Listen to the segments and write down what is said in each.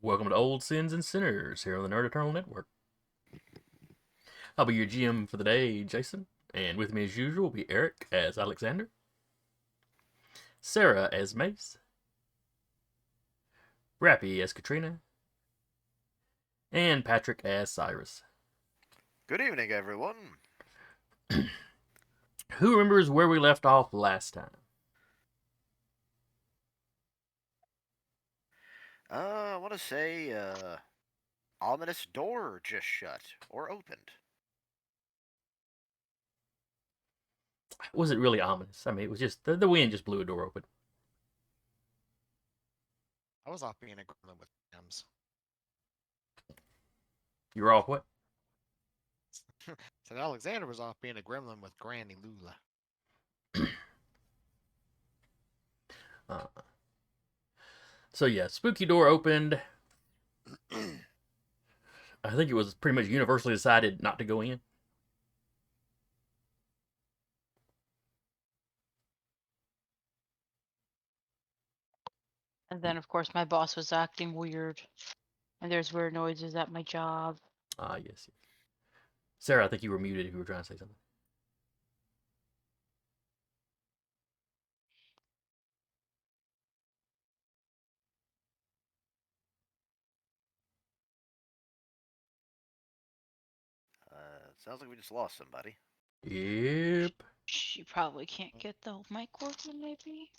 Welcome to Old Sins and Sinners here on the Nerd Eternal Network. I'll be your GM for the day, Jason, and with me as usual will be Eric as Alexander, Sarah as Mace, Rappy as Catriona, and Patrick as Cyrus. Good evening, everyone. Who remembers where we left off last time? I want to say, ominous door just shut or opened. Was it really ominous? I mean, it was just the wind just blew a door open. I was off being a gremlin with gems. You were off what? So Alexander was off being a gremlin with Granny Lula. So yeah, spooky door opened. I think it was pretty much universally decided not to go in. And then, of course, my boss was acting weird. And there's weird noises at my job. Ah, yes. Sarah, I think you were muted if you were trying to say something. Sounds like we just lost somebody. Yep. She probably can't get the mic working, maybe?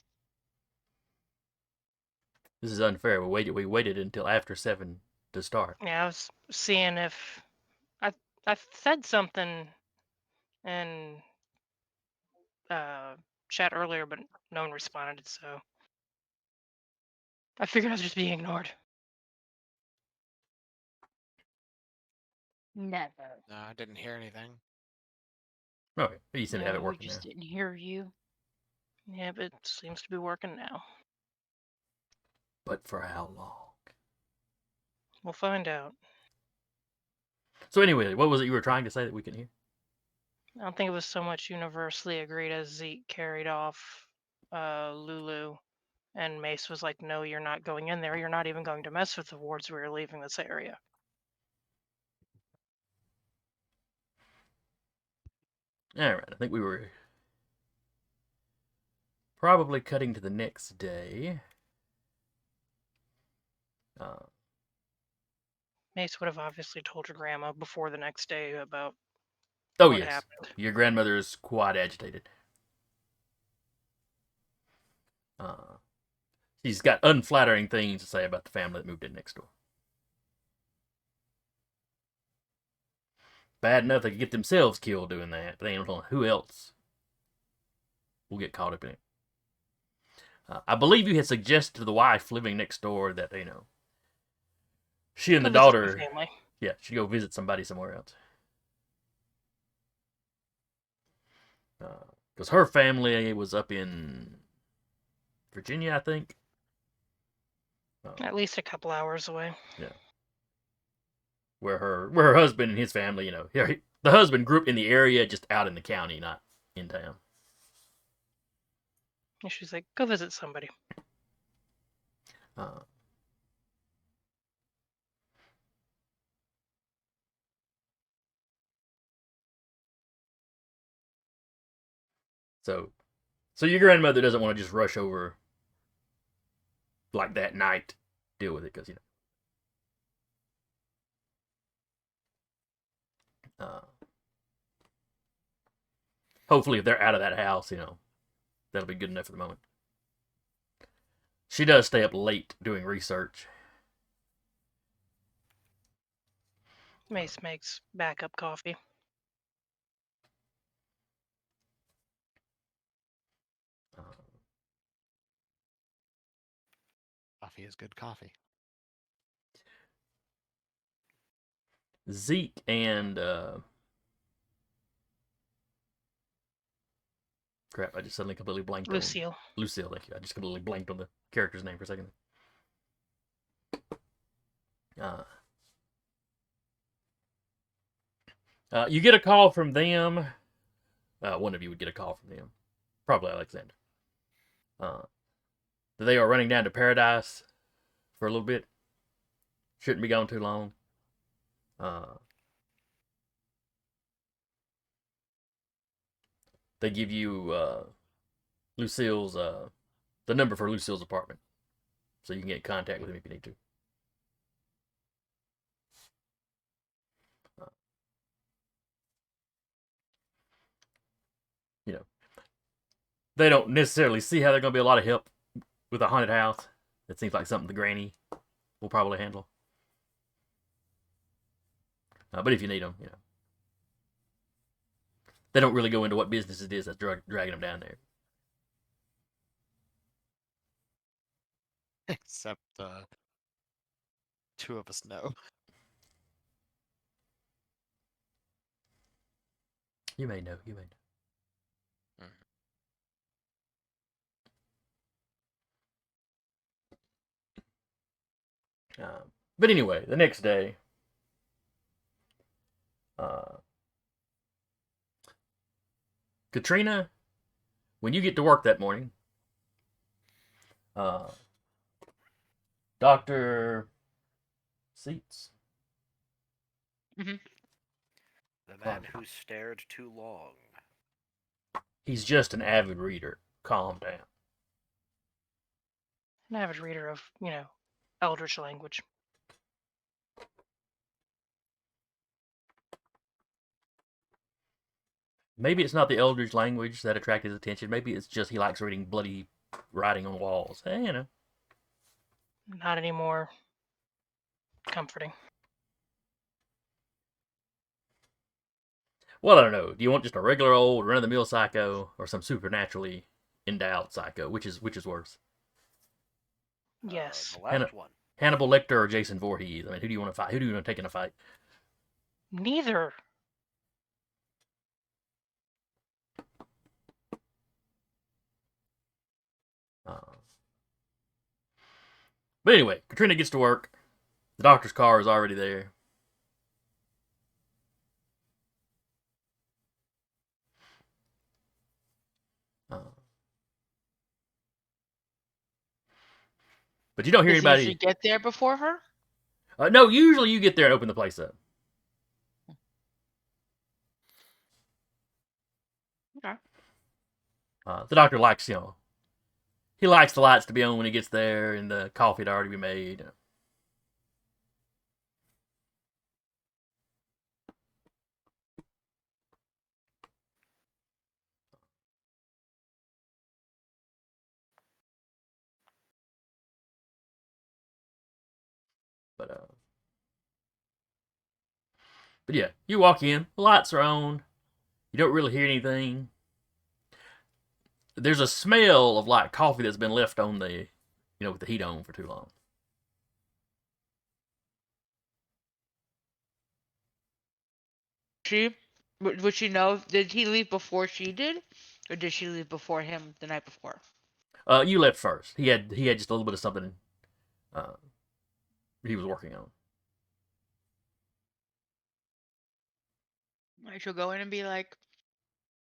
This is unfair. We waited until after 7 to start. Yeah, I was seeing if I said something in chat earlier, but no one responded, so I figured I was just being ignored. Never. No, I didn't hear anything. Okay, you seem to have it We working just now. didn't hear you. Yeah, but it seems to be working now. But for how long? We'll find out. So anyway, what was it you were trying to say that we can hear? I don't think it was so much universally agreed as Zeke carried off Lulu, and Mace was like, "No, you're not going in there. You're not even going to mess with the wards. We're leaving this area." Alright, I think we were probably cutting to the next day. Mace would have obviously told your grandma before the next day about Oh what yes, happened. your grandmother is quite agitated. She's got unflattering things to say about the family that moved in next door. Bad enough they could get themselves killed doing that, but they don't know who else will get caught up in it. I believe you had suggested to the wife living next door that, she and the Go visit daughter, the family. yeah, she'd go visit somebody somewhere else. Because her family was up in Virginia, I think. At least a couple hours away. Yeah. Where her husband and his family, the husband grew up in the area, just out in the county, not in town. And she's like, "Go visit somebody." So your grandmother doesn't want to just rush over like that night, deal with it, because hopefully if they're out of that house, that'll be good enough for the moment. She does stay up late doing research. Mace makes backup coffee. Coffee is good coffee. Zeke and crap, I just suddenly completely blanked Lucille. on Lucille, thank you. I just completely blanked on the character's name for a second. You get a call from them. One of you would get a call from them. Probably Alexander. They are running down to Paradise for a little bit. Shouldn't be gone too long. They give you Lucille's the number for Lucille's apartment, so you can get in contact with him if you need to. You know, they don't necessarily see how they're going to be a lot of help with a haunted house. It seems like something the granny will probably handle. But if you need them, they don't really go into what business it is that's dragging them down there. Except two of us know. You may know. You may know. But anyway, the next day, Catriona, when you get to work that morning, Dr. Seats. The man who stared too long. He's just an avid reader. Calm down. An avid reader of, Eldritch language. Maybe it's not the Eldritch language that attracted his attention. Maybe it's just he likes reading bloody writing on walls. Not anymore. Comforting. Well, I don't know. Do you want just a regular old run-of-the-mill psycho or some supernaturally endowed psycho? Which is worse? Yes. The last one. Hannibal Lecter or Jason Voorhees? I mean, who do you want to fight? Who do you want to take in a fight? Neither. But anyway, Catriona gets to work. The doctor's car is already there. But you don't hear Does he anybody. usually get there before her? No, usually you get there and open the place up. Okay. The doctor likes, he likes the lights to be on when he gets there and the coffee to already be made. But yeah, you walk in, the lights are on, you don't really hear anything. There's a smell of like coffee that's been left on the, with the heat on for too long. Would she know? Did he leave before she did, or did she leave before him the night before? You left first. He had just a little bit of something he was working on. I shall go in and be like,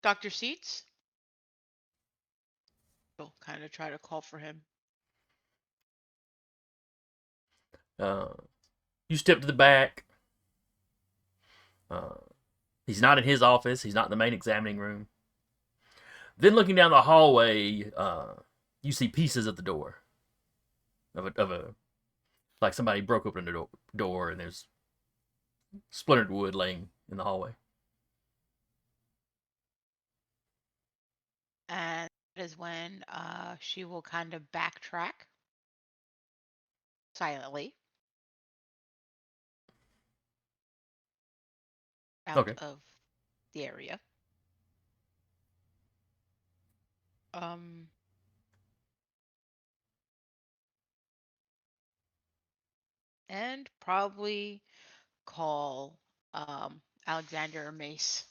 Dr. Seats? She'll kind of try to call for him. You step to the back. He's not in his office. He's not in the main examining room. Then looking down the hallway, you see pieces of the door. Of a like somebody broke open the door and there's splintered wood laying in the hallway. And that is when she will kind of backtrack silently out of the area. And probably call Alexander or Mace.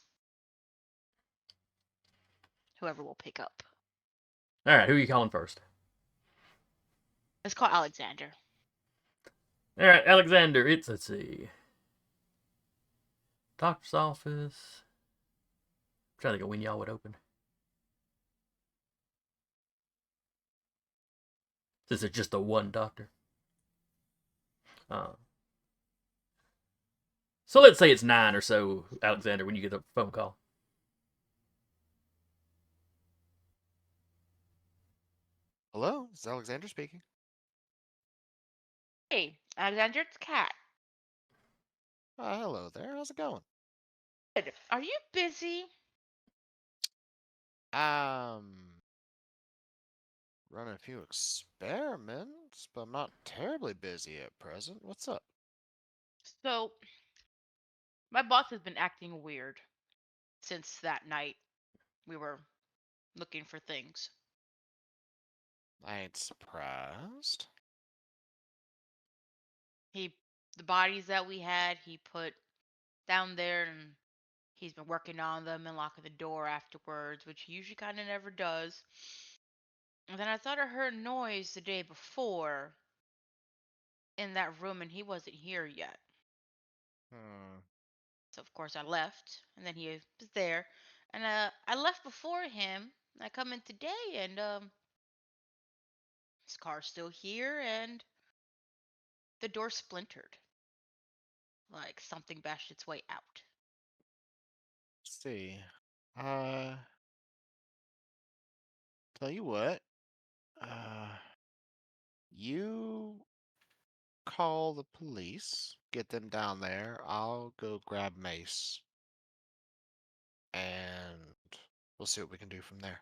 Whoever will pick up. All right, who are you calling first? Let's call Alexander. All right, Alexander. Let's see. Doctor's office. I'm trying to think of when y'all would open. Since it's just the one doctor. So let's say it's 9 or so, Alexander, when you get the phone call. Hello, this is Alexander speaking. Hey, Alexander, it's Kat. Hello there. How's it going? Good. Are you busy? Running a few experiments, but I'm not terribly busy at present. What's up? So, my boss has been acting weird since that night we were looking for things. I ain't surprised. The bodies that we had, he put down there, and he's been working on them and locking the door afterwards, which he usually kind of never does. And then I thought I heard noise the day before in that room, and he wasn't here yet. Hmm. So of course I left, and then he was there, and I left before him. I come in today, and his car's still here, and the door splintered, like something bashed its way out. Let's see. Uh, Tell you what. Uh, you call the police, get them down there. I'll go grab Mace, and we'll see what we can do from there.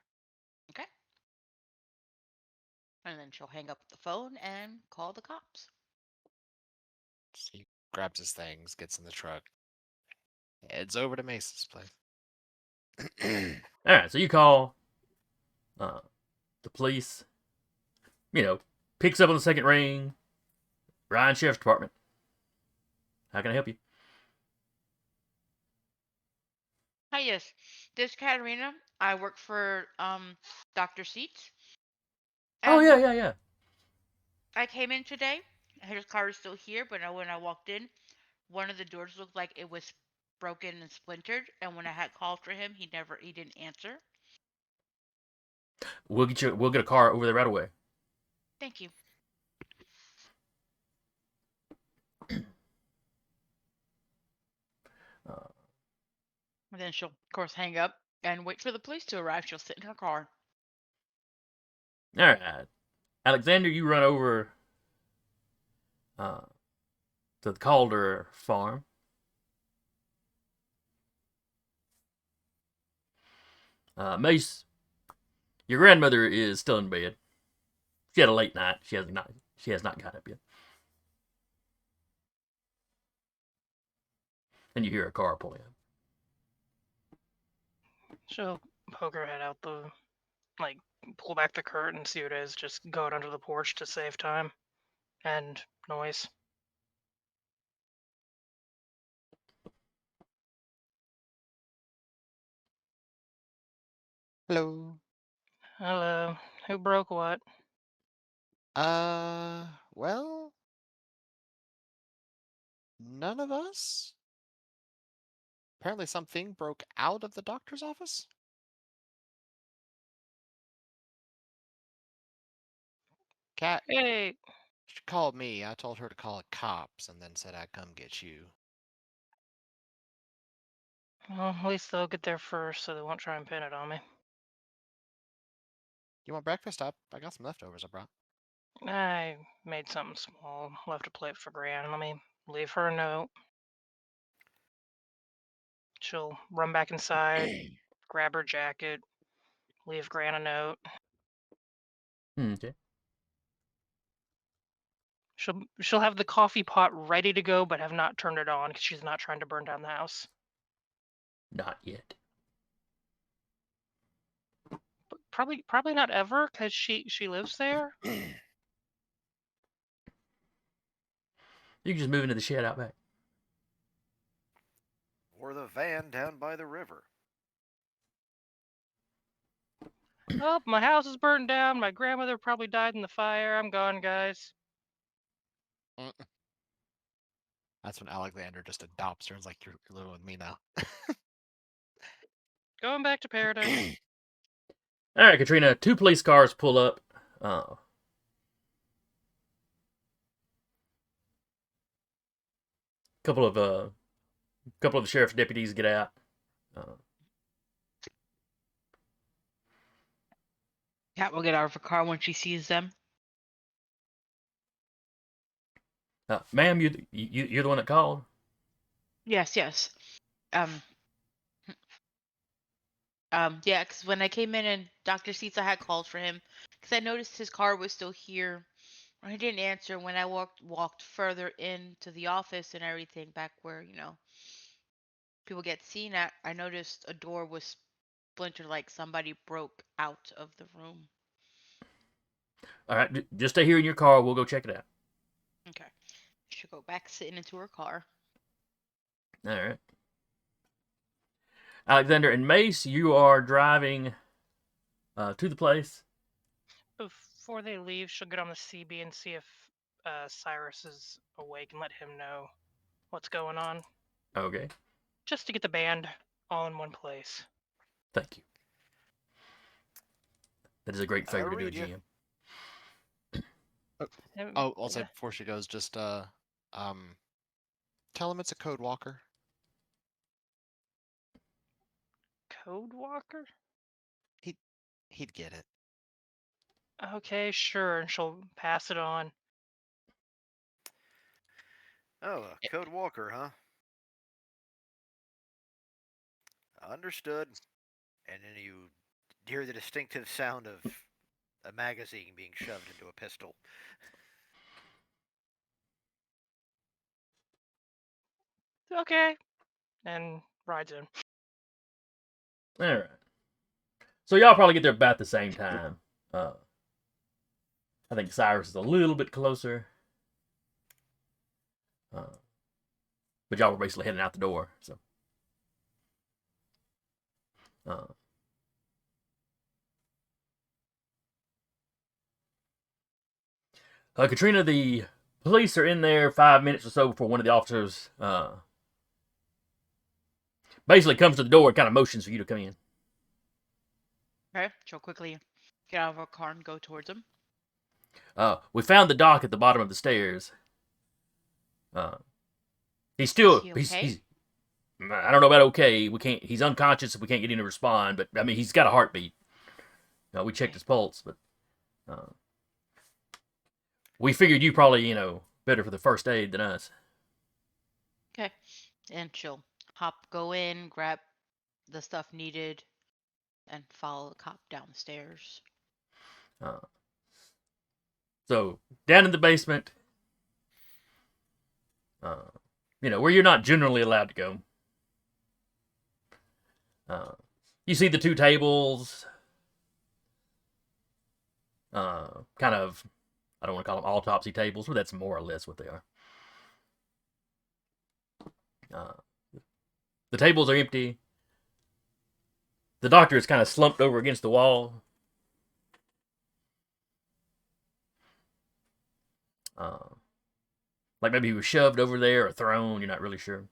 Okay. And then she'll hang up the phone and call the cops. So he grabs his things, gets in the truck, heads over to Mace's place. All right, so you call the police. Picks up on the second ring. Ryan Sheriff's Department. How can I help you? Hi, yes. This is Catriona. I work for Dr. Seats. Oh, And yeah. I came in today. His car is still here, but when I walked in, one of the doors looked like it was broken and splintered. And when I had called for him, he didn't answer. We'll get a car over there right away. Thank you. And then she'll, of course, hang up and wait for the police to arrive. She'll sit in her car. All right, Alexander, you run over to the Calder farm. Mace, your grandmother is still in bed. She had a late night. She has not got up yet. And you hear a car pulling up. She'll poke her head out the, pull back the curtain, see what it is, just go out under the porch to save time and noise. Hello. Hello. Who broke what? Well, none of us? Apparently something broke out of the doctor's office? Cat, Hey, she called me. I told her to call the cops and then said I'd come get you. well, at least they'll get there first, so they won't try and pin it on me. You want breakfast? I got some leftovers I brought. I made something small, left a plate for Gran. Let me leave her a note. She'll run back inside, grab her jacket, leave Gran a note. Okay. She'll have the coffee pot ready to go, but have not turned it on because she's not trying to burn down the house. Not yet. But probably not ever, because she lives there. You can just move into the shed out back. Or the van down by the river. Oh, my house is burned down. My grandmother probably died in the fire. I'm gone, guys. That's when Alexander just adopts her and is like, you're living with me now. Going back to paradise. All right, Catriona. 2 police cars pull up. Couple of A couple of the sheriff's deputies get out. Cat will get out of her car when she sees them. Ma'am, you're the one that called? Yes, yes. Yeah, because when I came in and Dr. Seitz, I had called for him because I noticed his car was still here. He didn't answer when I walked further into the office and everything, back where, people get seen at. I noticed a door was splintered, like somebody broke out of the room. All right, just stay here in your car. We'll go check it out. Okay. She'll go back sitting into her car. All right. Alexander and Mace, you are driving to the place. Before they leave, she'll get on the CB and see if Cyrus is awake and let him know what's going on. Okay. Just to get the band all in one place. Thank you. That is a great favor to do, read ya. GM. Oh, also before she goes, just tell him it's a code walker. Code Walker? He'd get it. Okay, sure, and she'll pass it on. Oh, a code walker, huh? Understood. And then you hear the distinctive sound of a magazine being shoved into a pistol. Okay. And rides in. All right. So y'all probably get there about the same time. I think Cyrus is a little bit closer. But y'all were basically heading out the door. So. Catriona, the police are in there 5 minutes or so before one of the officers basically comes to the door and kind of motions for you to come in. Okay. She'll quickly get out of her car and go towards him. We found the doc at the bottom of the stairs. He's still Is he okay? he's I don't know about okay. We can't. He's unconscious. We can't get him to respond. But I mean, he's got a heartbeat. We checked his pulse, but we figured you probably better for the first aid than us. Okay. And she'll go in, grab the stuff needed, and follow the cop down the stairs. So down in the basement, where you're not generally allowed to go. You see the two tables, kind of, I don't want to call them autopsy tables, but that's more or less what they are. The tables are empty. The doctor is kind of slumped over against the wall. Like maybe he was shoved over there or thrown. You're not really sure.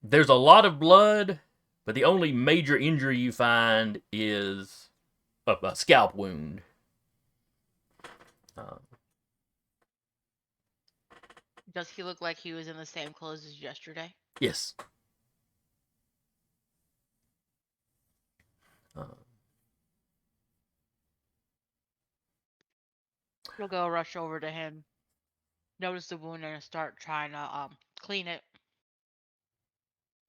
There's a lot of blood, but the only major injury you find is a scalp wound. Does he look like he was in the same clothes as yesterday? Yes. He'll go rush over to him, notice the wound, and start trying to clean it.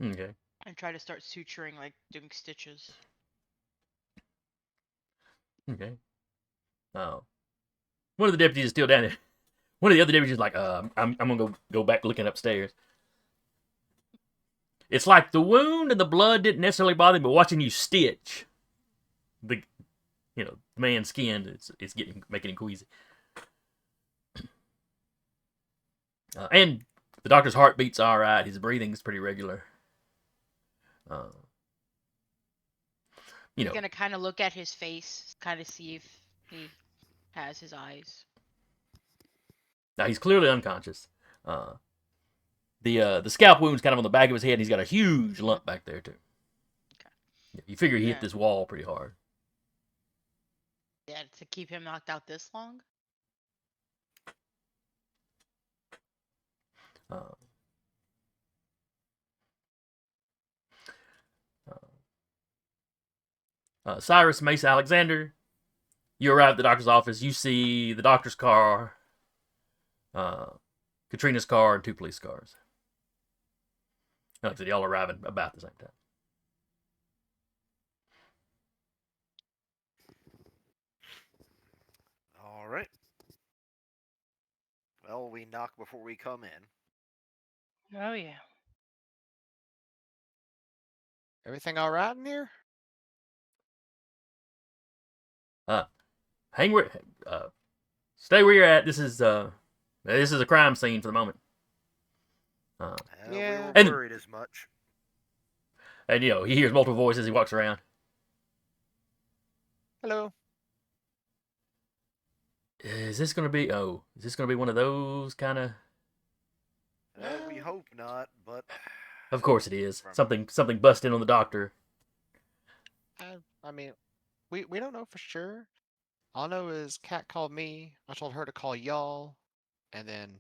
Okay. And try to start suturing, like doing stitches. Okay. One of the deputies is still down there. One of the other deputies is like, I'm gonna go back looking upstairs. It's like the wound and the blood didn't necessarily bother me, but watching you stitch the man's skin, it's making him queasy. And the doctor's heartbeat's all right. His breathing's pretty regular. He's gonna kind of look at his face, kind of see if he has his eyes. Now he's clearly unconscious. The scalp wound's kind of on the back of his head, and he's got a huge lump back there too. Okay. You figure he hit this wall pretty hard. Yeah, to keep him knocked out this long. Cyrus, Mace, Alexander. You arrive at the doctor's office. You see the doctor's car, Catriona's car, and 2 police cars. Like I said, y'all arriving about the same time. All right. Well, we knock before we come in. Oh yeah. Everything all right in here? Hang where, stay where you're at. This is a crime scene for the moment. Yeah. We And- were worried as much. And he hears multiple voices. He walks around. Hello. Is this gonna be? Oh, is this gonna be one of those kind of? We hope not, but Of course it is. Something bust in on the doctor. I mean, we don't know for sure. All I know is Kat called me. I told her to call y'all, and then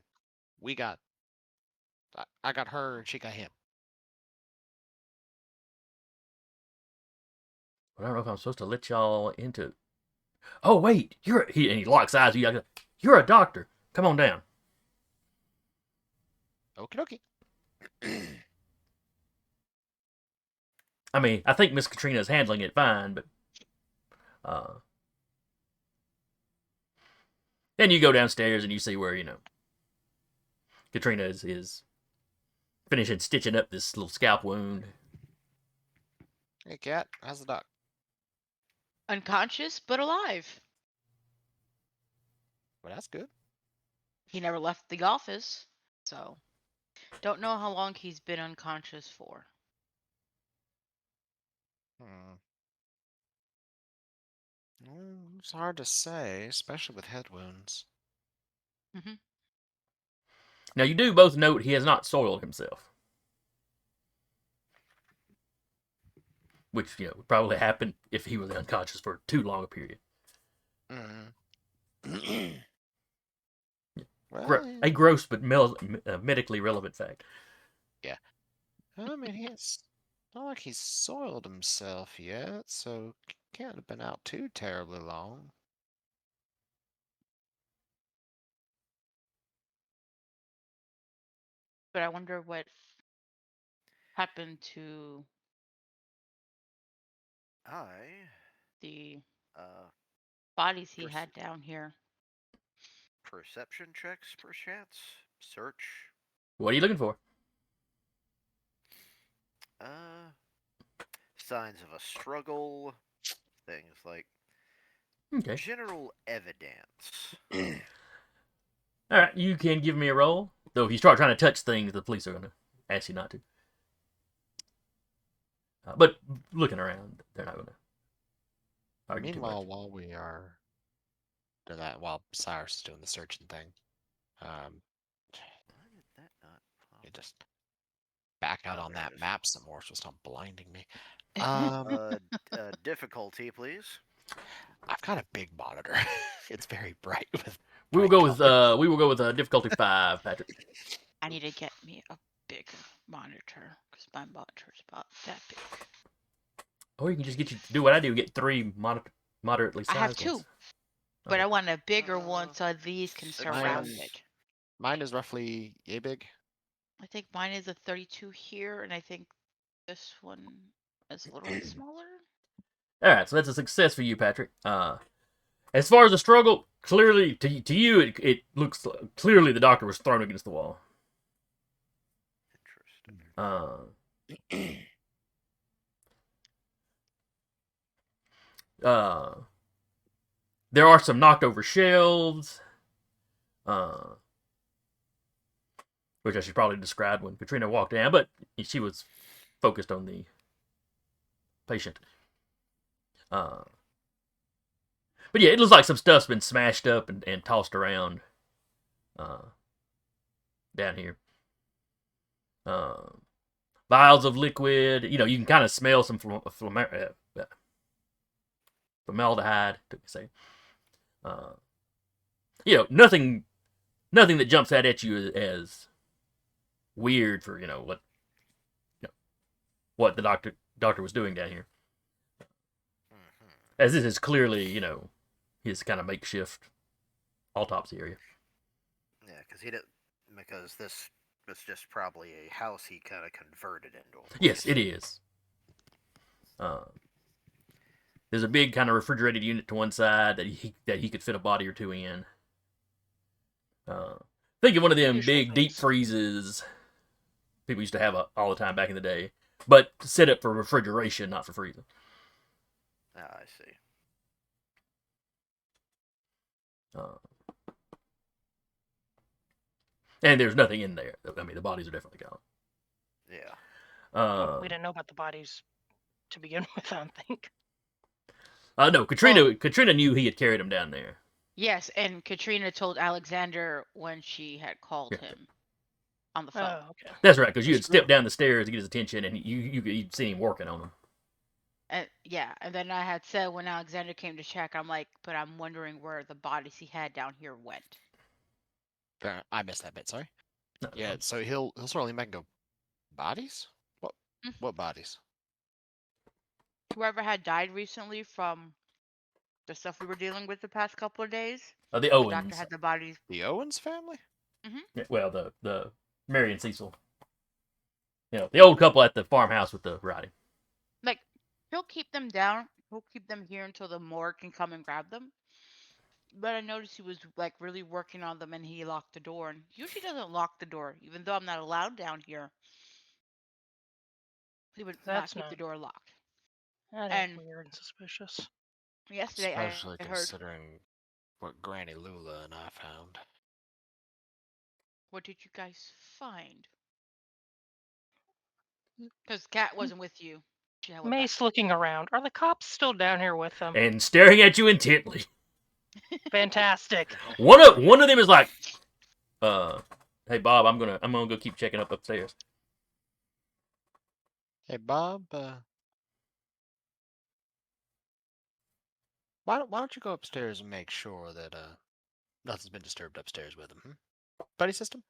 I got her and she got him. I don't know if I'm supposed to let y'all into. Oh wait, and he locks eyes with you. You're a doctor. Come on down. Okie dokie. I mean, I think Miss Catriona's handling it fine, but then you go downstairs and you see where Catriona is finishing stitching up this little scalp wound. Hey, Kat, how's the doc? Unconscious, but alive. Well, that's good. He never left the office, so don't know how long he's been unconscious for. It's hard to say, especially with head wounds. Now you do both note he has not soiled himself, which would probably happen if he was unconscious for too long a period. Well, A gross but medically relevant fact. I mean, it's not like he's soiled himself yet, so can't have been out too terribly long. But I wonder what happened to the bodies he had down here. Perception checks, perchance? Search? What are you looking for? Signs of a struggle. Things like Okay. general evidence. All right, you can give me a roll. Though if you start trying to touch things, the police are going to ask you not to. But looking around, they're not going to argue too Meanwhile, much. while we are doing that, while Cyrus is doing the searching thing, Why did that not pop? you just back out Oh, on there it that is. map some more, so stop blinding me. Difficulty, please. I've got a big monitor. It's very bright with. We will bright go with colors. difficulty 5, Patrick. I need to get me a big monitor because my monitor's about that big. Or you can just do what I do, get 3 moderately sized I have 2, ones. but Okay. I want a bigger one so these can Six surround inches. me. Mine is roughly yay big. I think mine is a 32 here, and I think this one is a little bit smaller. All right, so that's a success for you, Patrick. As far as the struggle, clearly to you, it looks clearly the doctor was thrown against the wall. Interesting. There are some knocked over shelves, which I should probably describe when Catriona walked down, but she was focused on the patient. But yeah, it looks like some stuff's been smashed up and tossed around down here. Vials of liquid. You can kind of smell some formaldehyde. Took a second. Nothing that jumps out at you as weird for what the doctor was doing down here. As this is clearly, his kind of makeshift autopsy area. Yeah, because this was just probably a house he kind of converted into a place. Yes, it is. There's a big kind of refrigerated unit to one side that he could fit a body or two in. Think of one of them Usual big deep things. freezes people used to have all the time back in the day, but set up for refrigeration, not for freezing. Ah, I see. And there's nothing in there. I mean, the bodies are definitely gone. Yeah. Well, we didn't know about the bodies to begin with, I don't think. No, Catriona knew he had carried him down there. Yes, and Katrina told Alexander when she had called Yeah. him on the phone. Oh, okay. That's right, because you had That's true. stepped down the stairs to get his attention, and you'd seen him working on him. And then I had said when Alexander came to check, I'm like, but I'm wondering where the bodies he had down here went. I missed that bit. Sorry. No, Yeah. So he'll sort of lean back and go, bodies? What bodies? Whoever had died recently from the stuff we were dealing with the past couple of days, the the Owens. doctor had the bodies. The Owens family? Yeah, well, the Mary and Cecil. The old couple at the farmhouse with the riding. Like, he'll keep them down. He'll keep them here until the morgue can come and grab them. But I noticed he was like really working on them, and he locked the door. And he usually doesn't lock the door, even though I'm not allowed down here. He would not That's keep the not. door locked. That And is weird and suspicious. yesterday Especially I heard. considering what Granny Lula and I found. What did you guys find? Because Kat wasn't with you. She went back. Mace looking around. Are the cops still down here with them? And staring at you intently. Fantastic. One of them is like, hey Bob, I'm gonna go keep checking upstairs. Hey, Bob, why don't you go upstairs and make sure that nothing's been disturbed upstairs with him? Buddy system?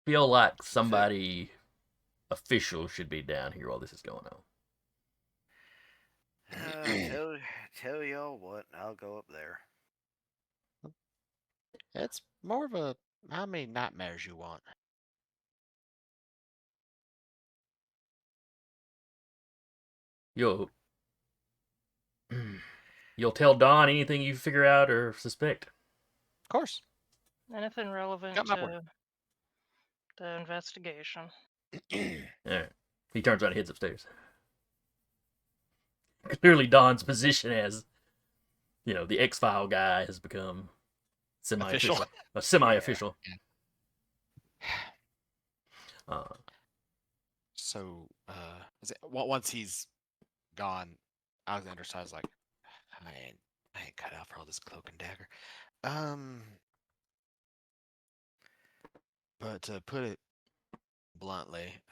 Feel like somebody official should be down here while this is going on. Tell y'all what, I'll go up there. It's more of a how many nightmares you want. You'll tell Don anything you figure out or suspect. Of course. Anything relevant Got my to word. the investigation? All right. He turns around and heads upstairs. Clearly, Don's position as, the X-File guy has become semi-official. Official. A semi-official. Yeah. So, once he's gone, Alexander sighs like, I ain't cut out for all this cloak and dagger. But to put it bluntly,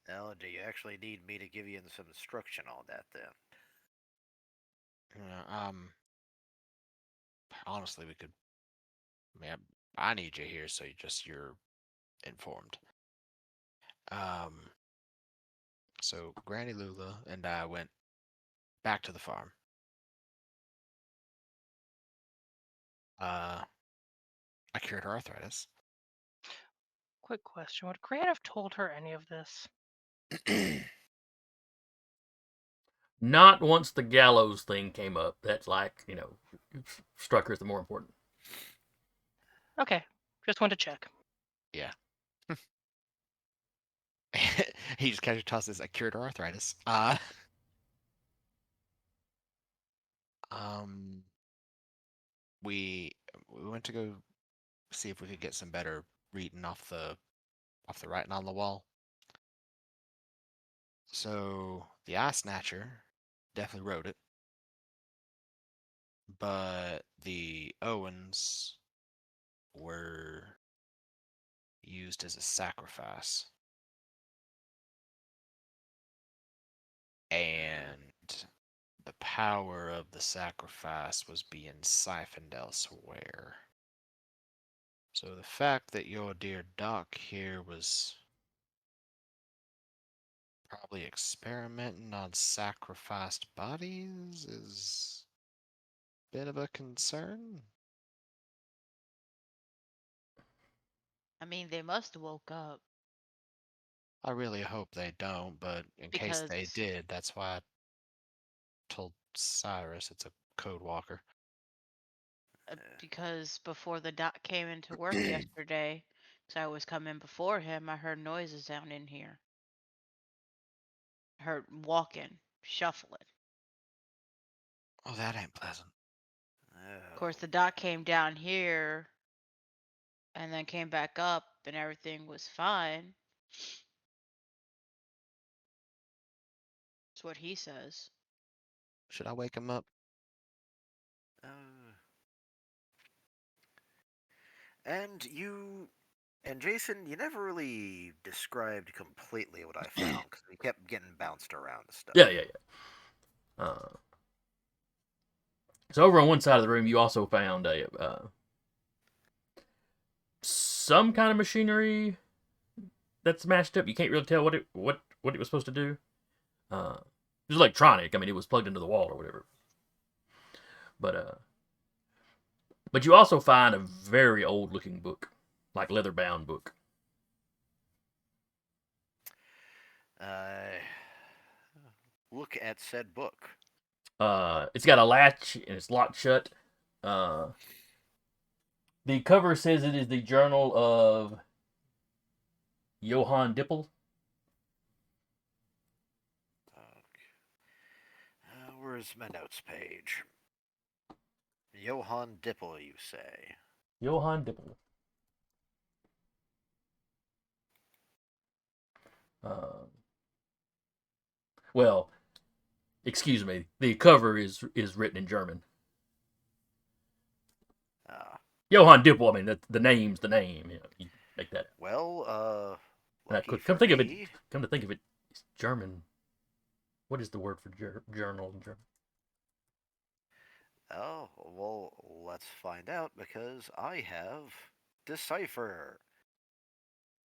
Now, do you actually need me to give you some instruction on that then? Honestly, we could. I mean, I need you here, so you're informed. So Granny Lula and I went back to the farm. I cured her arthritis. Quick question. Would Grant have told her any of this? Not once the gallows thing came up. That's like, struck her as the more important. Okay. Just wanted to check. Yeah. He just casually tosses, I cured her arthritis. We went to go see if we could get some better reading off the writing on the wall. So the eye snatcher definitely wrote it, but the Owens were used as a sacrifice, and the power of the sacrifice was being siphoned elsewhere. So the fact that your dear Doc here was Probably experimenting on sacrificed bodies is a bit of a concern. I mean, they must have woke up I really hope they don't, but in case they because did, that's why I told Cyrus it's a code walker. because before the doc came into work yesterday, so I was coming before him, I heard noises down in here. I heard walking, shuffling. Oh, that ain't pleasant. Of course, the doc came down here and then came back up, and everything was fine. That's what he says. Should I wake him up? And Jason, you never really described completely what I found because we kept getting bounced around and stuff. Yeah. So over on one side of the room, you also found some kind of machinery that's smashed up. You can't really tell what it was supposed to do. It was electronic. I mean, it was plugged into the wall or whatever. But you also find a very old looking book, like leather bound book. Look at said book. It's got a latch and it's locked shut. The cover says it is the journal of Johann Dippel. Where's my notes page? Johann Dippel, you say? Johann Dippel. Well, excuse me. The cover is written in German. Johann Dippel. I mean, the name's the name. You make that. Well, come think of it. Come to think of it, it's German. What is the word for journal in German? Oh, well, let's find out because I have Decipher.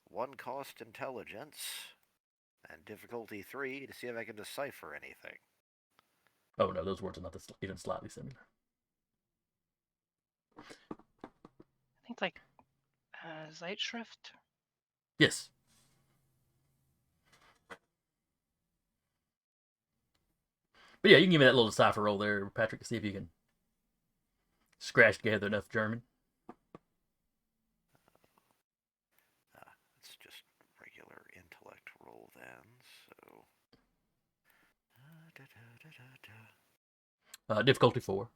1 cost intelligence and difficulty 3 to see if I can decipher anything. Oh no, those words are not even slightly similar. I think like Zeitschrift. Yes. But yeah, you can give me that little decipher roll there, Patrick, to see if you can scratch together enough German. It's just regular intellect roll then, so... Difficulty 4.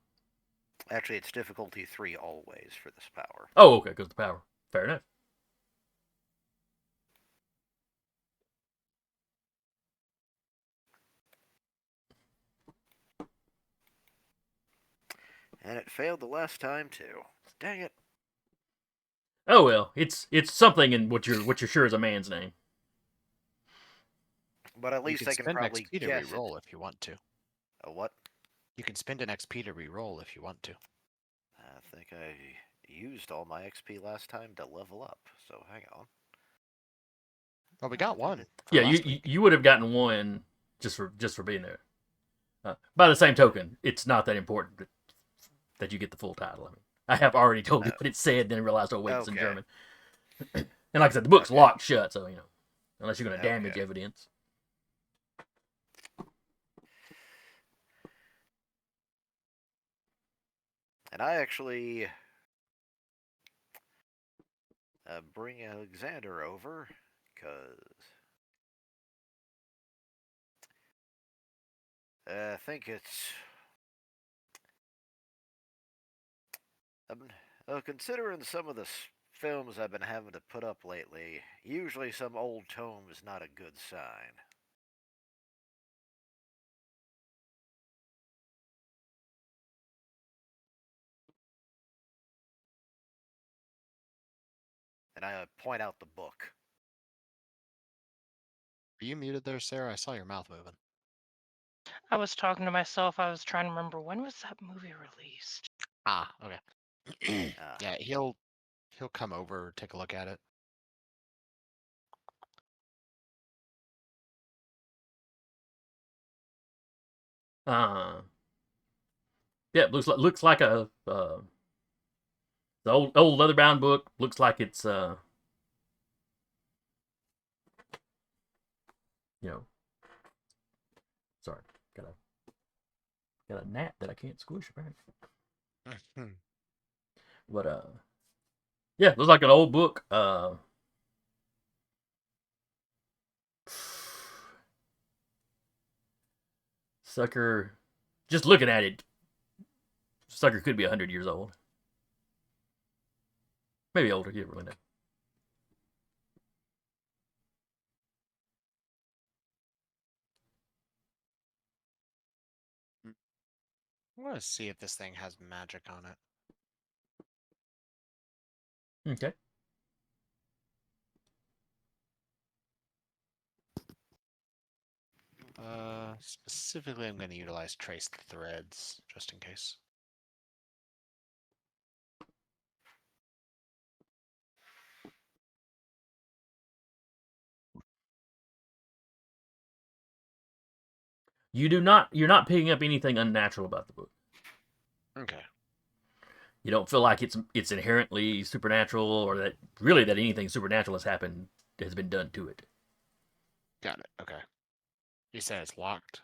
Actually, it's difficulty 3 always for this power. Oh, okay, because the power. Fair enough. And it failed the last time too. Dang it. Oh well, it's something in what you're sure is a man's name. But at least I can probably XP to guess re-roll if you want to. A what? You can spend an XP to re-roll if you want to. I think I used all my XP last time to level up, so hang on. Well, we got one. Yeah, you would have gotten 1 just for being there. By the same token, it's not that important that you get the full title. I mean, I have already told you what it said, then realized, oh wait, it's in German. And like I said, the book's locked shut, so unless you're going to damage evidence. And I actually bring Alexander over, because I think it's... considering some of the films I've been having to put up lately, usually some old tome is not a good sign. And I point out the book. Are you muted there, Sarah? I saw your mouth moving. I was talking to myself. I was trying to remember, when was that movie released? Ah, okay. Yeah, he'll come over, take a look at it. Yeah, looks like a the old leather bound book. Looks like it's you know, sorry, got a gnat that I can't squish apparently. But yeah, looks like an old book. Sucker, just looking at it, sucker could be 100 years old, maybe older. You really know. I want to see if this thing has magic on it. Okay. Specifically, I'm going to utilize trace the threads just in case. You're not picking up anything unnatural about the book. Okay. You don't feel like it's inherently supernatural, or that really that anything supernatural has been done to it. Got it. Okay. You said it's locked?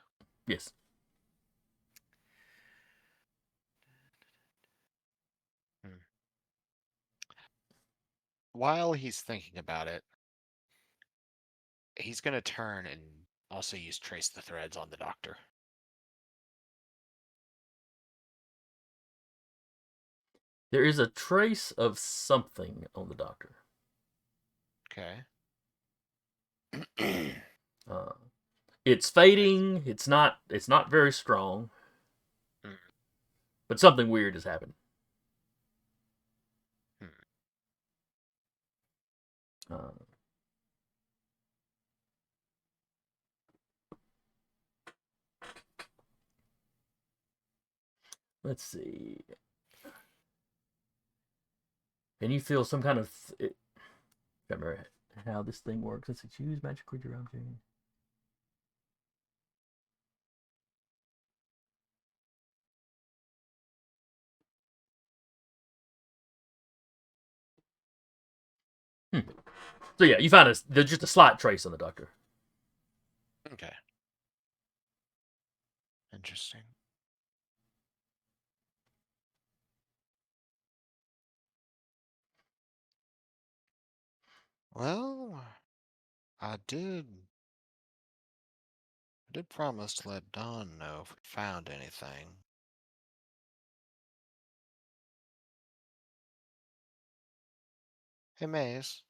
Yes. While he's thinking about it, he's going to turn and also use trace the threads on the doctor. There is a trace of something on the doctor. Okay. It's fading. It's not very strong. But something weird has happened. Let's see. And you feel some kind of... I remember how this thing works. Let's see. Choose magic creature object. So yeah, you find there's just a slight trace on the doctor. Okay. Interesting. Well, I did promise to let Don know if we found anything. Hey, Maze.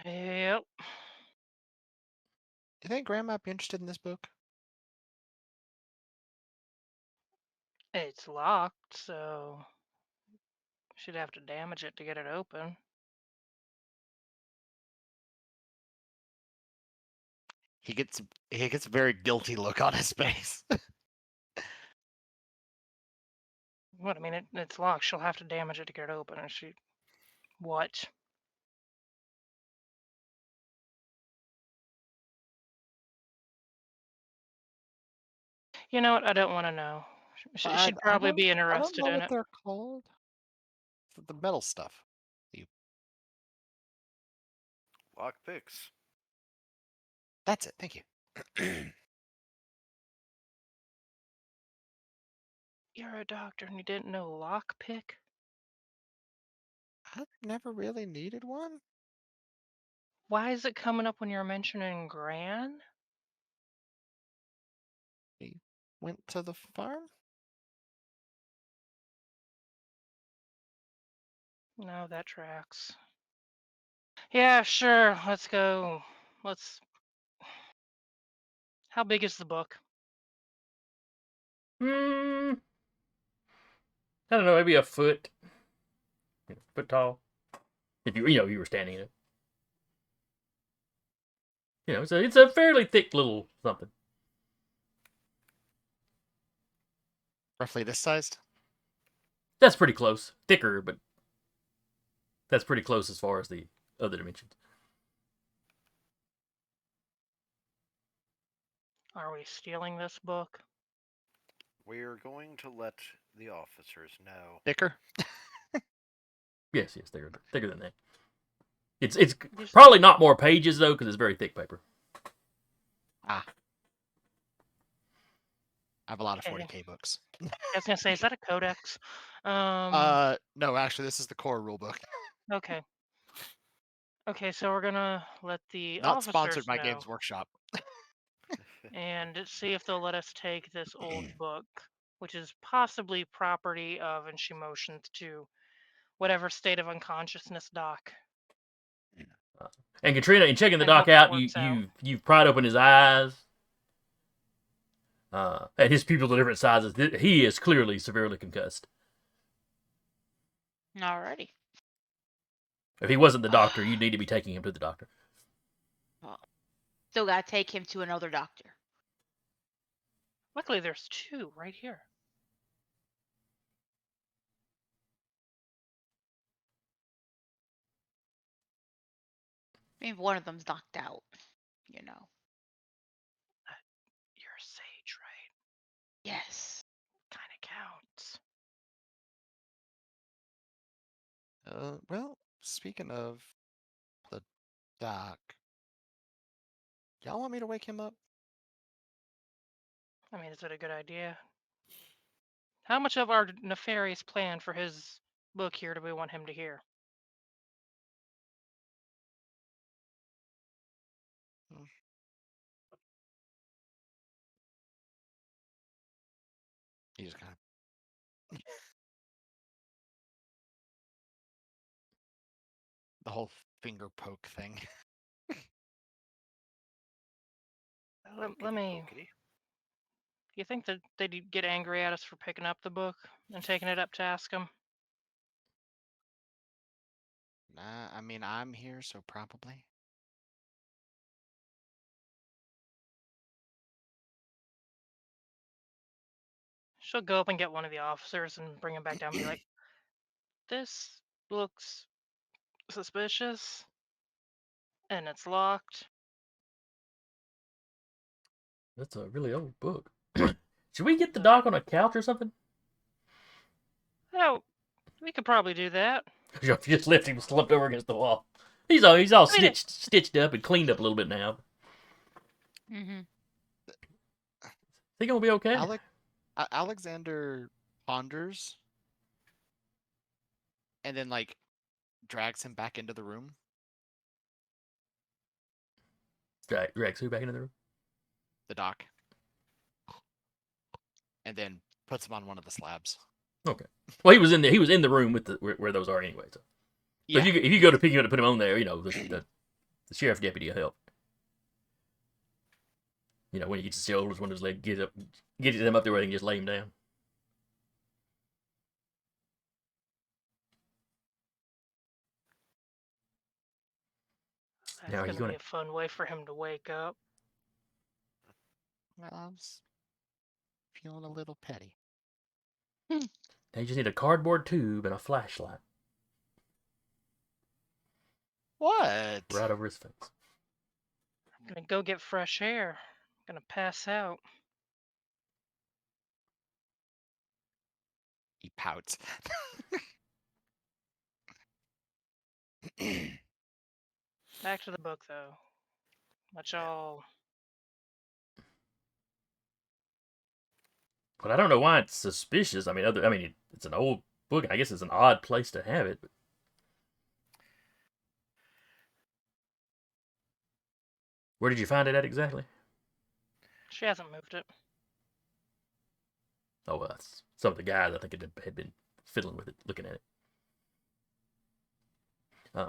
Yep. Do you think Grandma might be interested in this book? It's locked, so she'd have to damage it to get it open. He gets a very guilty look on his face. What? I mean, it's locked. She'll have to damage it to get it open. And what? You know what? I don't want to know. She'd probably be I don't interested know in what it. they're called. The metal stuff. Lock picks. That's it. Thank you. You're a doctor and you didn't know lockpick? I've never really needed one. Why is it coming up when you're mentioning Gran? He went to the farm. No, that tracks. Yeah, sure. Let's go. How big is the book? I don't know, maybe a foot tall. If you were standing in it. It's a fairly thick little something. Roughly this sized? That's pretty close. Thicker, but that's pretty close as far as the other dimensions. Are we stealing this book? We're going to let the officers know. Thicker? Yes, thicker than that. It's Just- probably not more pages though, because it's very thick paper. Ah. I have a lot of Okay. 40k books. I was gonna say, is that a codex? No, actually, this is the core rulebook. Okay. Okay, so we're gonna let the Not officers sponsored by know Games Workshop. and see if they'll let us take this old book, which is possibly property of, and she motions to whatever state of unconsciousness doc. And Catriona, in checking the And doc hope it out, works out. you've pried open his eyes. And his pupils are different sizes. He is clearly severely concussed. Alrighty. If he wasn't the doctor, you'd need to be taking him to the doctor. Still gotta take him to another doctor. Luckily, there's two right here. I mean, one of them's knocked out, you know. You're a sage, right? Yes. Kind of counts. Well, speaking of the doc, y'all want me to wake him up? I mean, is it a good idea? How much of our nefarious plan for his book here do we want him to hear? He just kind of the whole finger poke thing. Let me. Okey-dokey. Do you think that they'd get angry at us for picking up the book and taking it up to ask him? Nah, I mean, I'm here, so probably. She'll go up and get one of the officers and bring him back down and be like, this looks suspicious and it's locked. That's a really old book. Should we get the doc on a couch or something? Oh, we could probably do that. If you just left him slumped over against the wall. He's all I mean, stitched up and cleaned up a little bit now. Mm-hmm. Is he gonna be okay? Alexander ponders and then like drags him back into the room. Drags who back into the room? The doc. And then puts him on one of the slabs. Okay. Well, he was in the room with where those are anyway. So Yeah. if you go to pick him up to put him on there, the sheriff deputy will help. When he gets his shoulders, when his leg gets him up there where he can just lay him down. That's Now he's gonna be gonna. a fun way for him to wake up. Well, I was feeling a little petty. Now you just need a cardboard tube and a flashlight What? right over his face. I'm gonna go get fresh air. I'm gonna pass out. He pouts. Back to the book, though. Let y'all. But I don't know why it's suspicious. I mean, it's an old book. I guess it's an odd place to have it. But... Where did you find it at exactly? She hasn't moved it. Oh, well, that's some of the guys I think had been fiddling with it, looking at it. And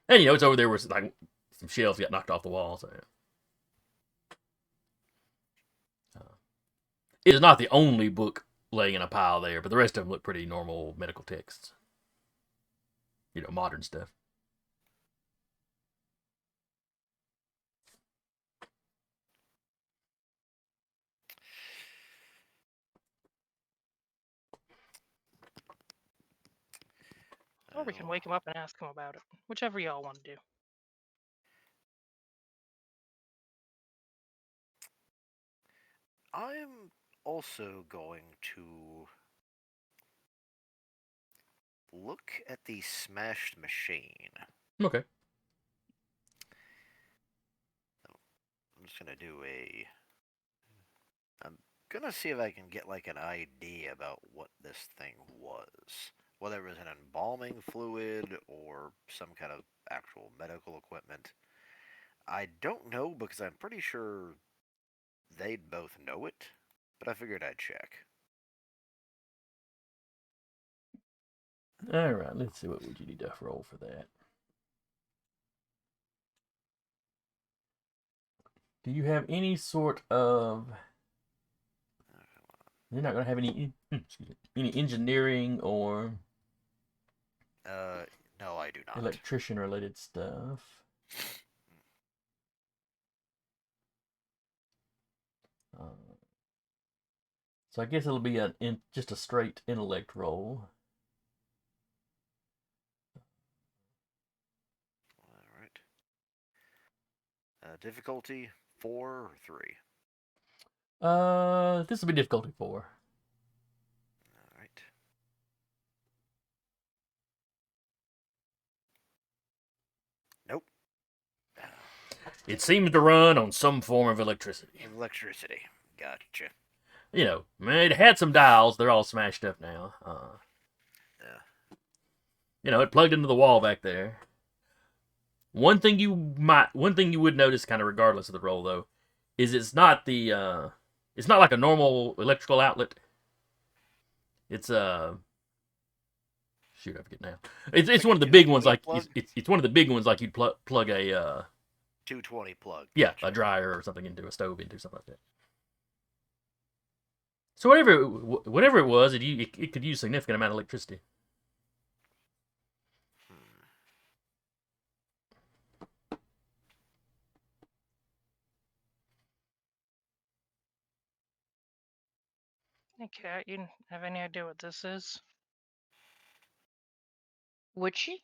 it's over there where like some shelves got knocked off the wall. So it is not the only book laying in a pile there, but the rest of them look pretty normal medical texts. Modern stuff. Or we can wake him up and ask him about it. Whichever y'all want to do. I'm also going to look at the smashed machine. Okay. I'm just gonna do I'm gonna see if I can get like an idea about what this thing was. Whether it was an embalming fluid or some kind of actual medical equipment. I don't know because I'm pretty sure they'd both know it, but I figured I'd check. All right. Let's see what would you need to roll for that. Do you have any sort of? You're not gonna have any. Excuse me. Any engineering or No, I do not. electrician related stuff. So I guess it'll be just a straight intellect roll. All right. Difficulty 4 or 3. This will be difficulty 4. All right. Nope. It seems to run on some form of electricity. Electricity. Gotcha. You know, it had some dials. They're all smashed up now. Yeah. You know, it plugged into the wall back there. One thing you would notice, kind of regardless of the roll, though, is it's not like a normal electrical outlet. It's shoot, I forget now. It's like one a of the big 220 ones, like plug? it's one of the big ones, like you'd plug a 220 plug. yeah, Gotcha. a dryer or something into a stove into something like that. So whatever it was, it could use a significant amount of electricity. Hey, Kat, you have any idea what this is? Would she?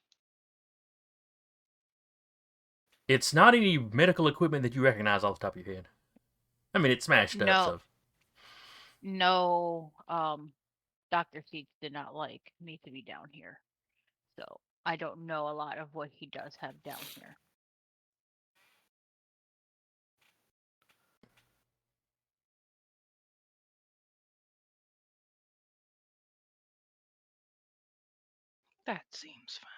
It's not any medical equipment that you recognize off the top of your head. I mean, it's smashed up, No, so no. Dr. Seeds did not like me to be down here, so I don't know a lot of what he does have down here. That seems fine.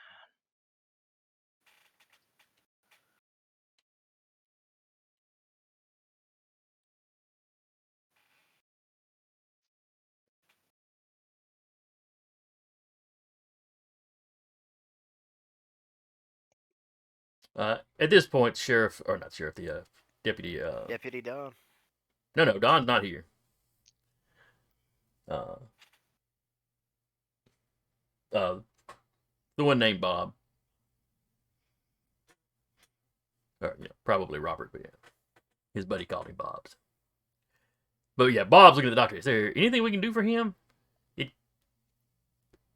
at this point, sheriff or not sheriff, the deputy. Deputy Don. No, Don's not here. Uh, the one named Bob. Or, probably Robert, but yeah. His buddy called him Bob's. But yeah, Bob's looking at the doctor. Is there anything we can do for him?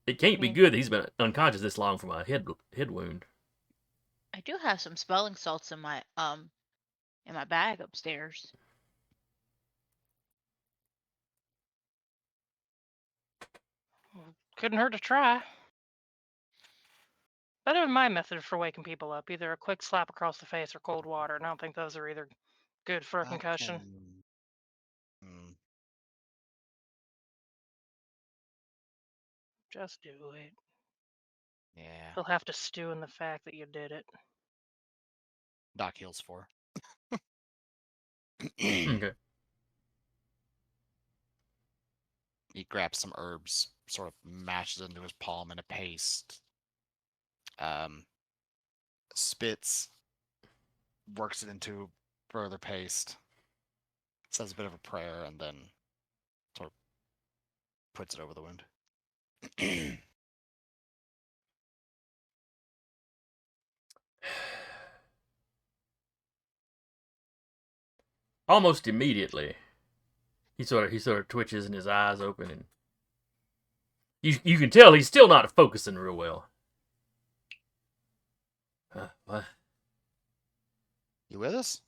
It can't be good that he's been unconscious this long from a head wound. I do have some smelling salts in my bag upstairs. Couldn't hurt to try. Better than my method for waking people up. Either a quick slap across the face or cold water. And I don't think those are either good for a concussion. Just do it. Yeah. He'll have to stew in the fact that you did it. Doc heals 4. Okay. He grabs some herbs, sort of mashes into his palm in a paste. Spits, works it into further paste, says a bit of a prayer, and then sort of puts it over the wound. Almost immediately, he sort of twitches and his eyes open, and you can tell he's still not focusing real well. What? You with us?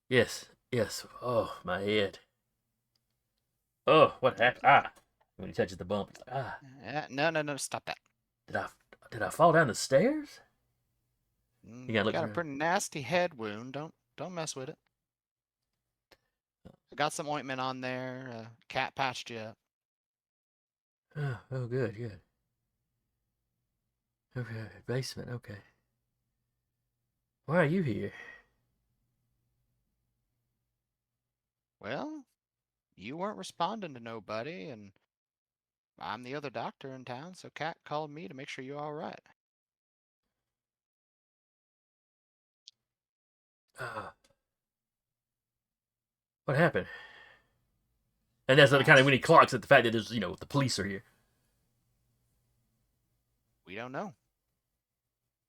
Yes. Oh, my head. Oh, what happened? Ah, when he touches the bump, he's like, ah. No, stop that. Did I fall down the stairs? You You gotta look got a around. pretty nasty head wound. Don't mess with it. Got some ointment on there. Cat patched you up. Oh, good. Okay, basement. Okay. Why are you here? Well, you weren't responding to nobody, and I'm the other doctor in town, so Cat called me to make sure you're all right. What happened? And that's the kind of when he Last, clocks at the fact that there's, the police are here. we don't know.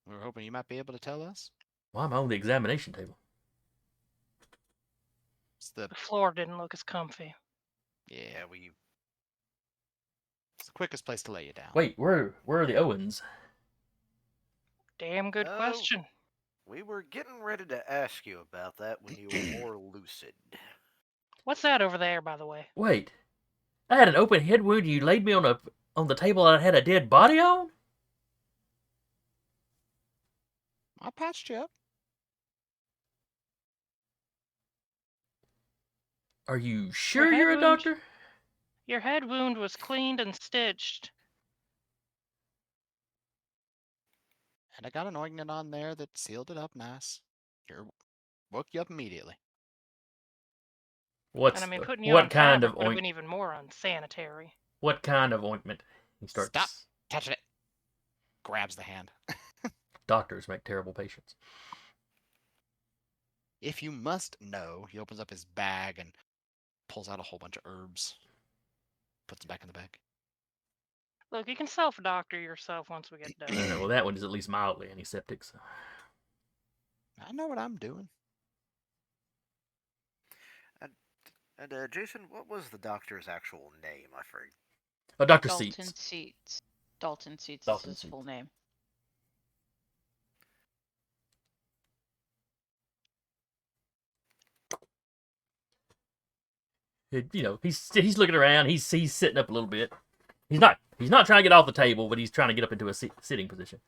We were hoping you might be able to tell us. Why am I on the examination table? It's the The floor didn't look as comfy. yeah, it's the quickest place to lay you down. Wait, where are the Owens? Damn good Oh. question. We were getting ready to ask you about that when you were more lucid. What's that over there, by the way? Wait, I had an open head wound. You laid me on the table and I had a dead body on. I patched you up. Are you sure head you're a wound- doctor? Your head wound was cleaned and stitched. And I got an ointment on there that sealed it up nice. Woke you up immediately. What's And I mean, putting you what on kind fabric of would have been ointment? even more unsanitary. What kind of ointment? He starts. Stop touching it. Grabs the hand. Doctors make terrible patients. If you must know, he opens up his bag and pulls out a whole bunch of herbs. Puts them back in the bag. Look, you can self-doctor yourself once we get done. Well, that one is at least mildly antiseptic. So. I know what I'm doing. And Jason, what was the doctor's actual name? I forget. Dr. Dalton Seats. Seats. Dalton Seats Dalton is his full Seats. name. He's looking around. He's sitting up a little bit. He's not trying to get off the table, but he's trying to get up into a sitting position.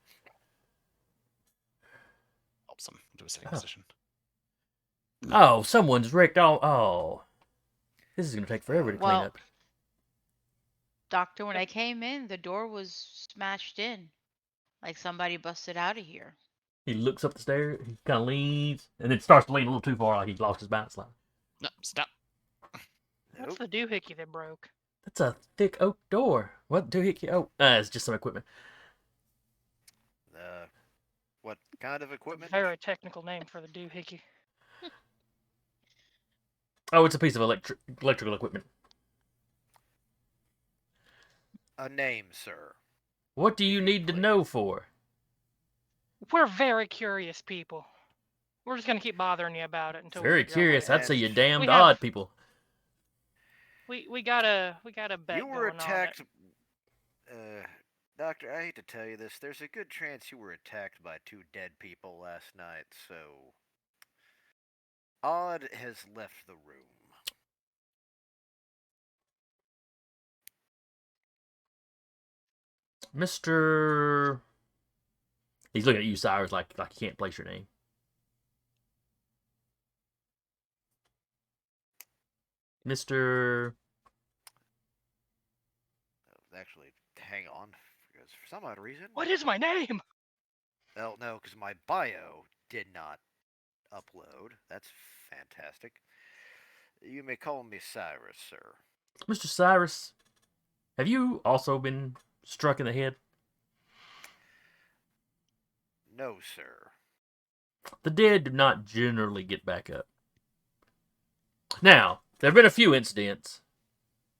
Helps him into a sitting position. Oh, someone's wrecked all. Oh, this is gonna take forever to clean Well, up. Doctor, when I came in, the door was smashed in. Like somebody busted out of here. He looks up the stairs. He kind of leans, and then starts to lean a little too far, like he's lost his balance line. No, stop. What's the doohickey that broke? That's a thick oak door. What doohickey? Oh, it's just some equipment. What kind of equipment? Very technical name for the doohickey. Oh, it's a piece of electrical equipment. A name, sir. What do you need to know for? We're very curious people. We're just gonna keep bothering you about it until Very we figure curious. out I'd say you And damned we have- odd people. we got a bet You were going attacked. on it. Doctor, I hate to tell you this. There's a good chance you were attacked by 2 dead people last night, so. Odd has left the room. Mr. He's looking at you, Cyrus, like you can't place your name. Mr. Actually, hang on, because for some odd reason. What is my name? Well, no, because my bio did not upload. That's fantastic. You may call me Cyrus, sir. Mr. Cyrus, have you also been struck in the head? No, sir. The dead do not generally get back up. Now, there have been a few incidents,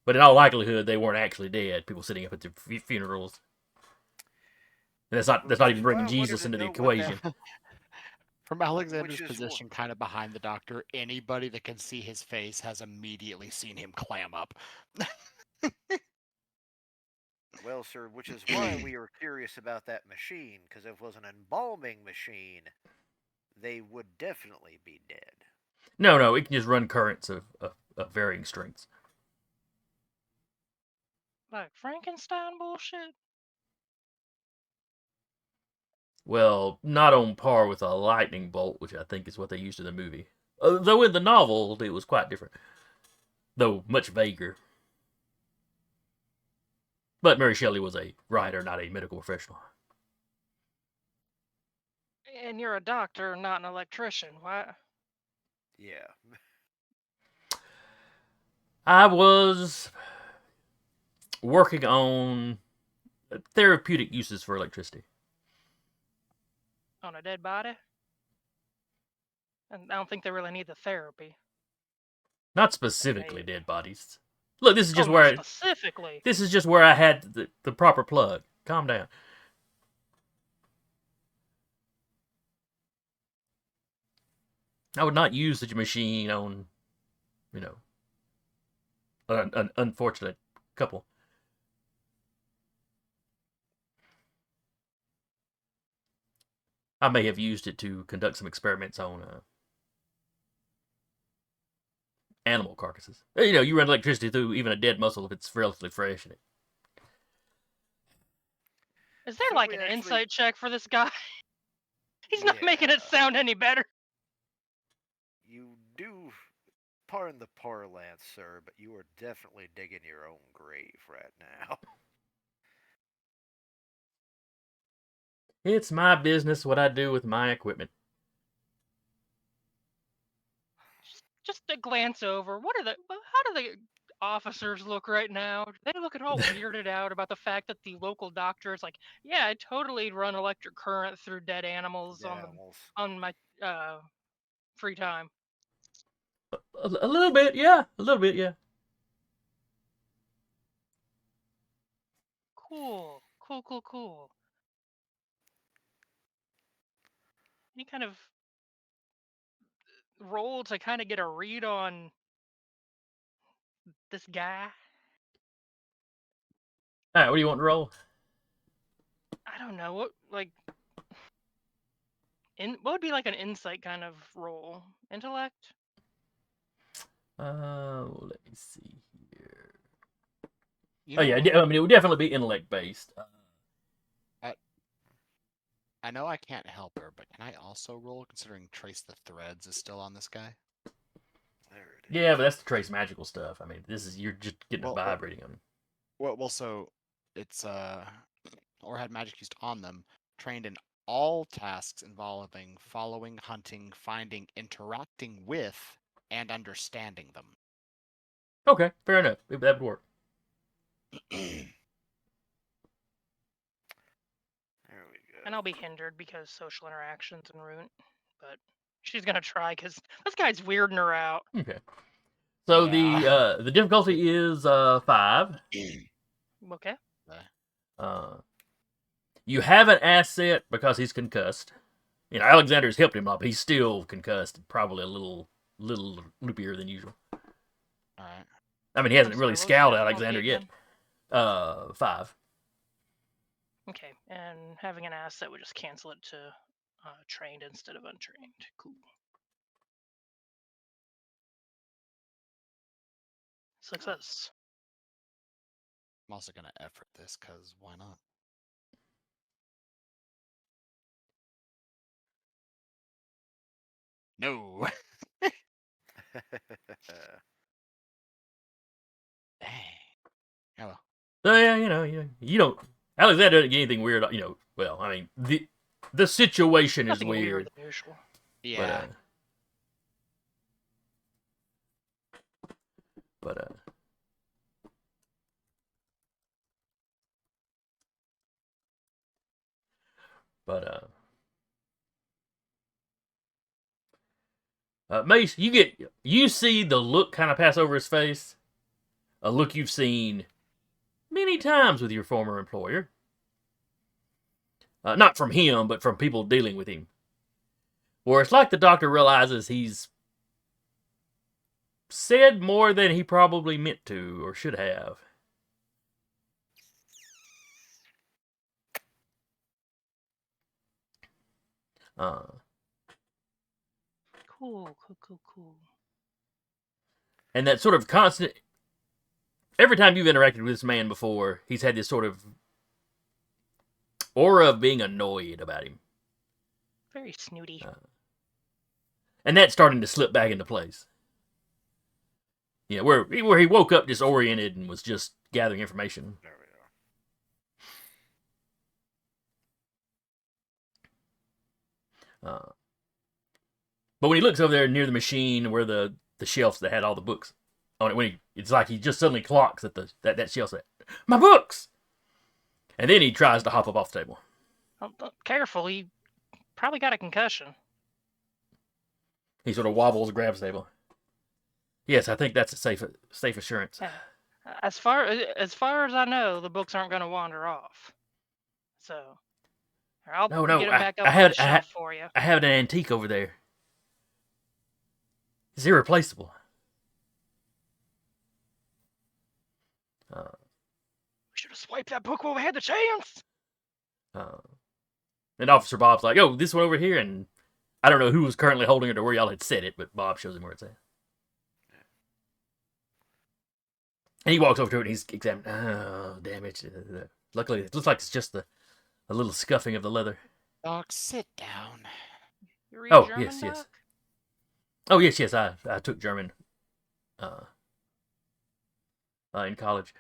but in all likelihood, they weren't actually dead. People sitting up at their funerals. And that's not even bringing Well, I wanted Jesus to into the know what equation. From Alexander's Which is position, kind of behind the doctor, anybody that can see his face has immediately seen him clam up. Well, sir, which is why we were curious about that machine, because if it was an embalming machine, they would definitely be dead. No, it can just run currents of varying strengths. Like Frankenstein bullshit? Well, not on par with a lightning bolt, which I think is what they used in the movie. Though in the novel, it was quite different. Though much vaguer. But Mary Shelley was a writer, not a medical professional. And you're a doctor, not an electrician. Why? Yeah. I was working on therapeutic uses for electricity. On a dead body? And I don't think they really need the therapy. Not specifically dead bodies. Look, this is just Oh, where not specifically. this is just where I had the proper plug. Calm down. I would not use such a machine on, an unfortunate couple. I may have used it to conduct some experiments on animal carcasses. You run electricity through even a dead muscle if it's relatively fresh. Is there So like we an actually- insight check for this guy? He's not making it Yeah. sound any better. You do, pardon the parlance, sir, but you are definitely digging your own grave right now. It's my business what I do with my equipment. Just a glance over. How do the officers look right now? They look at all weirded out about the fact that the local doctor is like, yeah, I totally run electric current through dead animals on my free time. A little bit, yeah. A little bit, yeah. Cool. Any kind of roll to kind of get a read on this guy? All right, what do you want to roll? I don't know. What would be like an insight kind of roll? Intellect? Let me see here. You Oh know yeah, what? I mean it would definitely be intellect based. I know I can't help her, but can I also roll, considering Trace the Threads is still on this guy? There it is. Yeah, but that's the trace magical stuff. I mean, you're just getting a vibe reading on him. Well, so it's or had magic used on them, trained in all tasks involving following, hunting, finding, interacting with, and understanding them. Okay, fair enough. That would work. There we go. And I'll be hindered because social interactions en route. But she's gonna try because this guy's weirding her out. Okay. So Yeah. the difficulty is 5. Okay. You have an asset because he's concussed. Alexander's helped him a lot, but he's still concussed, and probably a little loopier than usual. All right. I mean, he hasn't really scowled at difficulty Alexander yet. again? 5. Okay, and having an asset would just cancel it to trained instead of untrained. Cool. Success. I'm also gonna effort this because why not? No. Dang. Oh. So yeah, you don't. Alexander doesn't get anything weird. Well, I mean the situation is Nothing weird. than usual. Yeah. But Mace, you see the look kind of pass over his face, a look you've seen many times with your former employer. Not from him, but from people dealing with him. Where it's like the doctor realizes he's said more than he probably meant to or should have. Cool. And that sort of constant every time you've interacted with this man before, he's had this sort of aura of being annoyed about him. Very snooty. And that's starting to slip back into place. Yeah, where he woke up disoriented and was just gathering information. There we But when he looks over there near the machine where the shelves that had all the books on it, it's like he just suddenly clocks at that shelf said, "My books!" And then he tries to hop up off the table. Careful, he probably got a concussion. He sort of wobbles and grabs the table. Yes, I think that's a safe assurance. As far as I know, the books aren't going to wander off. So, I'll No, get them back up I on have the shelf for you. I have an antique over there. It's irreplaceable. We should have swiped that book while we had the chance. And Officer Bob's like, "Oh, this one over here," and I don't know who was currently holding it or where y'all had set it, but Bob shows him where it's at. And he walks over to it and he's examining. Oh, damn it. Luckily, it looks like it's just a little scuffing of the leather. Doc, sit down. You read Oh, German, yes, yes. Doc? Oh, yes. I took German in college.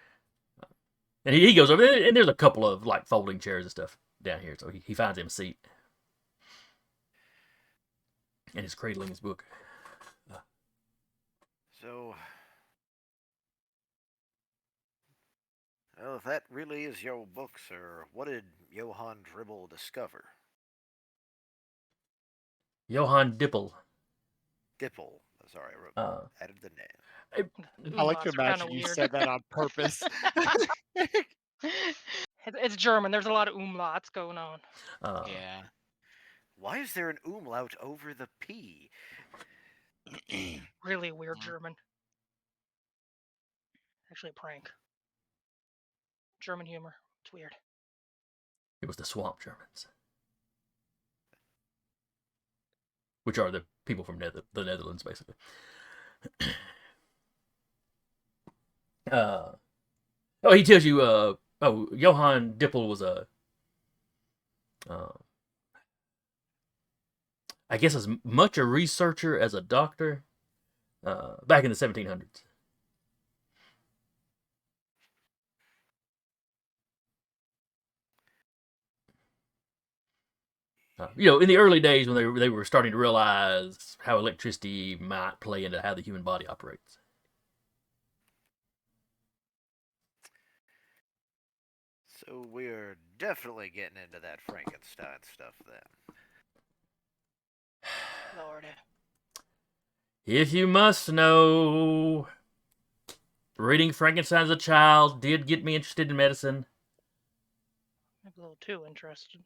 And he goes over there, and there's a couple of like folding chairs and stuff down here. So he finds him a seat. And he's cradling his book. So, well, if that really is your book, sir, what did Johann Dribble discover? Johann Dippel. Dipple. Sorry, I wrote, added the name. The I like to umlauts are kinda imagine you weird. said that on purpose. It's German. There's a lot of umlauts going on. Yeah. Why is there an umlaut over the P? Really weird German. Actually, a prank. German humor. It's weird. It was the Swamp Germans. Which are the people from the Netherlands, basically. He tells you, Johann Dippel was I guess as much a researcher as a doctor, back in the 1700s. In the early days when they were starting to realize how electricity might play into how the human body operates. So we're definitely getting into that Frankenstein stuff then. Lordy. If you must know, reading Frankenstein as a child did get me interested in medicine. I'm a little too interested.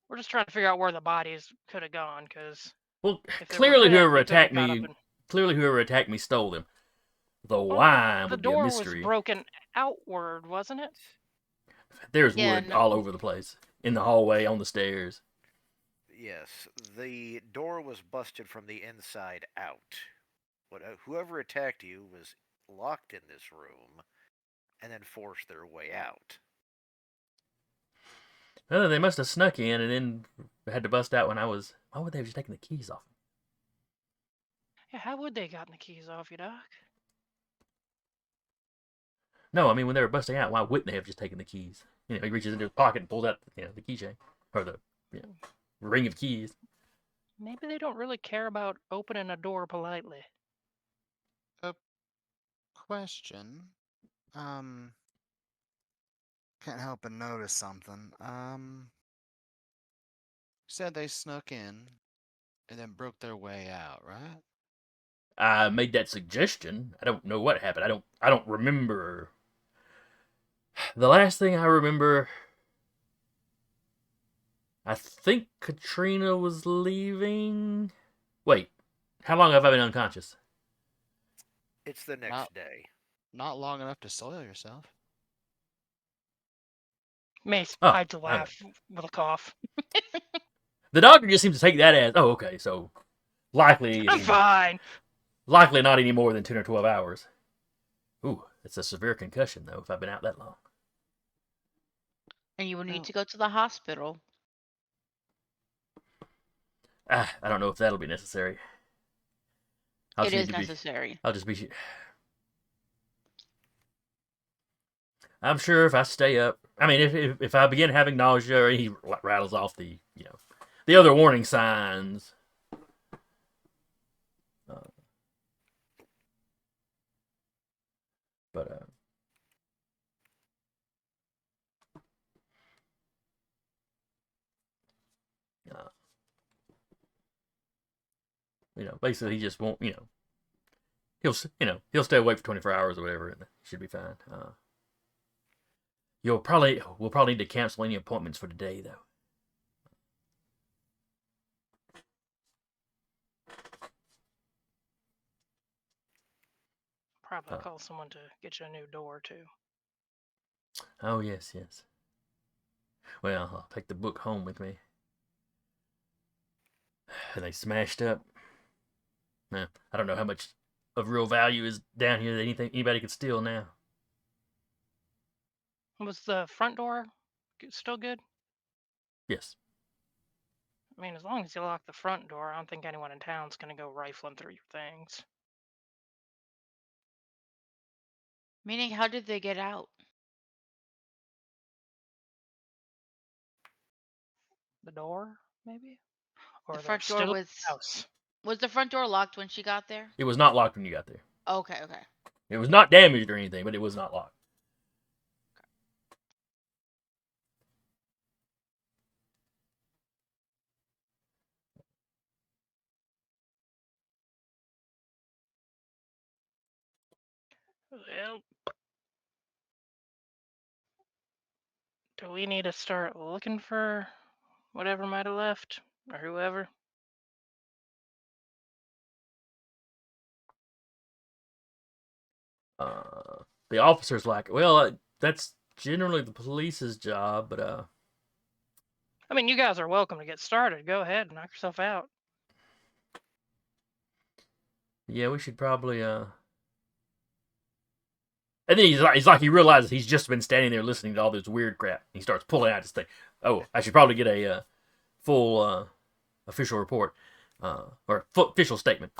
We're just trying to figure out where the bodies could have gone, because Well, if they were clearly dead, whoever they could've attacked got me, up and- whoever attacked me stole them. The Well, why the would be a door was mystery. broken outward, wasn't it? There's Yeah, wood no. all over the place. In the hallway, on the stairs. Yes, the door was busted from the inside out. Whoever attacked you was locked in this room and then forced their way out. Well, they must have snuck in and then had to bust out when I was... Why would they have just taken the keys off? Yeah, how would they gotten the keys off you, Doc? No, I mean, when they were busting out, why wouldn't they have just taken the keys? He reaches into his pocket and pulls out the keychain. Or the ring of keys. Maybe they don't really care about opening a door politely. Question. Can't help but notice something. Said they snuck in and then broke their way out, right? I made that suggestion. I don't know what happened. I don't remember. The last thing I remember, I think Catriona was leaving. Wait, how long have I been unconscious? It's the next day. Not long enough to soil yourself. Mace Oh, piped a okay. laugh with a cough. The doctor just seems to take that as, oh, okay, so likely. I'm fine. Likely not any more than 10 or 12 hours. Ooh, it's a severe concussion, though, if I've been out that long. And you will need Oh. to go to the hospital. I don't know if that'll be necessary. It is necessary. I'll just be. I'm sure if I stay up. I mean, if I begin having nausea, or he rattles off the the other warning signs. But basically he just won't. He'll stay awake for 24 hours or whatever, and it should be fine. We'll probably need to cancel any appointments for today, though. Probably call someone to get you a new door too. Oh yes. Well, I'll take the book home with me. Are they smashed up? I don't know how much of real value is down here that anybody could steal now. Was the front door still good? Yes. I mean, as long as you lock the front door, I don't think anyone in town's gonna go rifling through your things. Meaning, how did they get out? The door, maybe? Or The they're front door still in the house. was the front door locked when she got there? It was not locked when you got there. Okay. It was not damaged or anything, but it was not locked. Well, do we need to start looking for whatever might have left, or whoever? The officer's like, well, that's generally the police's job, but I mean, you guys are welcome to get started. Go ahead and knock yourself out. yeah, we should probably And then he's like he realizes he's just been standing there listening to all this weird crap. He starts pulling out his thing. Oh, I should probably get a full official report or official statement.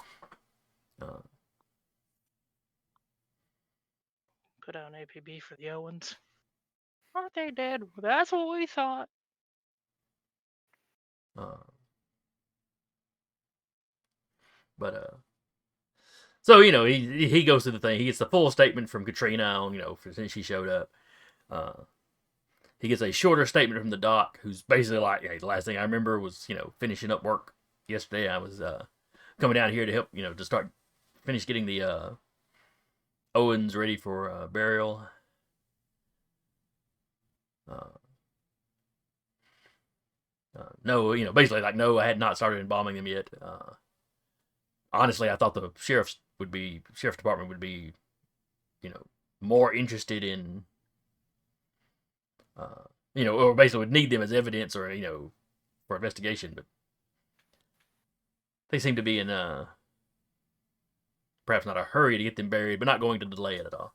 Put out an APB for the Owens. Aren't they dead? That's what we thought. But so he goes through the thing. He gets the full statement from Catriona on since she showed up. He gets a shorter statement from the doc, who's basically like, hey, the last thing I remember was finishing up work yesterday. I was coming down here to help to finish getting the Owens ready for burial. No, basically like no, I had not started embalming them yet. Honestly, I thought the sheriff's department would be, more interested in, or basically would need them as evidence or for investigation, but they seem to be in perhaps not a hurry to get them buried, but not going to delay it at all.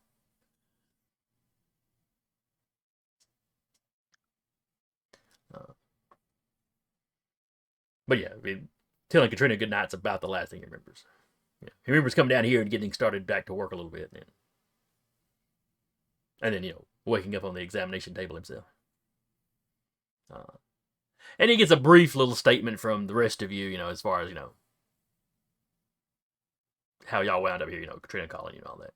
But yeah, telling Catriona good night's about the last thing he remembers. Yeah. He remembers coming down here and getting started back to work a little bit, and then waking up on the examination table himself. And he gets a brief little statement from the rest of you, as far as how y'all wound up here, Catriona calling you and all that.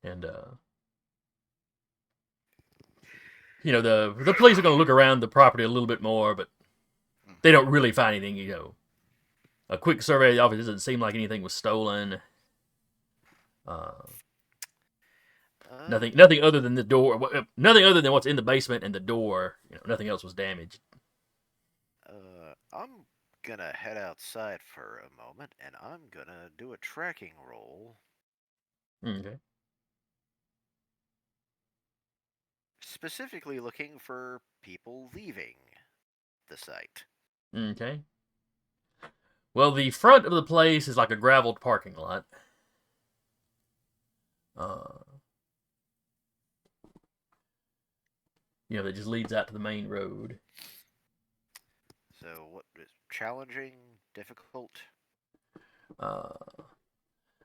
And the police are going to look around the property a little bit more, but they don't really find anything. A quick survey of the office doesn't seem like anything was stolen. Nothing other than the door. Nothing other than what's in the basement and the door. Nothing else was damaged. I'm gonna head outside for a moment, and I'm gonna do a tracking roll, Okay. specifically looking for people leaving the site. Okay. Well, the front of the place is like a graveled parking lot. That just leads out to the main road. So, what is challenging, difficult? Uh,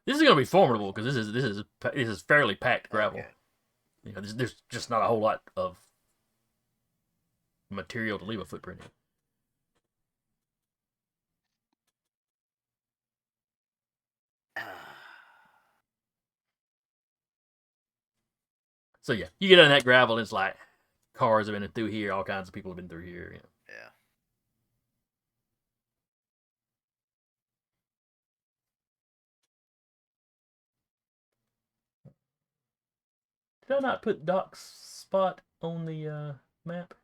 this is going to be formidable because this is fairly packed gravel. Okay. There's just not a whole lot of material to leave a footprint in. So yeah, you get on that gravel, and it's like cars have been through here, all kinds of people have been through here. Yeah. Did I not put Doc's spot on the map?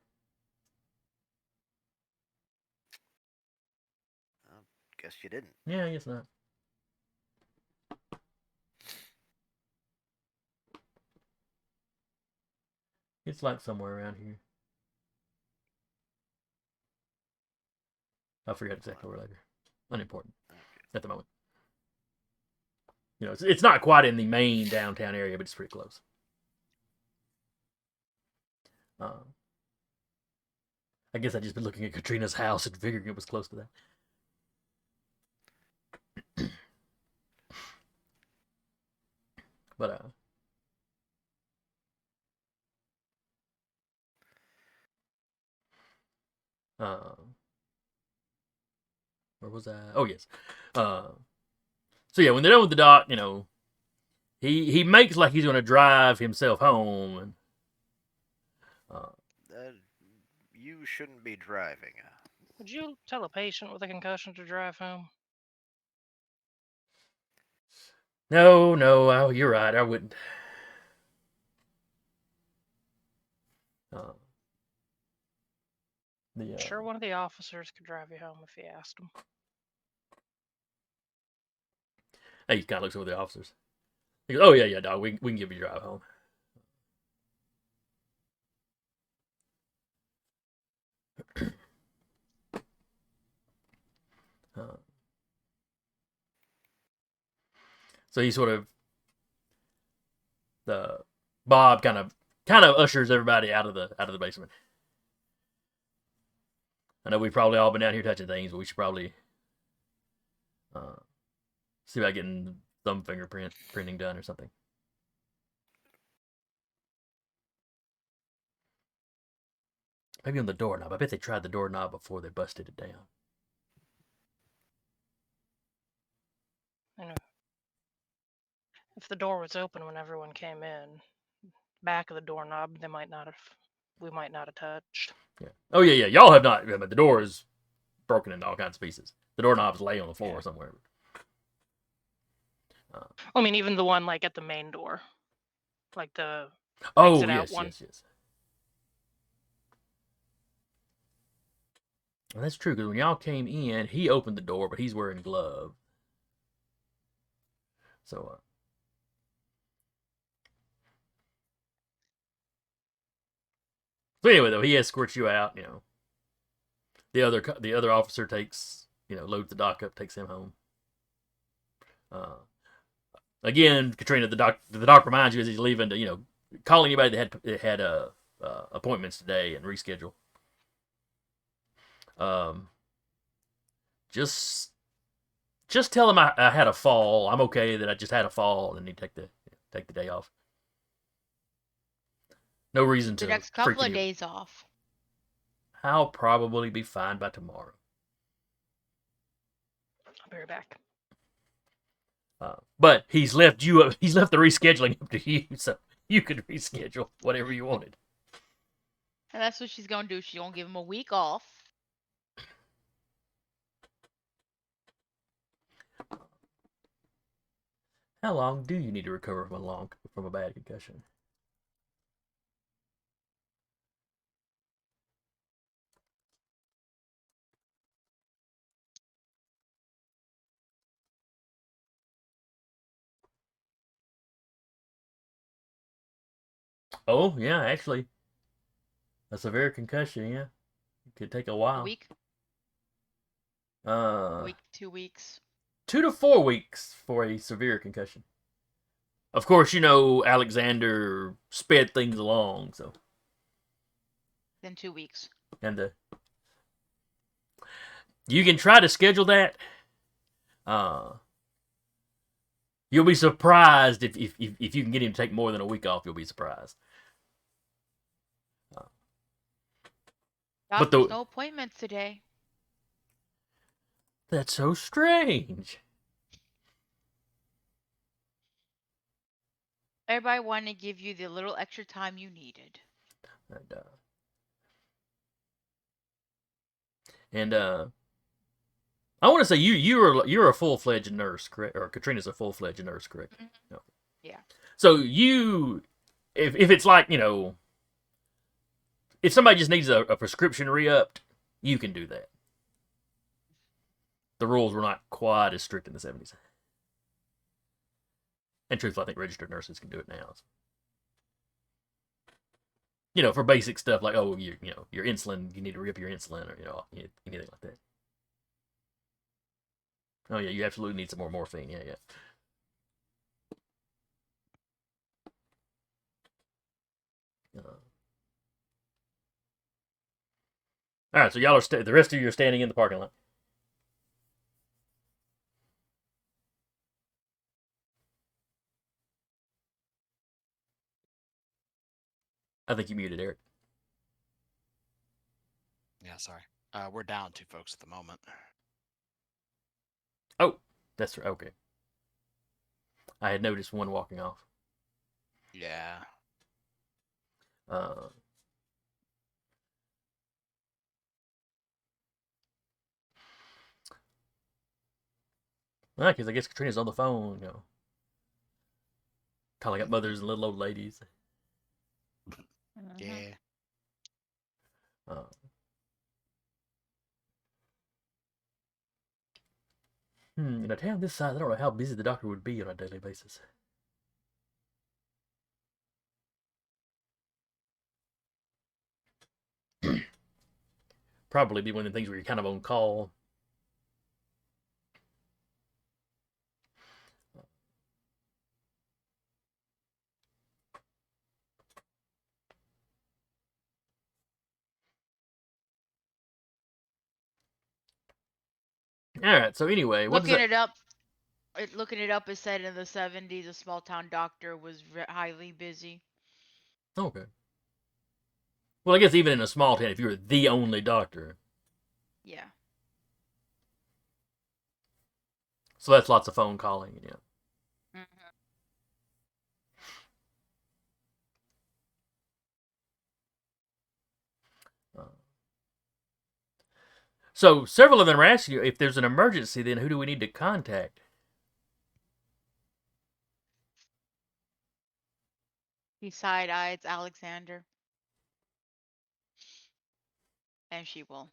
Guess you didn't. Yeah, I guess not. It's like somewhere around here. I'll forget exactly where later. Unimportant at the moment. It's not quite in the main downtown area, but it's pretty close. I guess I just been looking at Catriona's house and figuring it was close to that. But where was I? Oh yes. So yeah, when they're done with the doc, he makes like he's gonna drive himself home, and You shouldn't be driving. Would you tell a patient with a concussion to drive home? no, you're right, I wouldn't. Sure, one of the officers could drive you home if you asked him. He kind of looks over the officers. He goes, "Oh yeah, dog. We can give you a drive home." So he sort of Bob kind of ushers everybody out of the basement. I know we've probably all been down here touching things, but we should probably see about getting thumb printing done or something. Maybe on the doorknob. I bet they tried the doorknob before they busted it down. I know. If the door was open when everyone came in, back of the doorknob, we might not have touched. Yeah. Oh yeah. Y'all have not. But the door is broken into all kinds of pieces. The doorknobs lay on the floor somewhere. I mean, even the one like at the main door, like the exit out one. Yes. Well, that's true because when y'all came in, he opened the door, but he's wearing gloves. So anyway, though, he escorts you out. The other officer takes loads the doc up, takes him home. Again, Catriona, the doc reminds you as he's leaving to call anybody that had appointments today and reschedule. Just tell him I had a fall. I'm okay that I just had a fall, and he take the day off. No reason to The next couple of days off. I'll probably be fine by tomorrow. I'll be right back. But he's left the rescheduling up to you, so you could reschedule whatever you wanted. And that's what she's gonna do. She's gonna give him a week off. How long do you need to recover from a bad concussion? Oh, yeah, actually. A severe concussion, yeah. It could take a A while. week, Uh, 2 weeks. 2 to 4 weeks for a severe concussion. Of course, Alexander sped things along, so. Then 2 weeks. And you can try to schedule that. Uh, you'll be surprised if you can get him to take more than a week off. You'll be surprised. But There's no appointments today. That's so strange. Everybody wanted to give you the little extra time you needed. And I want to say you're a full-fledged nurse, correct? Or Catriona's a full-fledged nurse, correct? Mm-hmm. No. Yeah. So if it's like if somebody just needs a prescription re-upped, you can do that. The rules were not quite as strict in the 70s. And truthfully, I think registered nurses can do it now. For basic stuff like, your insulin, you need to re-up your insulin, or anything like that. Oh yeah, you absolutely need some more morphine. Yeah. All right, so y'all are the rest of you are standing in the parking lot. I think you muted Eric. Yeah, sorry. We're down 2 folks at the moment. Oh, that's right. Okay. I had noticed one walking off. Yeah. Because I guess Catriona's on the phone, calling up mothers and little old ladies. Yeah. In a town this size, I don't know how busy the doctor would be on a daily basis. Probably be one of the things where you're kind of on call. All right. So anyway, what does Looking that? it up, it said in the 70s a small town doctor was highly busy. Okay. Well, I guess even in a small town, if you're the only doctor. Yeah. So that's lots of phone calling, yeah. Mm-hmm. So several of them are asking you, if there's an emergency, then who do we need to contact? He side-eyes Alexander. And she will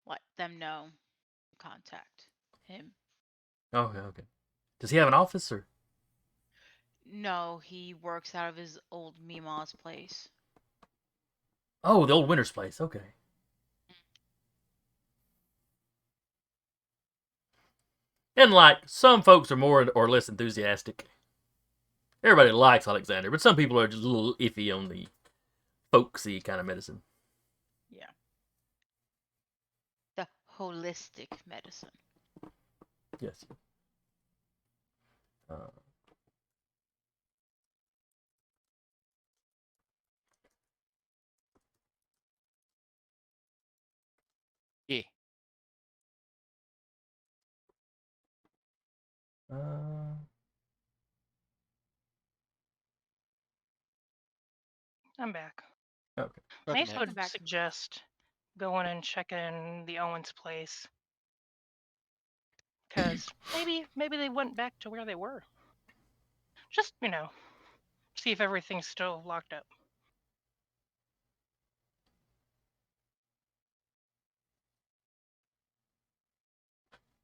let them know. Contact him. Oh, okay. Does he have an office, or? No, he works out of his old Mima's place. Oh, the old Winter's place. Okay. And like some folks are more or less enthusiastic. Everybody likes Alexander, but some people are just a little iffy on the folksy kind of medicine. Yeah. The holistic medicine. Yes. Yeah. I'm back. Okay. Mace Nick. would Back. suggest going and checking the Owens place. Because maybe they went back to where they were. Just, see if everything's still locked up.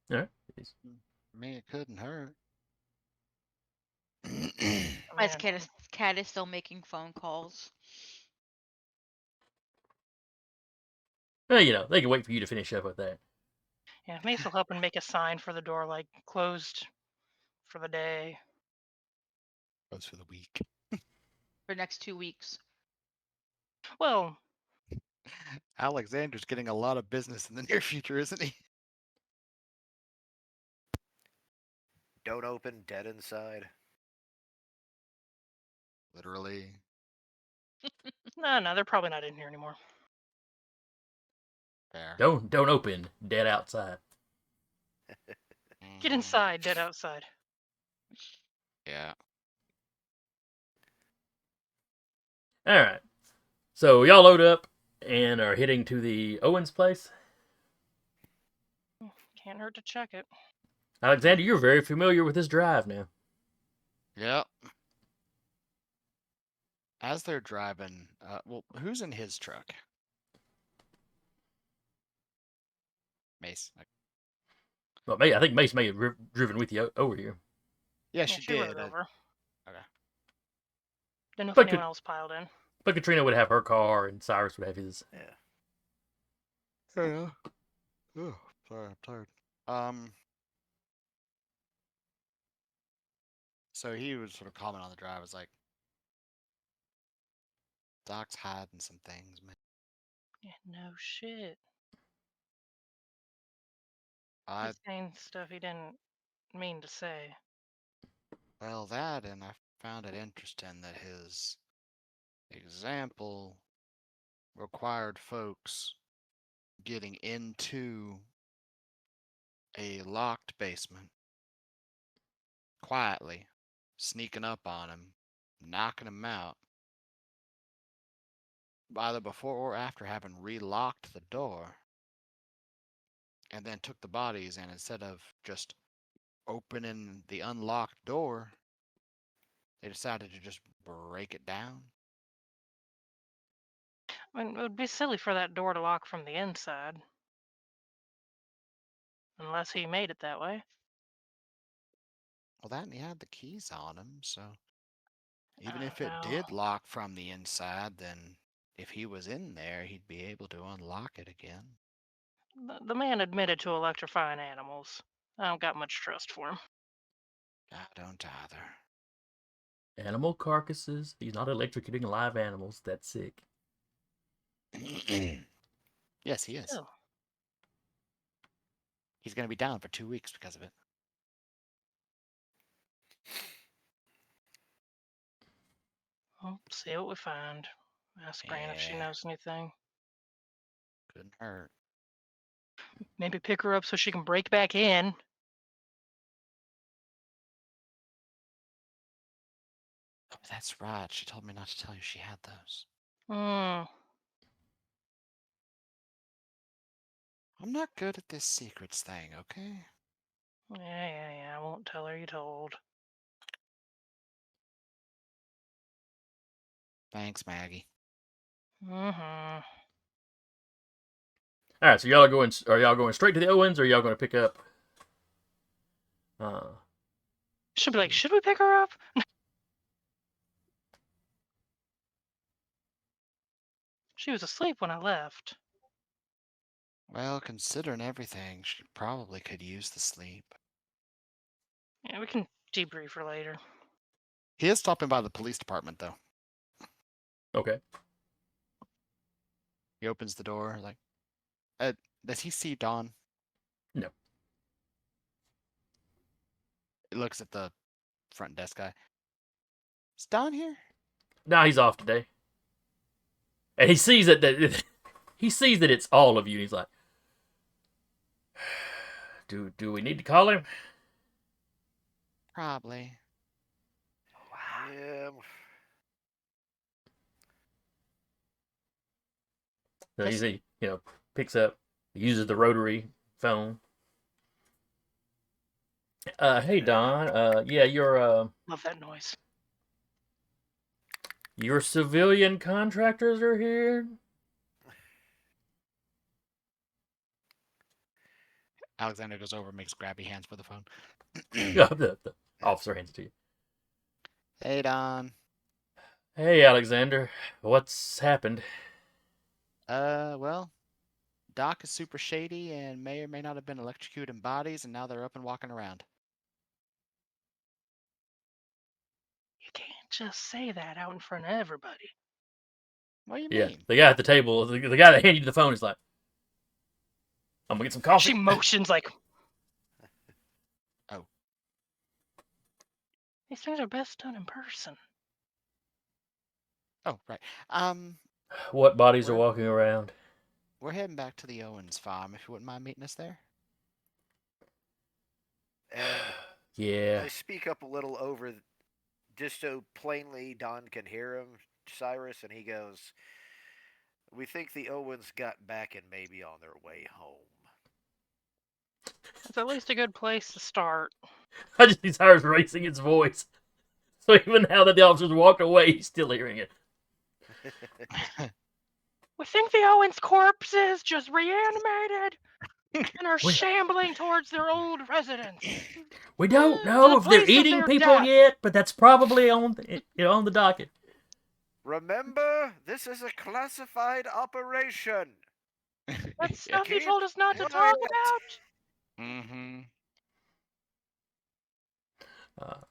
All right. I mean, it couldn't hurt. As cat is still making phone calls. Well, you know, they can wait for you to finish up with that. Yeah, Mace will help and make a sign for the door, like closed for the day. Goes for the week. For next 2 weeks. Well, Alexander's getting a lot of business in the near future, isn't he? Don't open, dead inside. Literally. no, they're probably not in here anymore. Fair. Don't open. Dead outside. Get Mhm. inside, dead outside. Yeah. All right. So y'all load up and are heading to the Owens place. Can't hurt to check it. Alexander, you're very familiar with this drive now. Yep. As they're driving, well, who's in his truck? Mace. Well, I think Mace may have driven with you over here. Yeah, Yeah, she she did. rode over. Okay. Didn't know if But anyone else piled in. But Catriona would have her car and Cyrus would have his. Yeah. Yeah. Oh, sorry, I'm tired. So he was sort of comment on the drive. Was like, Doc's hiding some things, man. Yeah, no shit. I He's saying stuff he didn't mean to say. Well, that, and I found it interesting that his example required folks getting into a locked basement quietly, sneaking up on him, knocking him out, either before or after having relocked the door, and then took the bodies, and instead of just opening the unlocked door, they decided to just break it down. I mean, it would be silly for that door to lock from the inside. Unless he made it that way. Well, that and he had the keys on him, so even I if don't it know. did lock from the inside, then if he was in there, he'd be able to unlock it again. The man admitted to electrifying animals. I don't got much trust for him. I don't either. Animal carcasses. He's not electrocuting live animals. That's sick. Yes, he is. Still. He's going to be down for 2 weeks because of it. Well, see what we find. Ask Gran if she Yeah. knows anything. Couldn't hurt. Maybe pick her up so she can break back in. Oh, that's right. She told me not to tell you she had those. Hmm. I'm not good at this secrets thing, okay? Yeah. I won't tell her you told. Thanks, Maggie. Mm-hmm. All right, so y'all are going. Are y'all going straight to the Owens, or are y'all going to pick up? She'll be like, should we pick her up? She was asleep when I left. Well, considering everything, she probably could use the sleep. Yeah, we can debrief her later. He is stopping by the police department, though. Okay. He opens the door, like, does he see Dawn? No. He looks at the front desk guy. Is Dawn here? Nah, he's off today, and he sees that he sees that it's all of you. And he's like, "Do we need to call him?" Probably. Yeah. So he picks up, uses the rotary phone. Hey Don. Yeah, Love that noise. your civilian contractors are here. Alexander goes over, makes grabby hands for the phone. Yeah, the officer hands it to you. Hey, Don. Hey, Alexander. What's happened? Well, Doc is super shady and may or may not have been electrocuting bodies, and now they're up and walking around. You can't just say that out in front of everybody. What do you Yeah, mean? the guy at the table, the guy that handed you the phone is like, I'm gonna get some coffee. She motions like, Oh. these things are best done in person. Oh, right. What bodies are We're- walking around? We're heading back to the Owens farm, if you wouldn't mind meeting us there. And Yeah. I speak up a little over, just so plainly Don can hear him, Cyrus, and he goes, "We think the Owens got back and may be on their way home." It's at least a good place to start. I just see Cyrus raising his voice. So even now that the officers walked away, he's still hearing it. We think the Owens corpses just reanimated and are We- shambling towards their old residence. We don't To know the if they're place of eating their people death. yet, but that's probably on on the docket. Remember, this is a classified operation. That's stuff you Keep told us not to talk quiet. about. Mm-hmm. Uh,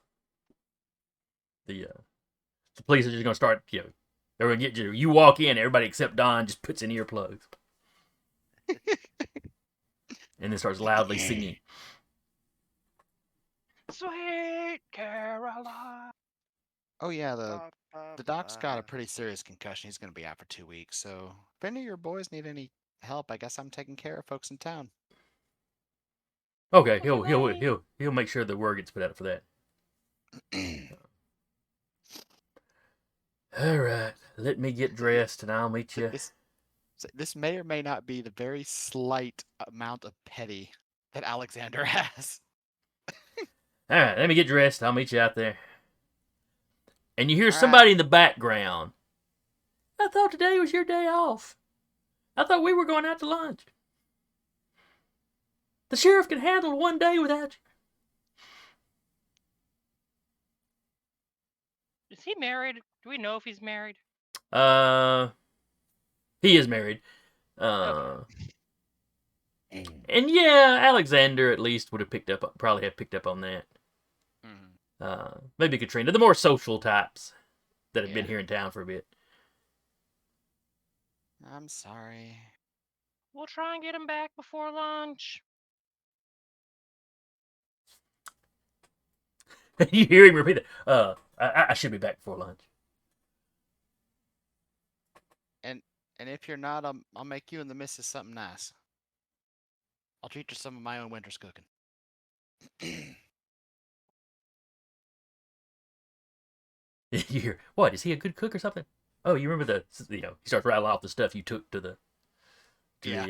the police are just gonna start. They're gonna get you. You walk in, everybody except Don just puts in earplugs, and then starts loudly singing. Sweet Caroline. Oh yeah, Ba, ba, the doc's got a ba. pretty serious concussion. He's gonna be out for 2 weeks. So if any of your boys need any help, I guess I'm taking care of folks in town. Okay, Thank you, Lenny. he'll make sure the word gets put out for that. All right, let me get dressed, and I'll meet you. This may or may not be the very slight amount of petty that Alexander has. All right, let me get dressed. I'll meet you out there. And you hear All right. somebody in the background. I thought today was your day off. I thought we were going out to lunch. The sheriff can handle one day without Is he married? Do we know if he's married? you. He is married. Okay. And yeah, Alexander at least would have probably have picked up on that. Mhm. Maybe Catriona, the more social types that have been Yeah. here in town for a bit. I'm sorry. We'll try and get him back before lunch. You hear him repeat it. I should be back before lunch. And if you're not, I'll make you and the missus something nice. I'll treat you to some of my own winter's cooking. You hear, what, is he a good cook or something? Oh, you remember he starts rattling off the stuff you took to the, Yeah.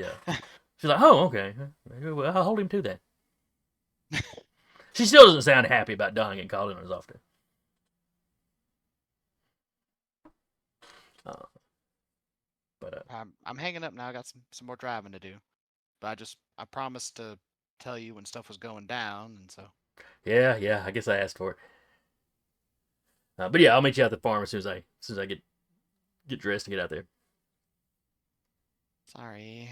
she's like, oh, okay. Well, I'll hold him to that. She still doesn't sound happy about Don getting called in as often. But I'm hanging up now. I got some more driving to do. But I promised to tell you when stuff was going down, and so. yeah, I guess I asked for it. But yeah, I'll meet you at the farm as soon as I get dressed and get out there. Sorry.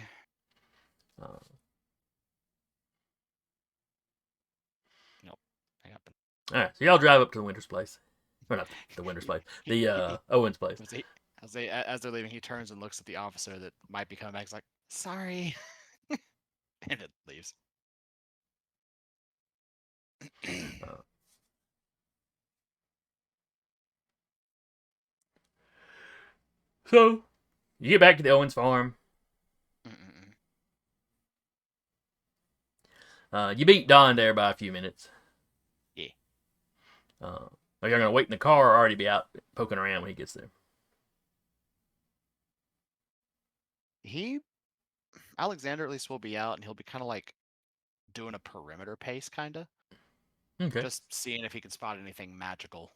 Nope. I got. All right, so y'all drive up to the Winter's place, or not the Winter's place, the Owens place. As they're leaving, he turns and looks at the officer that might be coming back. He's like, "Sorry," and it leaves. So you get back to the Owens farm. You beat Don there by a few minutes. Yeah. Are you gonna wait in the car or already be out poking around when he gets there? Alexander at least will be out, and he'll be kind of like doing a perimeter pace, kind of. Okay. Just seeing if he can spot anything magical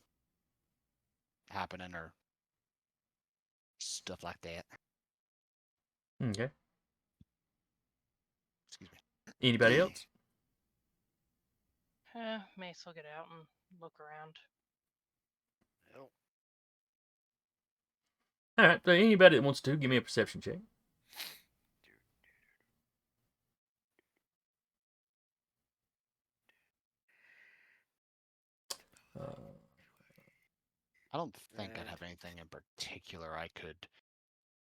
happening or stuff like that. Okay. Excuse me. Anybody else? Mace will get out and look around. Well, All right. So anybody that wants to, give me a perception check. I don't think I'd Right. have anything in particular I could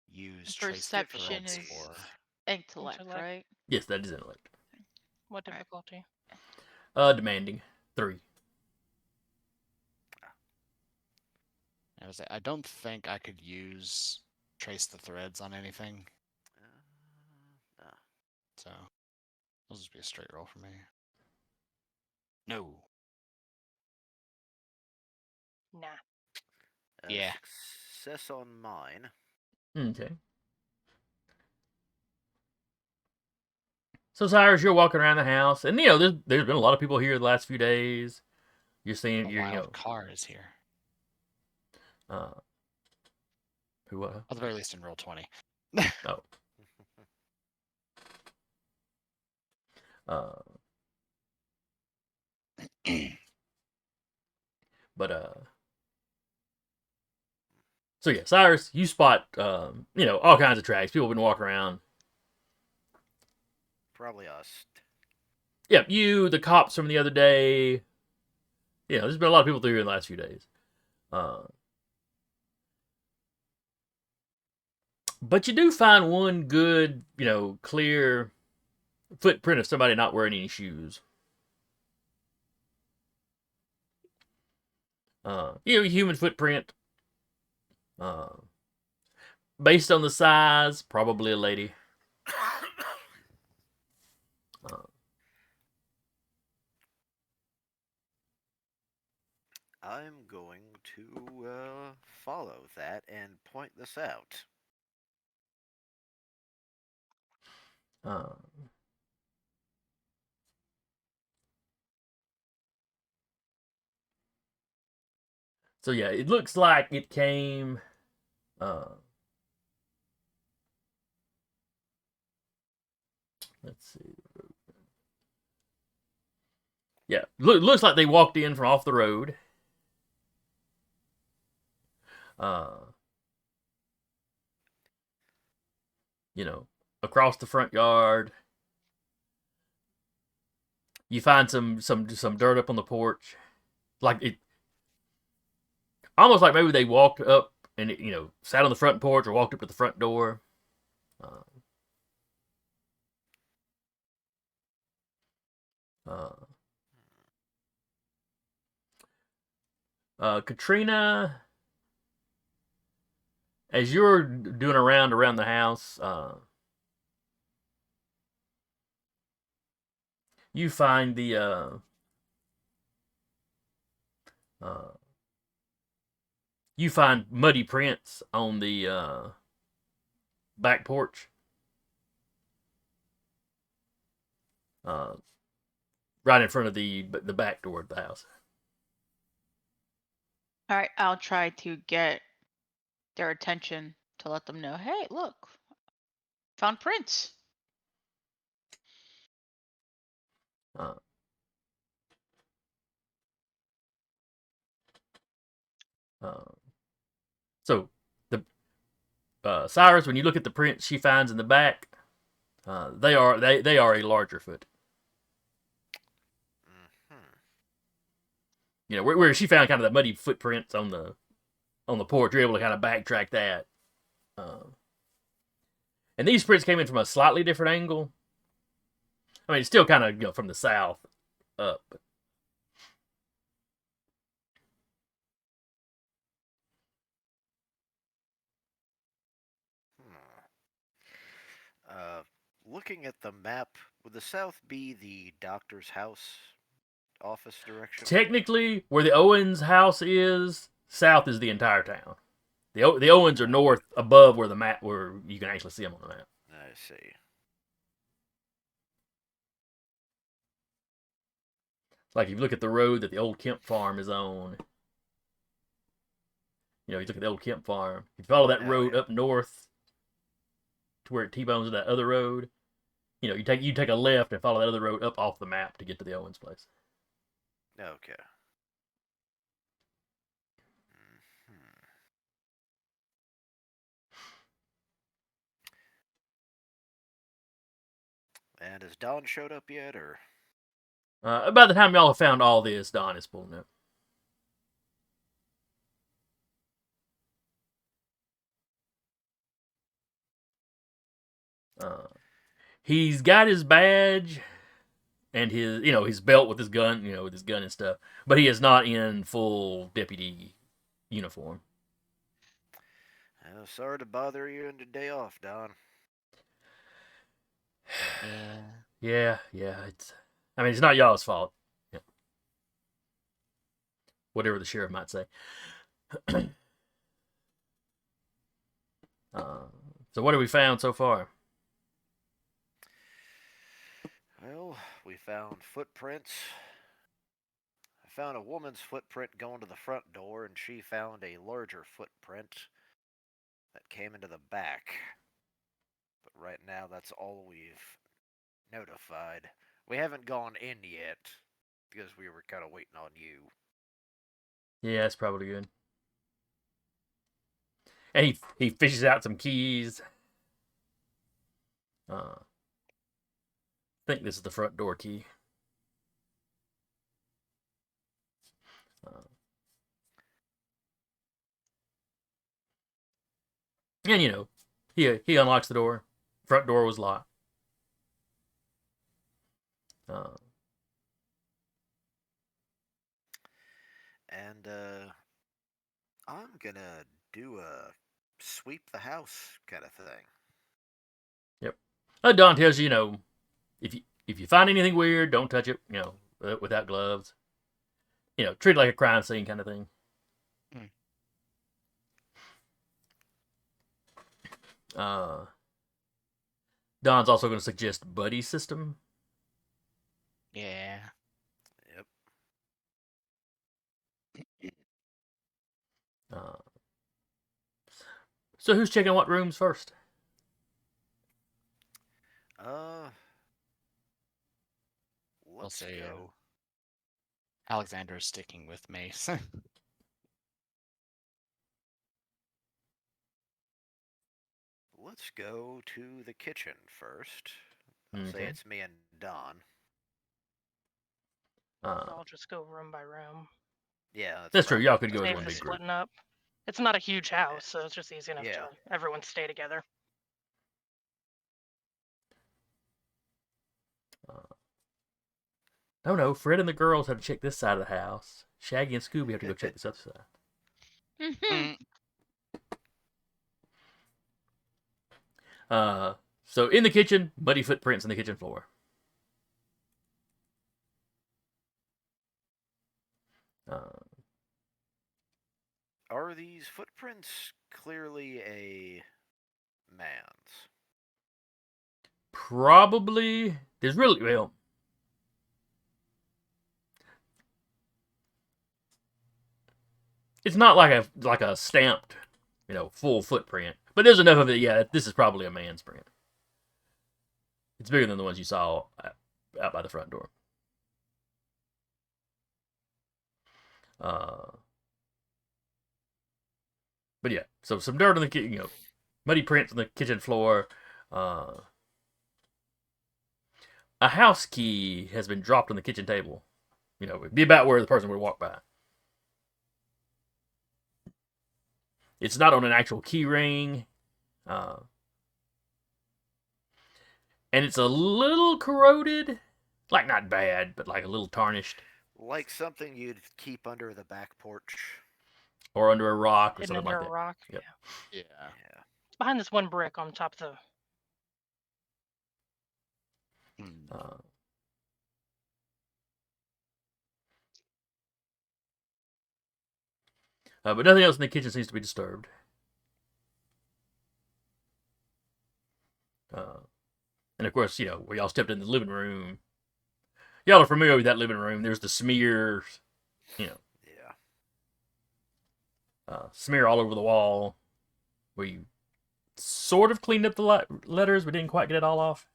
use trace the Perception threads is for. intellect, Intellect. right? Yes, that is intellect. What Alright. difficulty? Demanding 3. I don't think I could use trace the threads on anything, No. so it'll just be a straight roll for me. No. Nah. Yeah. Success on mine. Okay. So Cyrus, you're walking around the house, and there's been a lot of people here the last few days. You're seeing, A wild card is here. uh, who? At the very least, in roll 20. Oh. But so yeah, Cyrus, you spot all kinds of tracks. People have been walking around. Probably us. Yep, the cops from the other day. There's been a lot of people through here in the last few days. But you do find one good, clear footprint of somebody not wearing any shoes. Human footprint. Based on the size, probably a lady. I'm going to follow that and point this out. Uh, so yeah, it looks like it came. Let's see. Yeah, looks like they walked in from off the road. Across the front yard. You find some dirt up on the porch, like it, almost like maybe they walked up and sat on the front porch or walked up to the front door. Uh, uh, Catriona, as you're doing a round around the house, you find you find muddy prints on the back porch. Right in front of the back door of the house. All right, I'll try to get their attention to let them know, hey, look, found prints. Uh, so the Cyrus, when you look at the prints she finds in the back, they are a larger foot. Where she found kind of the muddy footprints on the porch, you're able to kind of backtrack that. And these prints came in from a slightly different angle. I mean, it's still kind of from the south up. But... Looking at the map, would the south be the doctor's house office direction? Technically, where the Owens house is, south is the entire town. The Owens are north above where you can actually see them on the map. I see. Like if you look at the road that the old Kemp farm is on, you look at the old Kemp farm. You follow that road up north to where it T-bones that other road. You take a left and follow that other road up off the map to get to the Owens place. Okay. And has Don showed up yet, or? By the time y'all have found all this, Don is pulling up. He's got his badge and his belt with his gun, with his gun and stuff, but he is not in full deputy uniform. Oh, sorry to bother you on your day off, Don. Yeah. Yeah. It's not y'all's fault. Yeah. Whatever the sheriff might say. So what have we found so far? Well, we found footprints. I found a woman's footprint going to the front door, and she found a larger footprint that came into the back. But right now, that's all we've notified. We haven't gone in yet because we were kind of waiting on you. Yeah, that's probably good. And he fishes out some keys. I think this is the front door key. And he unlocks the door. Front door was locked. And I'm gonna do a sweep the house kind of thing. Yep. Don tells you, if you find anything weird, don't touch it. Without gloves. Treat it like a crime scene kind of thing. Don's also going to suggest buddy system. Yeah. Yep. So who's checking what rooms first? Let's say, go. Alexander is sticking with Mace. Let's go to the kitchen first. I'll say Okay. it's me and Don. I'll just go room by room. Yeah, That's true. fine. Y'all could go as Save one for big group. splitting up. It's not a huge house, so it's just easy enough Yeah. to everyone stay together. No. Fred and the girls have to check this side of the house. Shaggy and Scooby have to go check this other side. So in the kitchen, muddy footprints in the kitchen floor. Are these footprints clearly a man's? Probably. There's really, well, it's not like a stamped, full footprint. But there's enough of it. Yeah, this is probably a man's print. It's bigger than the ones you saw out by the front door. But yeah, so some dirt on the kitchen, muddy prints on the kitchen floor. A house key has been dropped on the kitchen table. It'd be about where the person would walk by. It's not on an actual key ring. And it's a little corroded. Like, not bad, but like a little tarnished. Like something you'd keep under the back porch. Or under a rock or Hidden something under like a that. rock. Yep. Yeah. It's behind this one brick on top of the. But nothing else in the kitchen seems to be disturbed. And of course, where y'all stepped in the living room, y'all are familiar with that living room. There's the smears, Yeah. Smear all over the wall. Where you sort of cleaned up the letters, but didn't quite get it all off.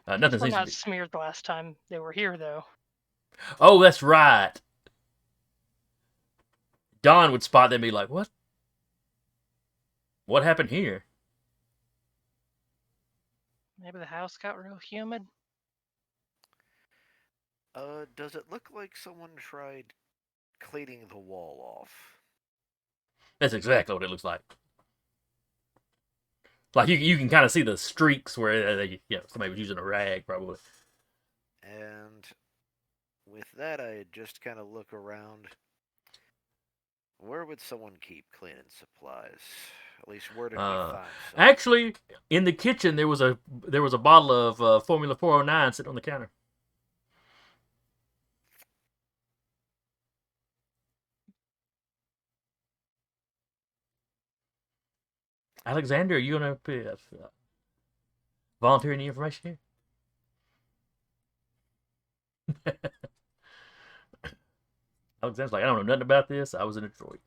Yeah. Nothing These were seems to not be. smeared the last time they were here, though. Oh, that's right. Don would spot them and be like, "What? What happened here?" Maybe the house got real humid. Does it look like someone tried cleaning the wall off? That's exactly what it looks like. Like you can kind of see the streaks where somebody was using a rag probably. And with that, I just kind of look around. Where would someone keep cleaning supplies? At least where did we find some? Actually, in the kitchen there was a bottle of Formula 409 sitting on the counter. Alexander, are you gonna volunteer any information here? Alexander's like, I don't know nothing about this. I was in Detroit.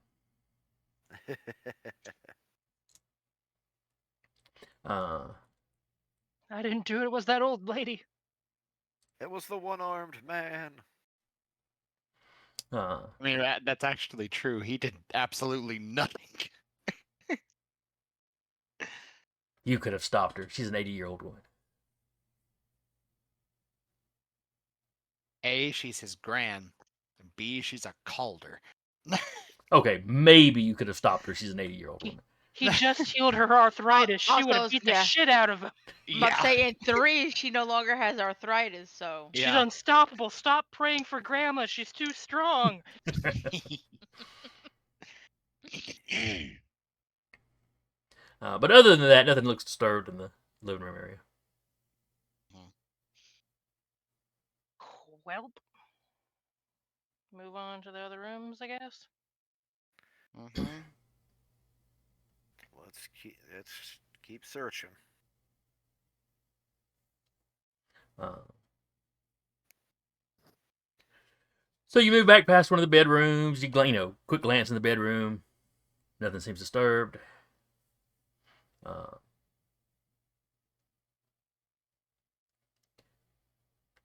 I didn't do it. It was that old lady. It was the one-armed man. I mean, that's actually true. He did absolutely nothing. You could have stopped her. She's an 80-year-old woman. A, she's his gran. And B, she's a Calder. Okay, maybe you could have stopped her. She's an 80-year-old woman. He just healed her arthritis. She would have Also, beat the yeah. shit out of him. But say in 3, she no longer has arthritis, so. She's unstoppable. Stop praying for Grandma. She's too strong. But other than that, nothing looks disturbed in the living room area. Well, move on to the other rooms, I guess. Mm-hmm. Let's keep searching. So you move back past one of the bedrooms. You quick glance in the bedroom. Nothing seems disturbed.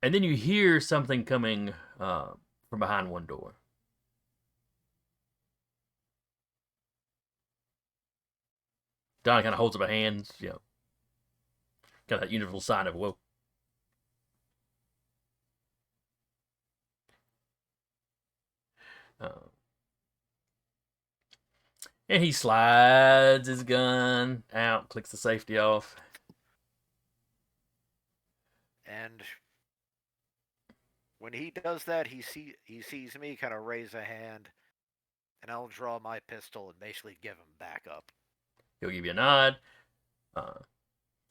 And then you hear something coming from behind one door. Don kind of holds up a hand, kind of that universal sign of whoa. And he slides his gun out, clicks the safety off. And when he does that, he sees me kind of raise a hand, and I'll draw my pistol and basically give him back up. He'll give you a nod.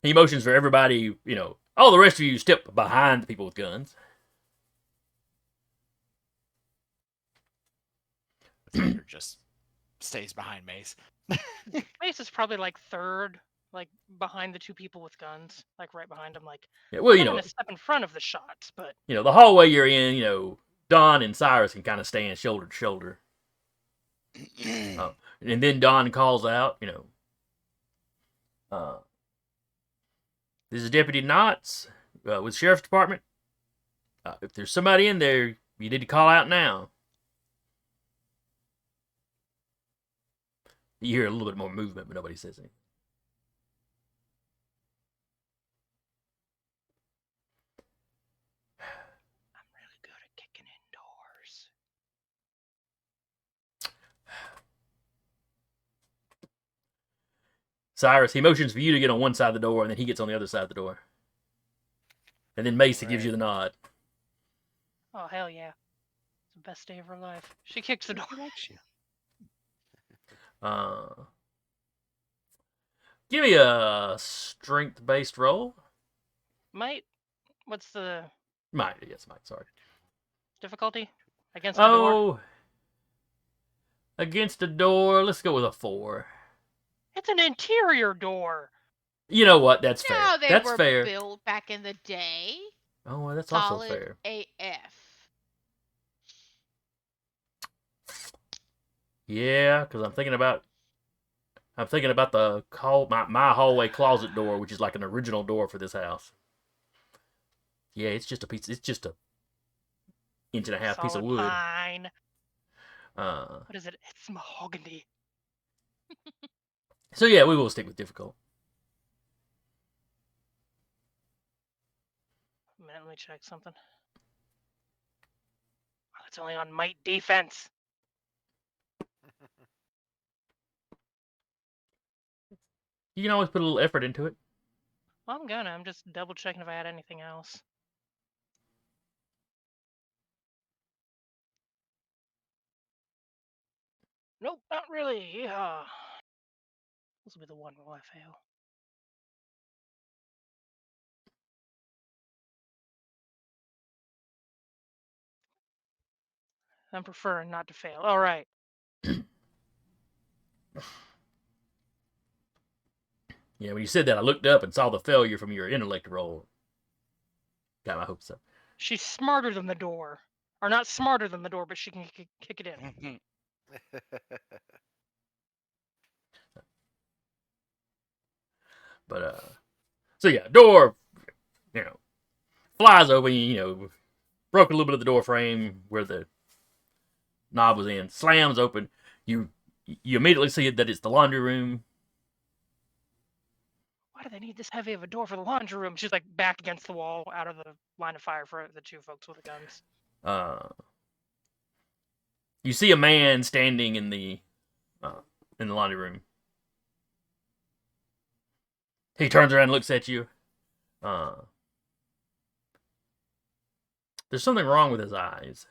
He motions for everybody, all the rest of you step behind the people with guns. Xander just stays behind Mace. Mace is probably like third, like behind the two people with guns, like right behind him. Like, yeah, well, I'm gonna step in front of the shots, but the hallway you're in, Don and Cyrus can kind of stand shoulder to shoulder. And then Don calls out, this is Deputy Knotts with the Sheriff's Department. If there's somebody in there, you need to call out now. You hear a little bit more movement, but nobody says anything. I'm really good at kicking in doors. Cyrus, he motions for you to get on one side of the door, and then he gets on the other side of the door. And then Macy gives you the nod. Oh, hell yeah. It's the best day of her life. She kicks the door. Give me a strength-based roll. Might? What's the Might, sorry. difficulty? Against the door? Against the door, let's go with a 4. It's an interior door. You know what? That's fair. No, they That's were fair. built back in the day. Oh, well, that's Solid also fair. AF. Yeah, because I'm thinking about my hallway closet door, which is like an original door for this house. Yeah, it's just a 1.5 inch piece of wood. Pine. What is it? It's mahogany. So yeah, we will stick with difficult. me check something. Oh, it's only on might defense. You can always put a little effort into it. Well, I'm gonna. I'm just double checking if I had anything else. Nope, not really. Yeah. This will be the one where I fail. I'm preferring not to fail. All right. Yeah, when you said that, I looked up and saw the failure from your intellect roll. Got my hopes up. She's smarter than the door. Or not smarter than the door, but she can kick it in. But so yeah, door, flies open. Broke a little bit of the door frame where the knob was in. Slams open. You immediately see that it's the laundry room. Why do they need this heavy of a door for the laundry room? She's like back against the wall, out of the line of fire for the two folks with the guns. You see a man standing in the laundry room. He turns around and looks at you. There's something wrong with his eyes.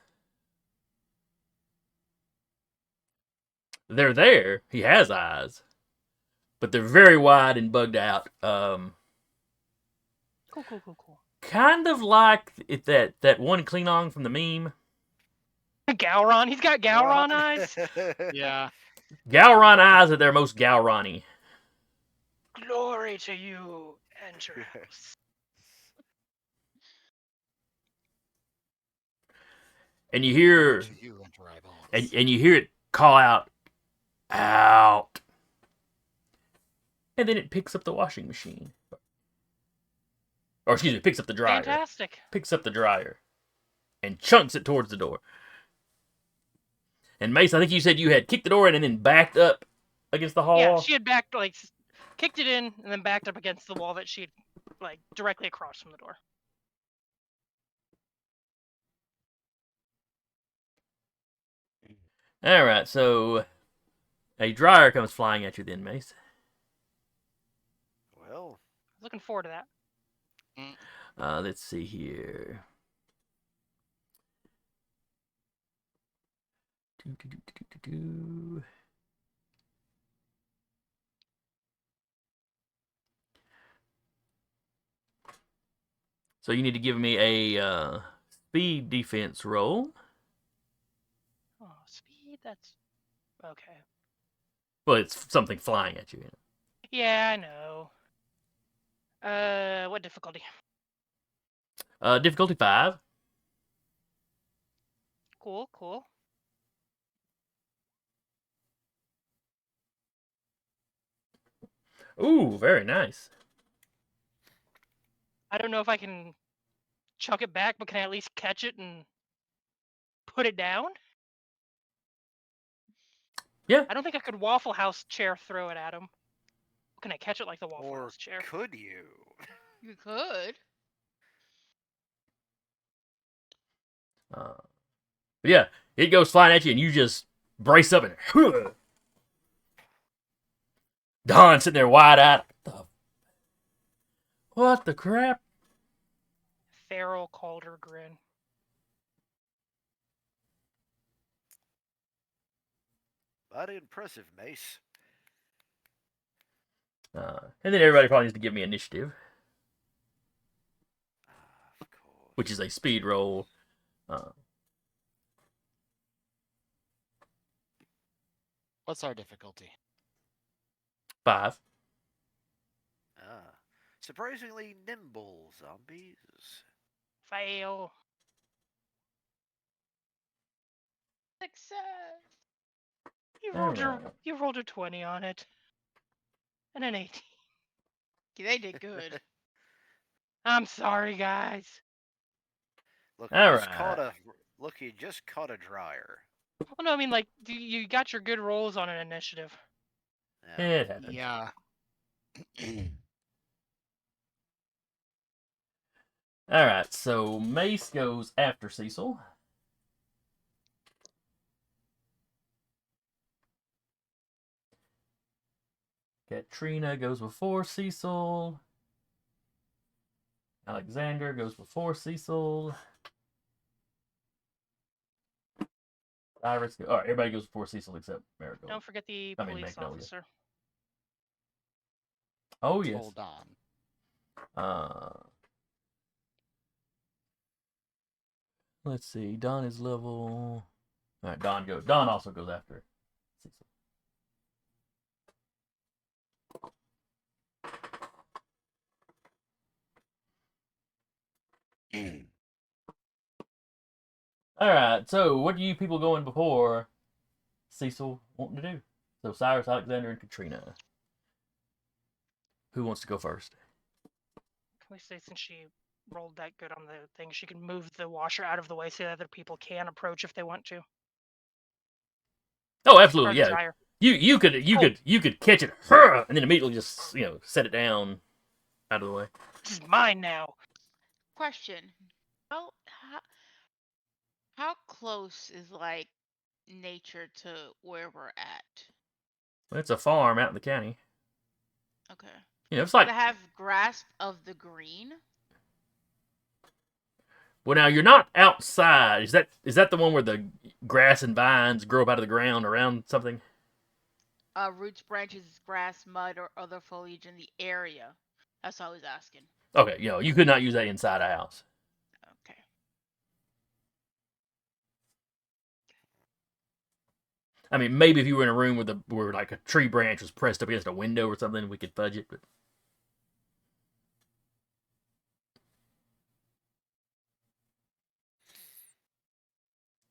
They're there. He has eyes, but they're very wide and bugged out. Cool. Kind of like that one Klingon from the meme. Gowron? He's got Gowron eyes? Yeah. Gowron eyes at their most Gowron-y. Glory to you and your house. And you hear To you and your eyeballs. and you hear it call out, and then it picks up the washing machine, or excuse me, picks up the dryer. Fantastic. Picks up the dryer, and chunks it towards the door. And Mace, I think you said you had kicked the door in and then backed up against the hall. Yeah, she had backed, kicked it in and then backed up against the wall that she had, directly across from the door. All right, so a dryer comes flying at you then, Mace. Well, Looking forward to that. Let's see here. So you need to give me a speed defense roll. Oh, speed? That's... Okay. Well, it's something flying at you. Yeah, I know. What difficulty? Difficulty 5. Cool. Ooh, very nice. I don't know if I can chuck it back, but can I at least catch it and put it down? Yeah. I don't think I could Waffle House chair throw it at him. Can I catch it like the Waffle or House chair? could you? You could. Yeah, it goes flying at you, and you just brace up and Don sitting there wide-eyed. What the crap? Feral Calder grin. Mighty impressive, Mace. And then everybody probably needs to give me initiative, Of course. which is a speed roll. What's our difficulty? 5. Surprisingly nimble zombies. Fail. Success. You rolled a 20 on it. And an 18. They did good. I'm sorry, guys. Look, All you just right. you just caught a dryer. Well, no, I mean, you got your good rolls on an initiative. Yeah. It happens. Yeah. All right, so Mace goes after Cecil. Catriona goes before Cecil. Alexander goes before Cecil. Iris. All right, everybody goes before Cecil except Marigold. Don't forget the I mean, police Magnolia. officer. Oh yes. Hold on. Let's see. Don is level. All right, Don goes. Don also goes after Cecil. All right. So, what do you people going before Cecil wanting to do? So, Cyrus, Alexander, and Catriona. Who wants to go first? Can we say since she rolled that good on the thing, she can move the washer out of the way so that other people can approach if they want to? Oh, Or absolutely. the Yeah. dryer. You could catch it and then immediately just set it down out of the way. This is mine now. Question: How close is like nature to where we're at? Well, it's a farm out in the county. Okay. It's Does like, it have grasp of the green? well, now you're not outside. Is that the one where the grass and vines grow up out of the ground around something? Roots, branches, grass, mud, or other foliage in the area. That's what I was asking. Okay, you could not use that inside a house. Okay. I mean, maybe if you were in a room where like a tree branch was pressed up against a window or something, we could fudge it. But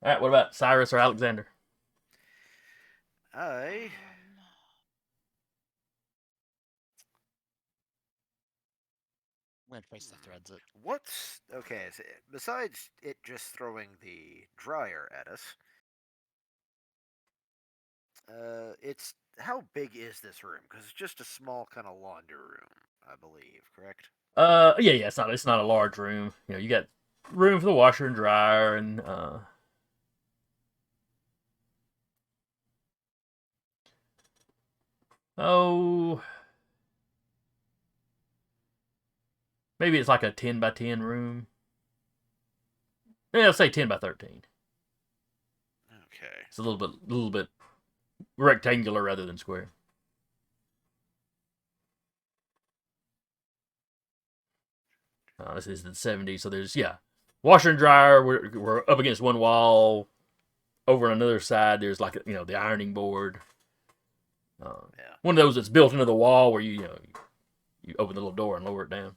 all right, what about Cyrus or Alexander? I I'm going to trace the threads. what's okay? So besides it just throwing the dryer at us, it's how big is this room? Because it's just a small kind of laundry room, I believe. Correct? Yeah, it's not a large room. You got room for the washer and dryer and oh, maybe it's like a 10 by 10 room. Yeah, let's say 10 by 13. Okay. It's a little bit rectangular rather than square. This is the 70s, so there's washer and dryer. We're up against one wall. Over on another side, there's like the ironing board. Yeah. One of those that's built into the wall where you open the little door and lower it down.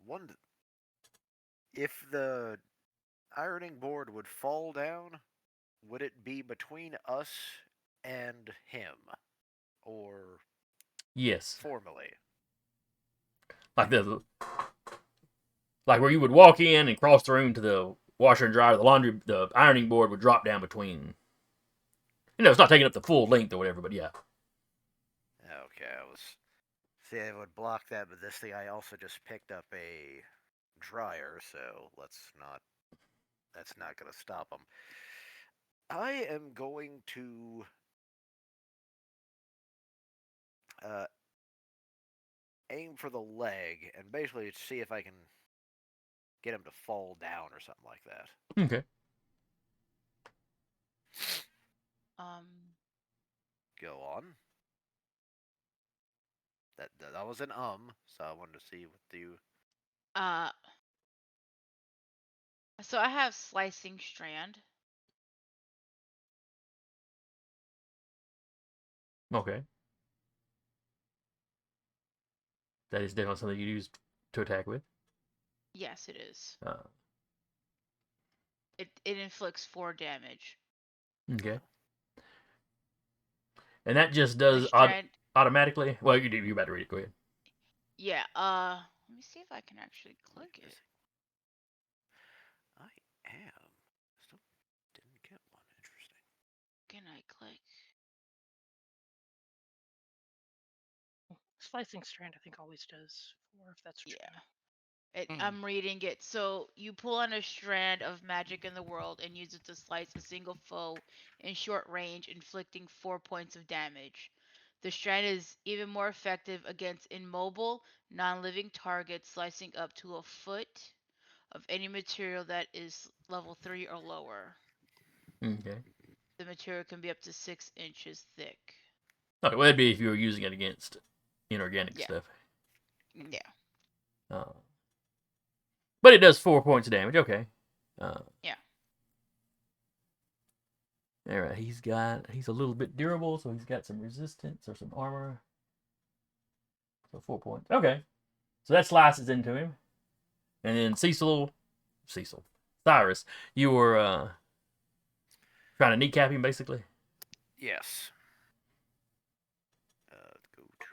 One. If the ironing board would fall down, would it be between us and him, or Yes, formally? like like where you would walk in and cross the room to the washer and dryer. The ironing board would drop down between. It's not taking up the full length or whatever, but yeah. Okay, I was. See, I would block that, but this thing I also just picked up a dryer, so That's not going to stop him. I am going to uh, aim for the leg and basically see if I can get him to fall down or something like that. Okay. Um. Go on. That was an so I wanted to see what you. Uh. So I have slicing strand. Okay. That is definitely something you use to attack with. Yes, it is. Uh, It inflicts 4 damage. okay. And that just The does strand. automatically. Well, you're about to read it. Go ahead. Yeah. Let me see if I can actually click it. I am. Still didn't get one. Interesting. Can I click? slicing strand, I think, always does 4, if that's what Yeah. you mean. I'm reading it. So you pull on a strand of magic in the world and use it to slice a single foe in short range, inflicting 4 points of damage. The strand is even more effective against immobile, non-living targets, slicing up to a foot of any material that is level 3 or lower. Okay. The material can be up to 6 inches thick. Okay, well, that'd be if you were using it against inorganic Yeah. stuff. Yeah. But it does 4 points of damage. Okay. Yeah. All right. He's a little bit durable, so he's got some resistance or some armor. So 4 points. Okay. So that slices into him, and then Cyrus, you were trying to kneecap him, basically. Yes. Go to.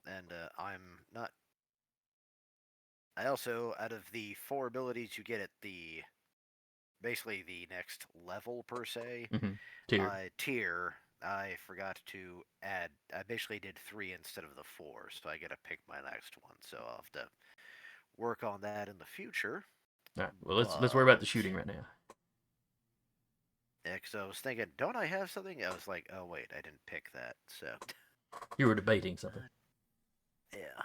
And I'm not. I also, out of the 4 abilities you get at basically the next level per se, Tier. tier, I forgot to add. I basically did 3 instead of the 4, so I get to pick my next one. So I'll have to work on that in the future. All right. Well, let's worry about the shooting right now. Yeah, because I was thinking, don't I have something? I was like, oh wait, I didn't pick that. So You were debating something. yeah,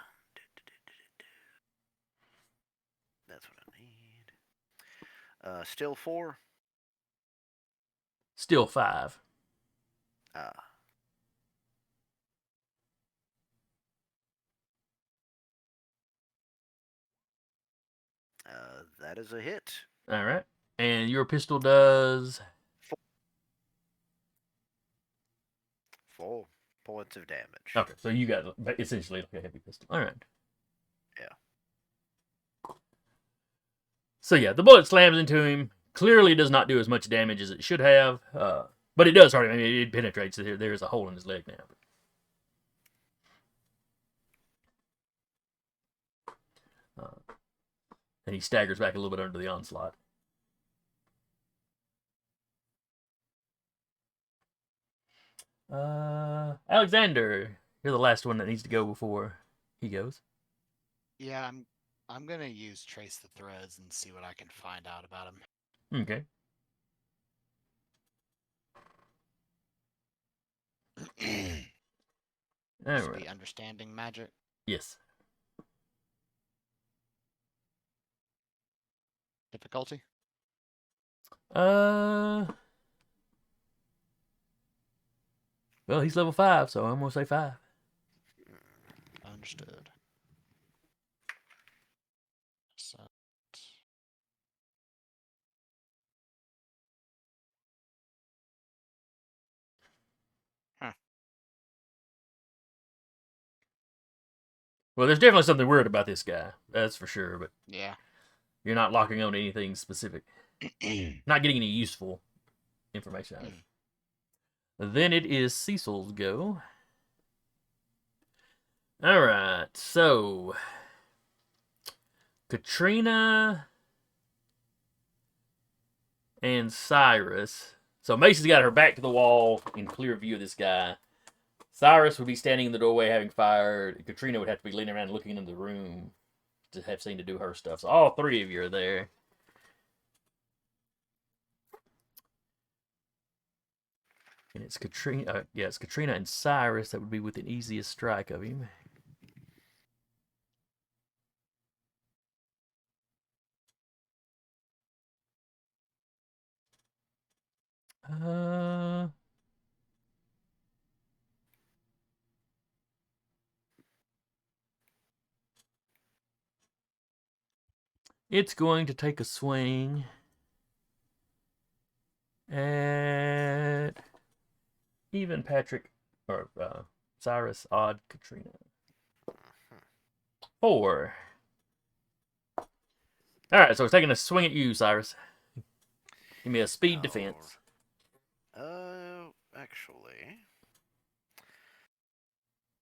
that's what I need. Still 4. Still 5. Ah. That is a hit. All right. And your pistol does 4 points of damage. Okay, so you got essentially like a heavy pistol. All right. Yeah. So yeah, the bullet slams into him. Clearly does not do as much damage as it should have, but it does hurt him. I mean, it penetrates. There's a hole in his leg now. And he staggers back a little bit under the onslaught. Alexander, you're the last one that needs to go before he goes. Yeah, I'm gonna use trace the threads and see what I can find out about him. Okay. All Should right. be understanding magic. Yes. Difficulty? Well, he's level 5, so I'm gonna say 5. Understood. So, Well, there's definitely something weird about this guy. That's for sure. But yeah. you're not locking on to anything specific. Not getting any useful information out of it. Then it is Cecil's go. All right, so Catriona and Cyrus. So Macy's got her back to the wall in clear view of this guy. Cyrus would be standing in the doorway having fired. Catriona would have to be leaning around looking into the room to have seen to do her stuff. So all 3 of you are there. And it's Catriona. It's Catriona and Cyrus that would be within easiest strike of him. It's going to take a swing at even Patrick or Cyrus, odd Catriona. 4. All right, so it's taking a swing at you, Cyrus. Give me a speed defense. Actually,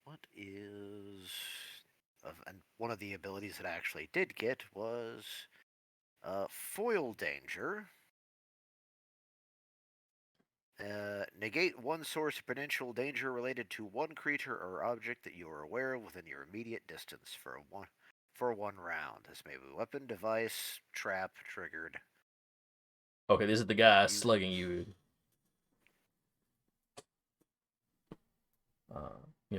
what is and one of the abilities that I actually did get was foil danger. Negate one source of potential danger related to one creature or object that you are aware of within your immediate distance for one round. This may be a weapon, device, trap, triggered. Okay, this is the guy You- slugging you.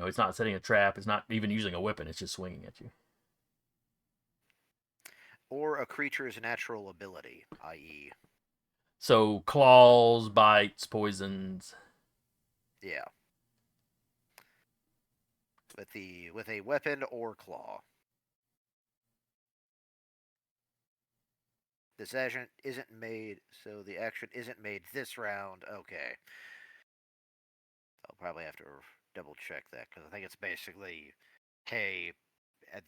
It's not setting a trap. It's not even using a weapon. It's just swinging at you. Or a creature's natural ability, i.e., So claws, bites, poisons. yeah, with a weapon or claw. This action isn't made, so the action isn't made this round. Okay, I'll probably have to double check that because I think it's basically, hey,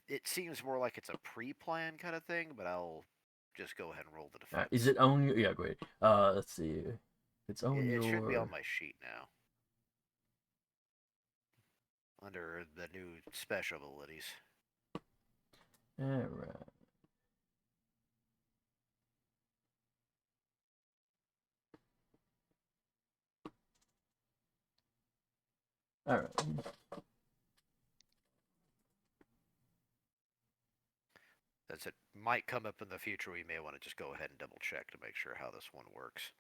it seems more like it's a pre-plan kind of thing, but I'll just go ahead and roll the defense. Is it on your? Yeah, great. Let's see. It's on It your. should be on my sheet now. Under the new special abilities. All right. All right. Since it might come up in the future, we may want to just go ahead and double check to make sure how this one works.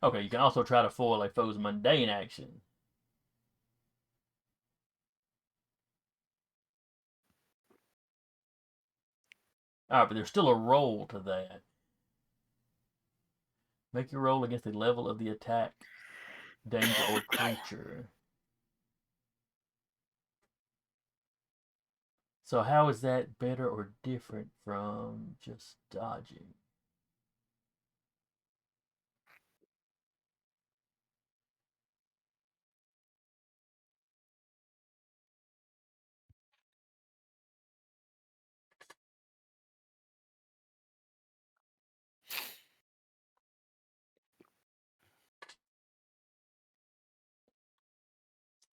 Okay, you can also try to foil a foe's mundane action. All right, but there's still a roll to that. Make your roll against the level of the attack, danger, or creature. So how is that better or different from just dodging?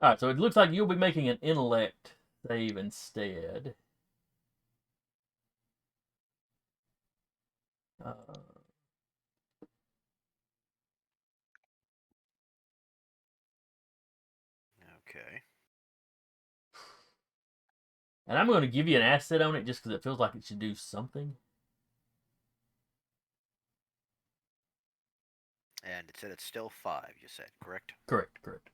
All right, so it looks like you'll be making an intellect save instead. Uh, Okay. and I'm going to give you an asset on it just because it feels like it should do something. And it said it's still 5, you said, correct? Correct, correct.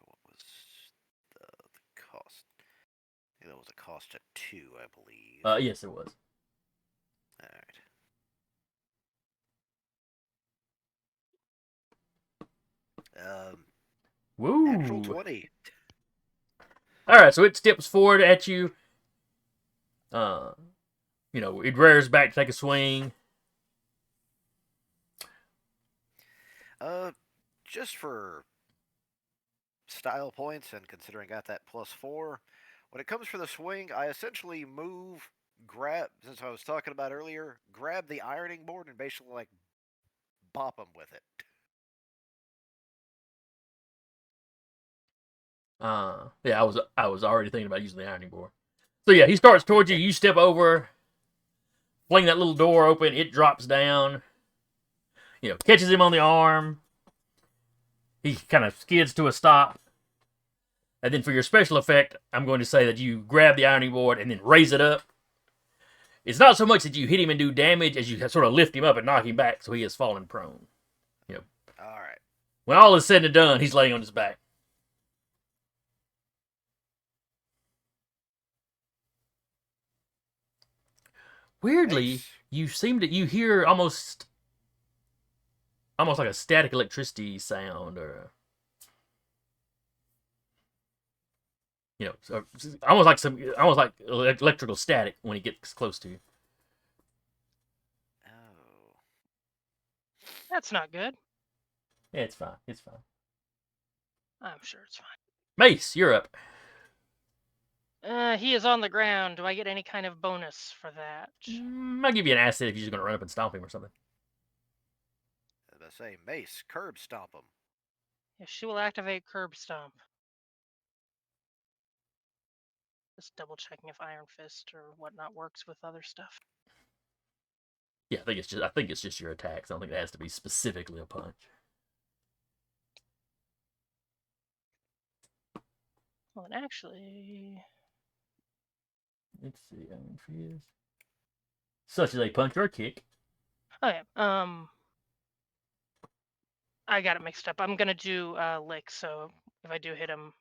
What was the cost? I think that was a cost of 2, I believe. Yes, it was. Alright. Woo! Natural 20. All right, so it steps forward at you. It rears back to take a swing. Just for style points and considering I got that +4, when it comes for the swing, I essentially move, grab, since I was talking about earlier, grab the ironing board and basically like bop him with it. Yeah, I was already thinking about using the ironing board. So yeah, he starts towards you. You step over, fling that little door open. It drops down. Catches him on the arm. He kind of skids to a stop. And then for your special effect, I'm going to say that you grab the ironing board and then raise it up. It's not so much that you hit him and do damage as you sort of lift him up and knock him back so he has fallen prone. All right. When all is said and done, he's laying on his back. Weirdly, Ace. you hear almost like a static electricity sound, or almost like electrical static when he gets close to you. Oh. That's not good. Yeah, it's fine. It's fine. I'm sure it's fine. Mace, you're up. He is on the ground. Do I get any kind of bonus for that? I'll give you an asset if you're just going to run up and stomp him or something. As I say, Mace, curb stomp him. Yes, she will activate Curb Stomp. Just double checking if Iron Fist or whatnot works with other stuff. Yeah, I think it's just your attacks. I don't think it has to be specifically a punch. Well, then actually, Let's see, Iron Fist. Such as a punch or a kick. okay. I got it mixed up. I'm gonna do lick. So if I do hit him,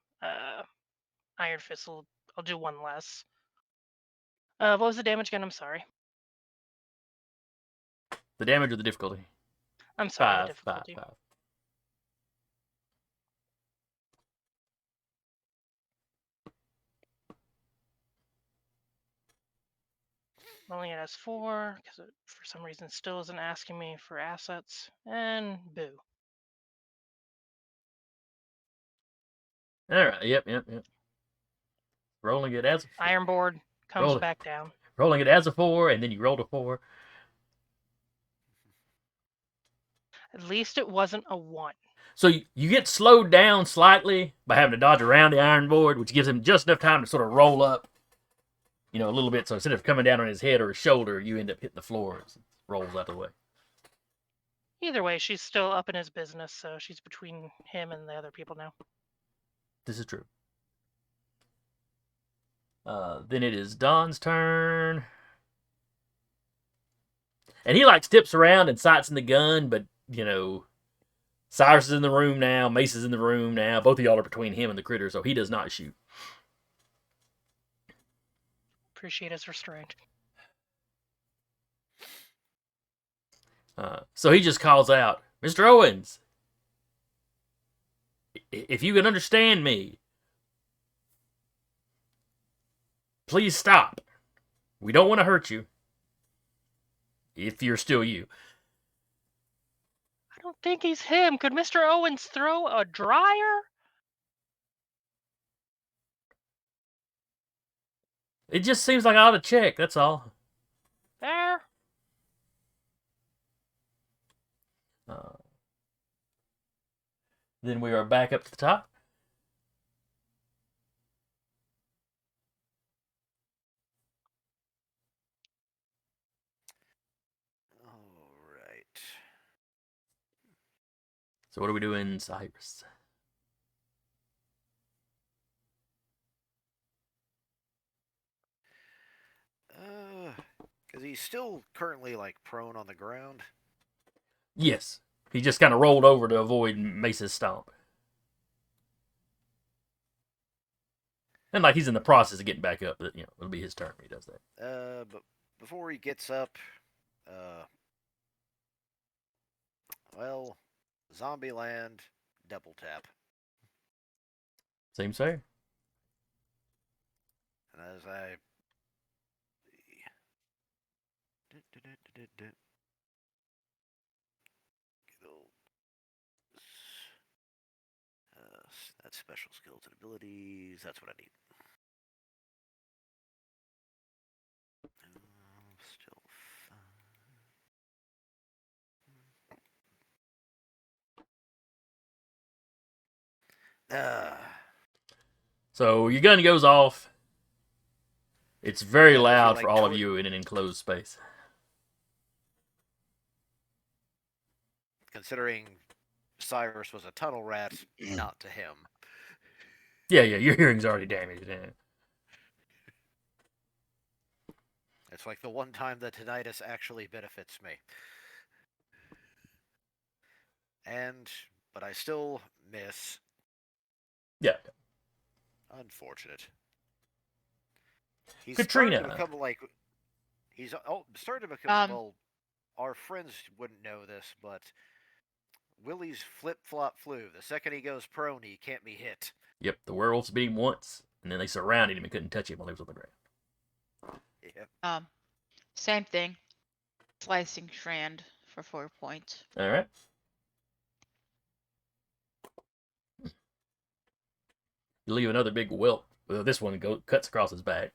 Iron Fist I'll do one less. What was the damage again? I'm sorry. The damage or the difficulty? I'm sorry, the 5, difficulty. 5, 5. Rolling it as 4 because it for some reason still isn't asking me for assets. And boo. All right. Yep. Rolling it as a Iron board comes Roll it. back down. rolling it as a 4, and then you rolled a 4. At least it wasn't a 1. So you get slowed down slightly by having to dodge around the iron board, which gives him just enough time to sort of roll up, a little bit. So instead of coming down on his head or his shoulder, you end up hitting the floor as it rolls out of the way. Either way, she's still up in his business, so she's between him and the other people now. This is true. Then it is Don's turn. And he tips around and sights in the gun, but, Cyrus is in the room now, Mace is in the room now. Both of y'all are between him and the critter, so he does not shoot. Appreciate his restraint. So he just calls out, Mr. Owens, if you can understand me, please stop. We don't want to hurt you. If you're still you. I don't think he's him. Could Mr. Owens throw a dryer? It just seems like I ought to check, that's all. There. Then we are back up to the top. All right. So what are we doing, Cyrus? Because he's still currently prone on the ground. Yes. He just kind of rolled over to avoid Mace's stomp. And he's in the process of getting back up, but it'll be his turn when he does that. But before he gets up, Zombieland, double tap. Seems fair. And as I that's special skills and abilities. That's what I need. Still fun. So your gun goes off. It's very loud for all of toward- you in an enclosed space. Considering Cyrus was a tunnel rat, not to him. Yeah, your hearing's already damaged. Yeah. It's like the one time that tinnitus actually benefits me. But I still miss. Yeah. Unfortunate. He's Catriona. starting to become he's starting to become well. Our friends wouldn't know this, but Willie's flip-flop flew. The second he goes prone, he can't be hit. Yep, the werewolves beat him once, and then they surrounded him and couldn't touch him while he was on the ground. Yeah. Same thing. Slicing strand for 4 points. All right. You leave another big welt. Well, this one cuts across his back.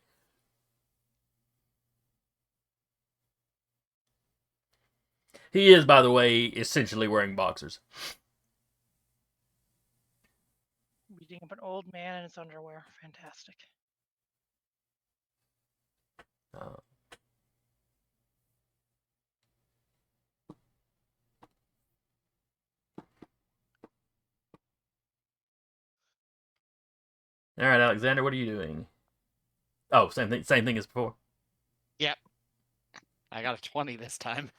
He is, by the way, essentially wearing boxers. Beating up an old man in his underwear. Fantastic. Uh, all right, Alexander, what are you doing? Oh, same thing. Same thing as before. Yep. I got a 20 this time.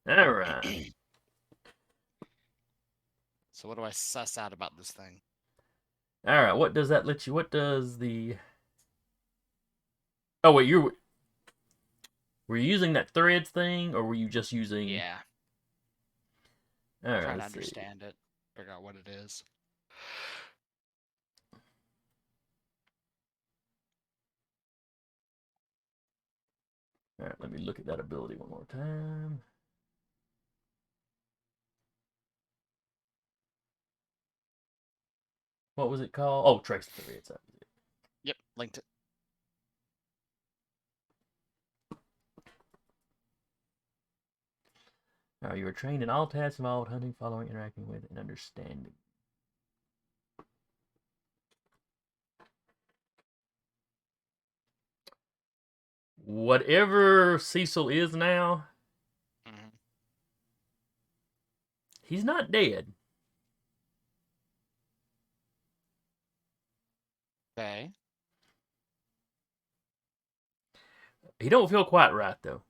All right. So what do I suss out about this thing? All right. What does that let you? What does the? Oh wait, were you using that threads thing, or were you just using? Yeah. All right. Trying to Let's see. understand it, figure out what it is. All right. Let me look at that ability one more time. What was it called? Oh, trace the threads. That was it. Yep, linked it. All right. You are trained in all tasks involved hunting, following, interacting with, and understanding. Whatever Cecil is now, Mm-hmm. he's not dead. Okay. He don't feel quite right though.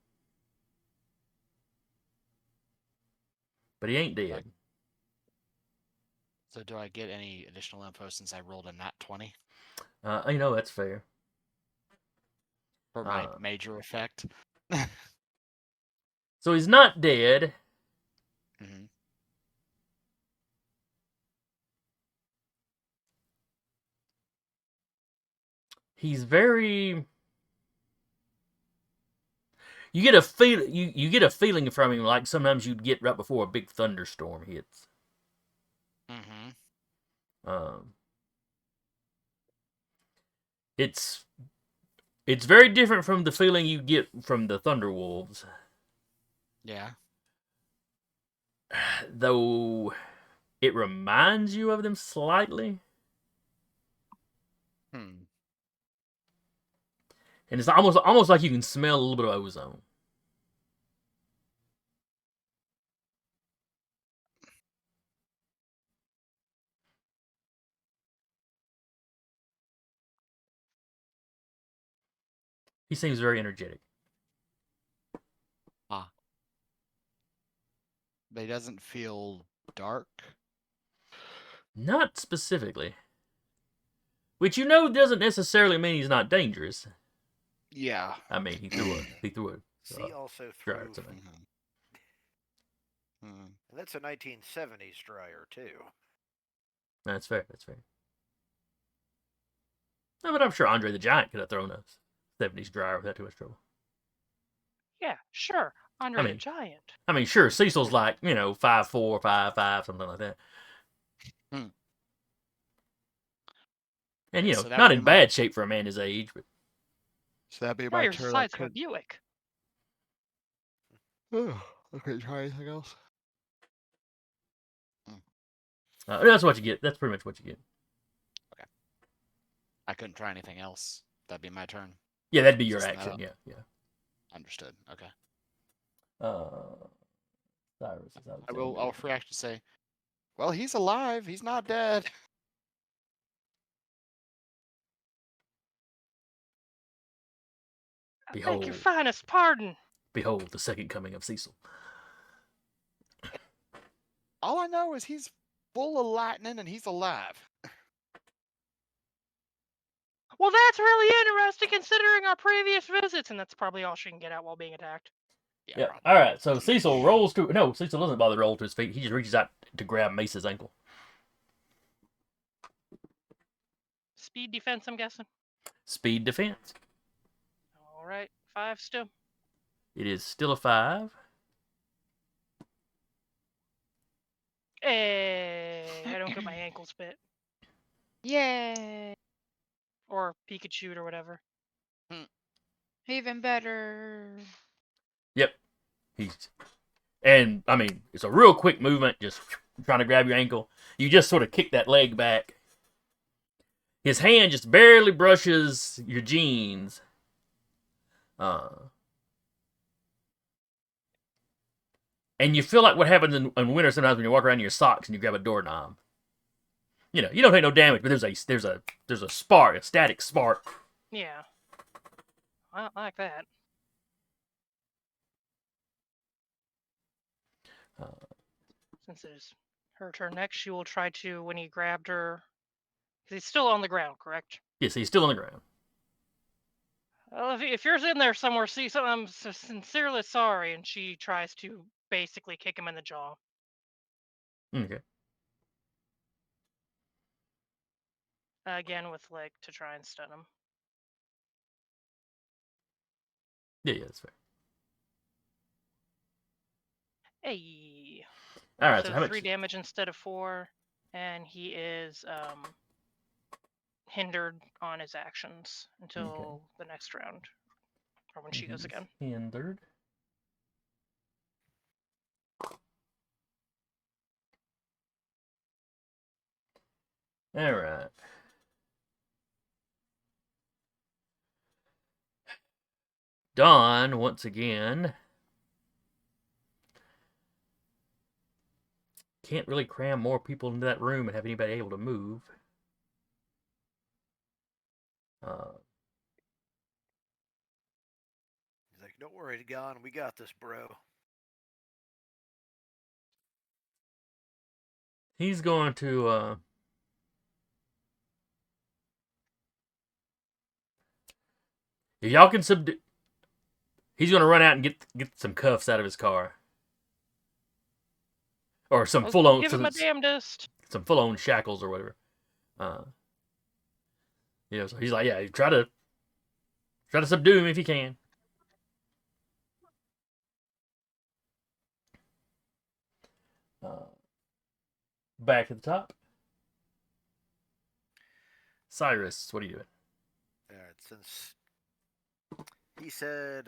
But he ain't dead. So do I get any additional info since I rolled a nat 20 That's fair. for my major effect? So he's not dead. Mm-hmm. He's very. You get a feel. You get a feeling from him like sometimes you'd get right before a big thunderstorm hits. Mm-hmm. Um, it's very different from the feeling you get from the Thunderwolves. Yeah. Though it reminds you of them slightly. Hmm. And it's almost like you can smell a little bit of ozone. He seems very energetic. Ah. But he doesn't feel dark. Not specifically. Which doesn't necessarily mean he's not dangerous. Yeah. I mean, he threw a C also dryer threw. today. Mm-hmm. Mm. And that's a 1970s dryer too. That's fair. That's fair. No, but I'm sure Andre the Giant could have thrown a 70s dryer without too much trouble. Yeah, sure. Andre I the mean- Giant. I mean, sure, Cecil's like 5'4", 5'5", something like that, Hmm. and Yeah, so that not would in be my- bad shape for a man his age. But So that'd be Yeah, my you're the turn. size of a Buick. Okay, try anything else? that's what you get. That's pretty much what you get. I couldn't try anything else. That'd be my turn. Yeah, that'd be your System that action. up. Yeah. Understood. Okay. Cyrus is I'll free action say, well, he's alive. He's not dead. I beg Behold, your finest pardon. behold, the second coming of Cecil. All I know is he's full of lightning and he's alive. Well, that's really interesting considering our previous visits, and that's probably all she can get out while being attacked. Yeah. Probably. All right. So Cecil rolls to. No, Cecil doesn't bother to roll to his feet. He just reaches out to grab Mace's ankle. Speed defense, I'm guessing. Speed defense. All right, 5 still. It is still a 5. Hey, I don't get my ankles bit. Yay! Or Pikachu or whatever. Even better. Yep. And I mean, it's a real quick movement. Just trying to grab your ankle. You just sort of kick that leg back. His hand just barely brushes your jeans. And you feel like what happens in winter sometimes when you walk around in your socks and you grab a doorknob. You know, you don't take no damage, but there's a spark, a static spark. Yeah. I don't like that. Since it is her turn next, she will try to, when he grabbed her, because he's still on the ground, correct? Yes, he's still on the ground. Well, if you're in there somewhere, see, so I'm sincerely sorry, and she tries to basically kick him in the jaw. Okay. Again with leg to try and stun him. Yeah, that's fair. Hey. All right, So, so how 3 much? damage instead of 4, and he is hindered on his actions until the next round, or when she goes again. Hindered. All right. Dawn, once again, can't really cram more people into that room and have anybody able to move. He's like, don't worry, Gon, we got this, bro. He's going to if y'all can subdue, he's going to run out and get some cuffs out of his car, or some full on Give him a damnedest. some full on shackles or whatever. You know, so he's like, yeah, try to subdue him if you can. Back at the top. Cyrus, what are you doing? All right, since he said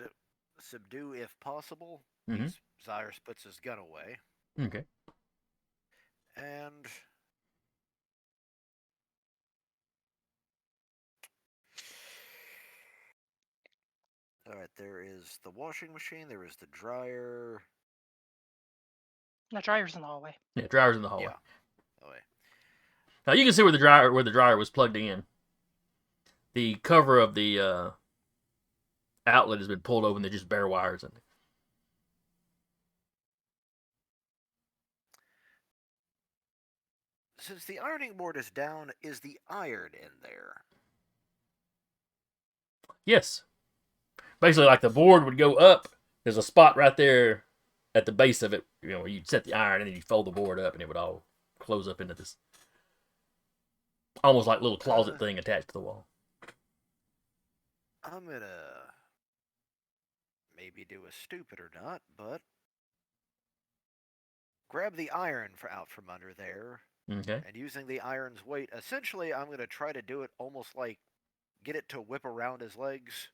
subdue if possible, Cyrus puts his gun away. Okay. And all right, there is the washing machine, there is the dryer. The dryer's in the hallway. Yeah, dryer's in the hallway. Yeah. Oh, wait. Now you can see where the dryer was plugged in. The cover of the outlet has been pulled open. There's just bare wires in it. Since the ironing board is down, is the iron in there? Yes. Basically, like the board would go up. There's a spot right there at the base of it, you know, where you'd set the iron and then you fold the board up and it would all close up into this almost like little closet thing attached to the wall. I'm gonna maybe do a stupid or not, but grab the iron out from under there. Okay. And using the iron's weight, essentially, I'm gonna try to do it almost like get it to whip around his legs.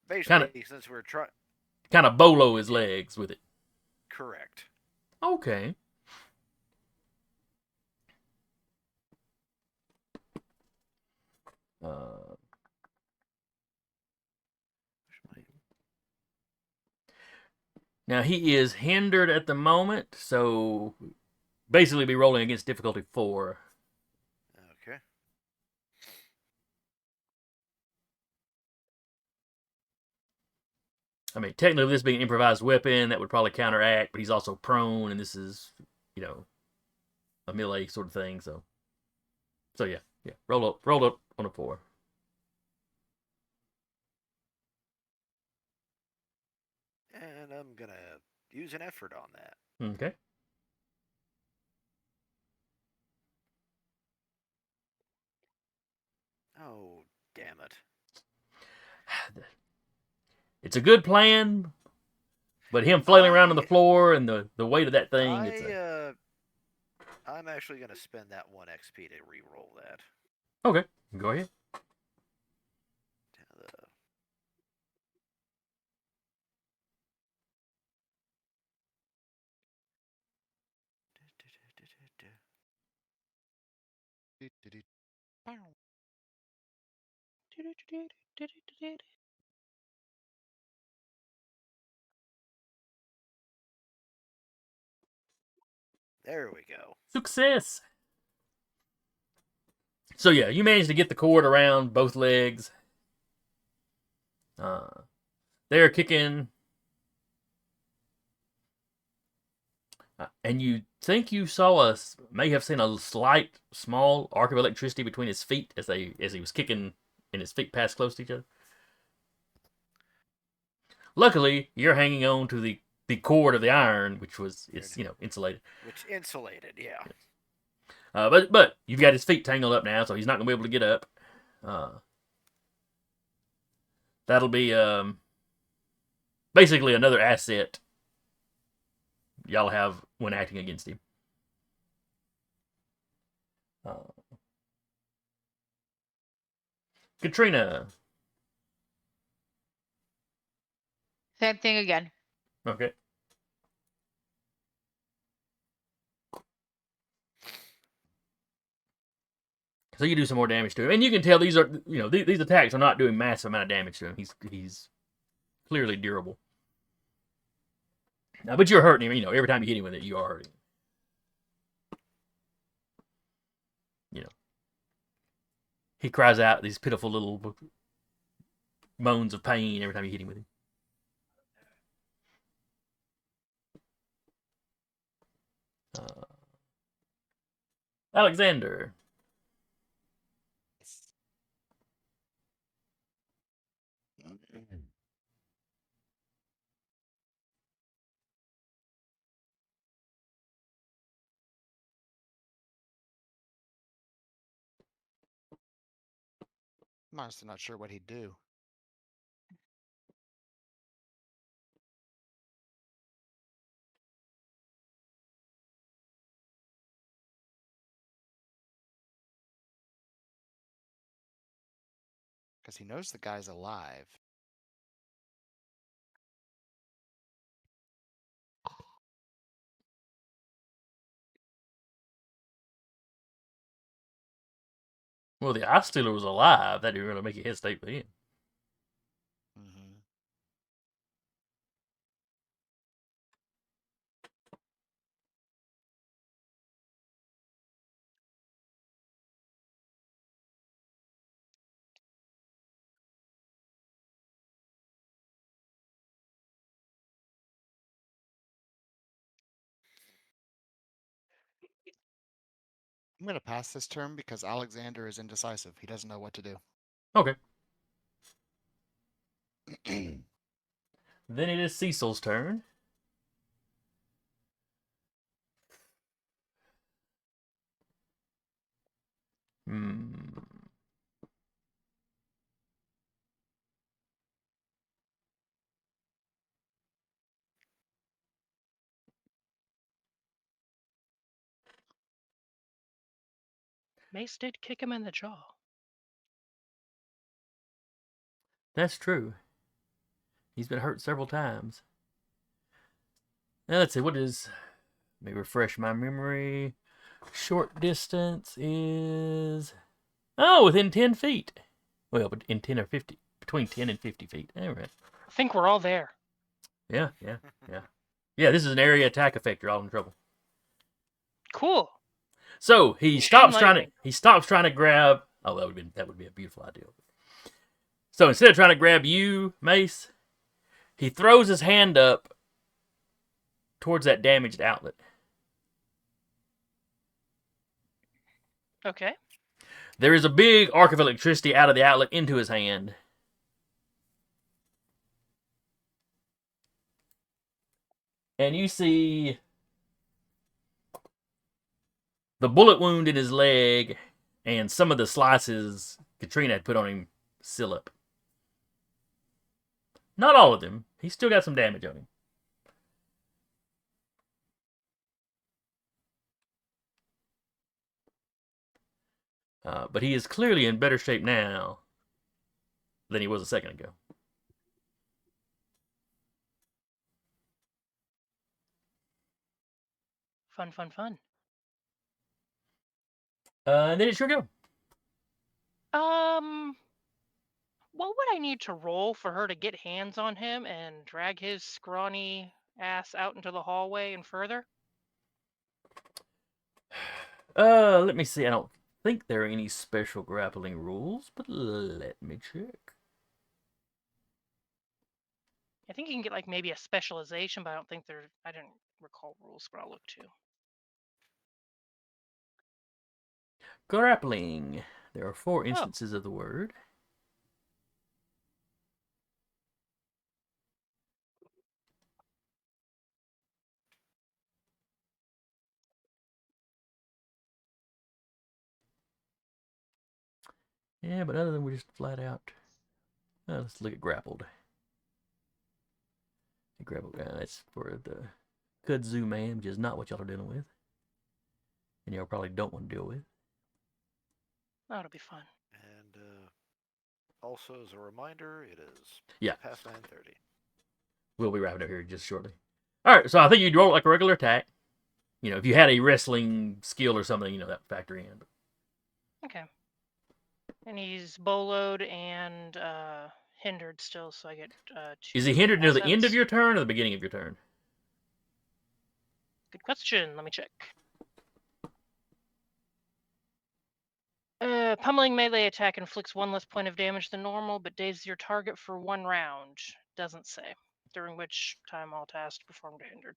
Basically, since we're trying, kind of bolo his legs with it. Correct. Okay. Now he is hindered at the moment, so basically be rolling against difficulty 4. Okay. I mean, technically, this being an improvised weapon, that would probably counteract, but he's also prone, and this is, you know, a melee sort of thing. So yeah. Roll up on a 4. And I'm gonna use an effort on that. Okay. Oh, damn it. It's a good plan, but him flailing around on the floor and the weight of that thing, I'm actually gonna spend that 1 XP to re-roll that. Okay, go ahead. Bow. There we go. Success. So yeah, you managed to get the cord around both legs. They're kicking, and you think you may have seen a slight, small arc of electricity between his feet as he was kicking, and his feet passed close to each other. Luckily, you're hanging on to the cord of the iron, which was insulated. Which insulated, yeah. But you've got his feet tangled up now, so he's not gonna be able to get up. That'll be basically another asset y'all have when acting against him. Catriona. Same thing again. Okay. So you do some more damage to him, and you can tell these attacks are not doing massive amount of damage to him. He's clearly durable. But you're hurting him. Every time you hit him with it, you are hurting him. He cries out these pitiful little moans of pain every time you hit him with him. Alexander. I'm honestly not sure what he'd do. Because he knows the guy's alive. Well, the Ice Stealer was alive. That didn't really make you hesitate for him. Mm-hmm. I'm going to pass this turn because Alexander is indecisive. He doesn't know what to do. Okay. Then it is Cecil's turn. Mace did kick him in the jaw. That's true. He's been hurt several times. Now let's see, let me refresh my memory. Short distance is within 10 feet. Well, but in 10 or 50, between 10 and 50 feet. All right. I think we're all there. Yeah. Yeah, this is an area attack effect. You're all in trouble. Cool. So he stops trying to grab. Oh, that would be a beautiful idea. So instead of trying to grab you, Mace, he throws his hand up towards that damaged outlet. Okay. There is a big arc of electricity out of the outlet into his hand. And you see the bullet wound in his leg and some of the slices Catriona had put on him seal up. Not all of them. He's still got some damage on him. But he is clearly in better shape now than he was a second ago. Fun. And then it's your go. What would I need to roll for her to get hands on him and drag his scrawny ass out into the hallway and further? Let me see. I don't think there are any special grappling rules, but let me check. I think you can get like maybe a specialization, but I don't think there. I didn't recall rules, but I'll look too. Grappling. There are 4 instances of the word. Yeah, but other than we're just flat out. Let's look at grappled. Grappled. That's for the kudzu man, which is not what y'all are dealing with, and y'all probably don't want to deal with. That'll be fun. And also, as a reminder, it is past 9:30. We'll be wrapping up here just shortly. All right, so I think you'd roll it like a regular attack. You know, if you had a wrestling skill or something, you know, that would factor in. Okay. And he's boloed and hindered still, so I get 2. Is he hindered near the end of assets. your turn or the beginning of your turn? Good question. Let me check. Pummeling melee attack inflicts 1 less point of damage than normal, but dazes your target for 1 round. Doesn't say. During which time all tasks performed are hindered.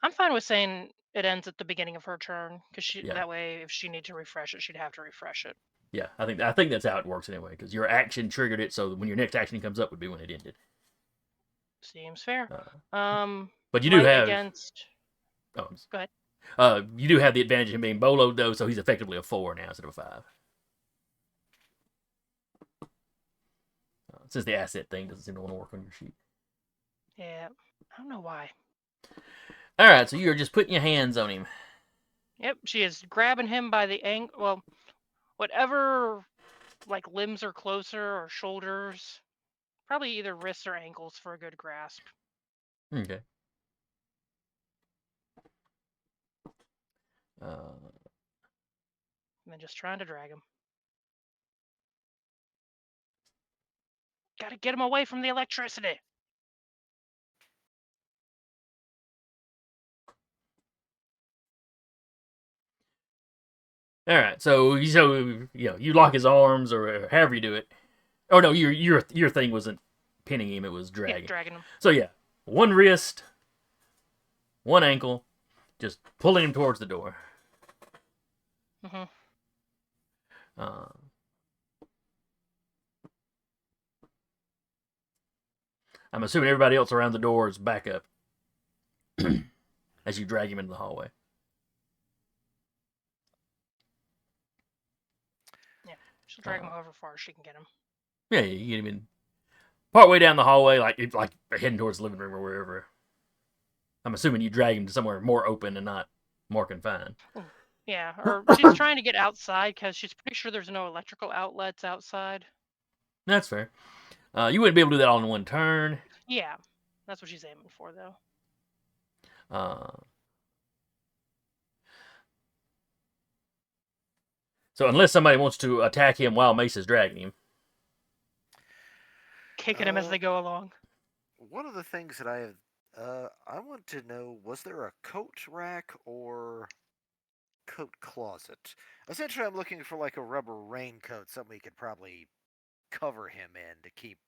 I'm fine with saying it ends at the beginning of her turn, because that way, if she needs to refresh it, she'd have to refresh it. Yeah, I think that's how it works anyway, because your action triggered it, so when your next action comes up would be when it ended. Seems fair. But you do have against. Oh, go ahead. You do have the advantage of him being boloed though, so he's effectively a 4 now instead of a 5. Since the asset thing doesn't seem to want to work on your sheet. Yeah, I don't know why. All right, so you're just putting your hands on him. Yep, she is grabbing him by the ankle. Well, whatever, like limbs are closer or shoulders, probably either wrists or ankles for a good grasp. Okay. And then just trying to drag him. Gotta get him away from the electricity. All right, so you lock his arms or however you do it. Oh no, your thing wasn't pinning him; it was dragging. Yeah, dragging him. So yeah, 1 wrist, 1 ankle, just pulling him towards the door. Mm-hmm. I'm assuming everybody else around the door is back up as you drag him into the hallway. Yeah, she'll drag him however far she can get him. Yeah, you get him in part way down the hallway, like heading towards the living room or wherever. I'm assuming you drag him to somewhere more open and not more confined. Yeah, or she's trying to get outside because she's pretty sure there's no electrical outlets outside. That's fair. You wouldn't be able to do that all in 1 turn. Yeah, that's what she's aiming for, though. So unless somebody wants to attack him while Mace is dragging him. Kicking him as they go along. One of the things that I want to know, was there a coat rack or coat closet? Essentially, I'm looking for like a rubber raincoat, something we could probably cover him in to keep.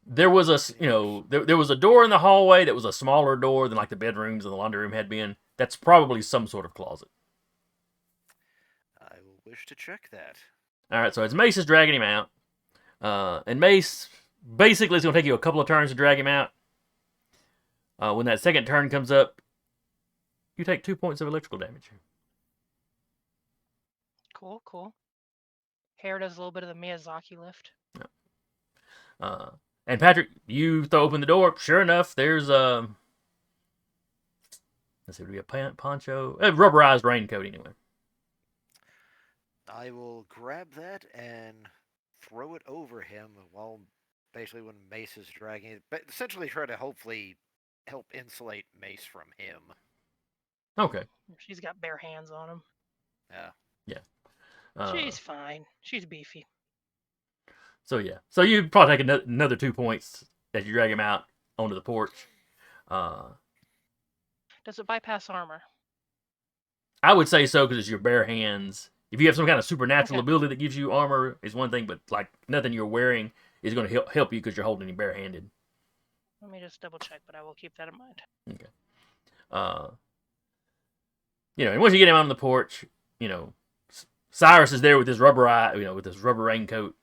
There was there was a door in the hallway that was a smaller door than like the bedrooms and the laundry room had been. That's probably some sort of closet. I will wish to check that. All right, so as Mace is dragging him out, and Mace basically is going to take you a couple of turns to drag him out. When that second turn comes up, you take 2 points of electrical damage. Cool. Hair does a little bit of the Miyazaki lift. And Patrick, you throw open the door. Sure enough, there's let's see, would be a poncho, a rubberized raincoat anyway. I will grab that and throw it over him while basically when Mace is dragging it, but essentially try to hopefully help insulate Mace from him. Okay. She's got bare hands on him. Yeah. She's fine. She's beefy. So yeah. So you probably take another 2 points as you drag him out onto the porch. Does it bypass armor? I would say so because it's your bare hands. If you have some kind of supernatural Okay. ability that gives you armor, is one thing, but like nothing you're wearing is going to help you because you're holding him barehanded. Let me just double check, but I will keep that in mind. Okay. And once you get him out on the porch, Cyrus is there with his rubber raincoat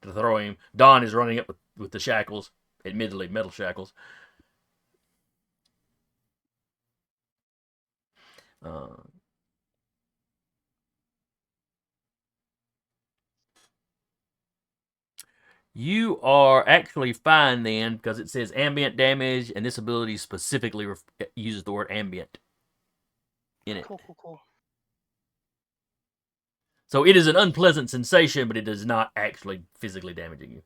to throw him. Don is running up with the shackles, admittedly metal shackles. You are actually fine then because it says ambient damage, and this ability specifically uses the word ambient in it. Cool. So it is an unpleasant sensation, but it is not actually physically damaging you.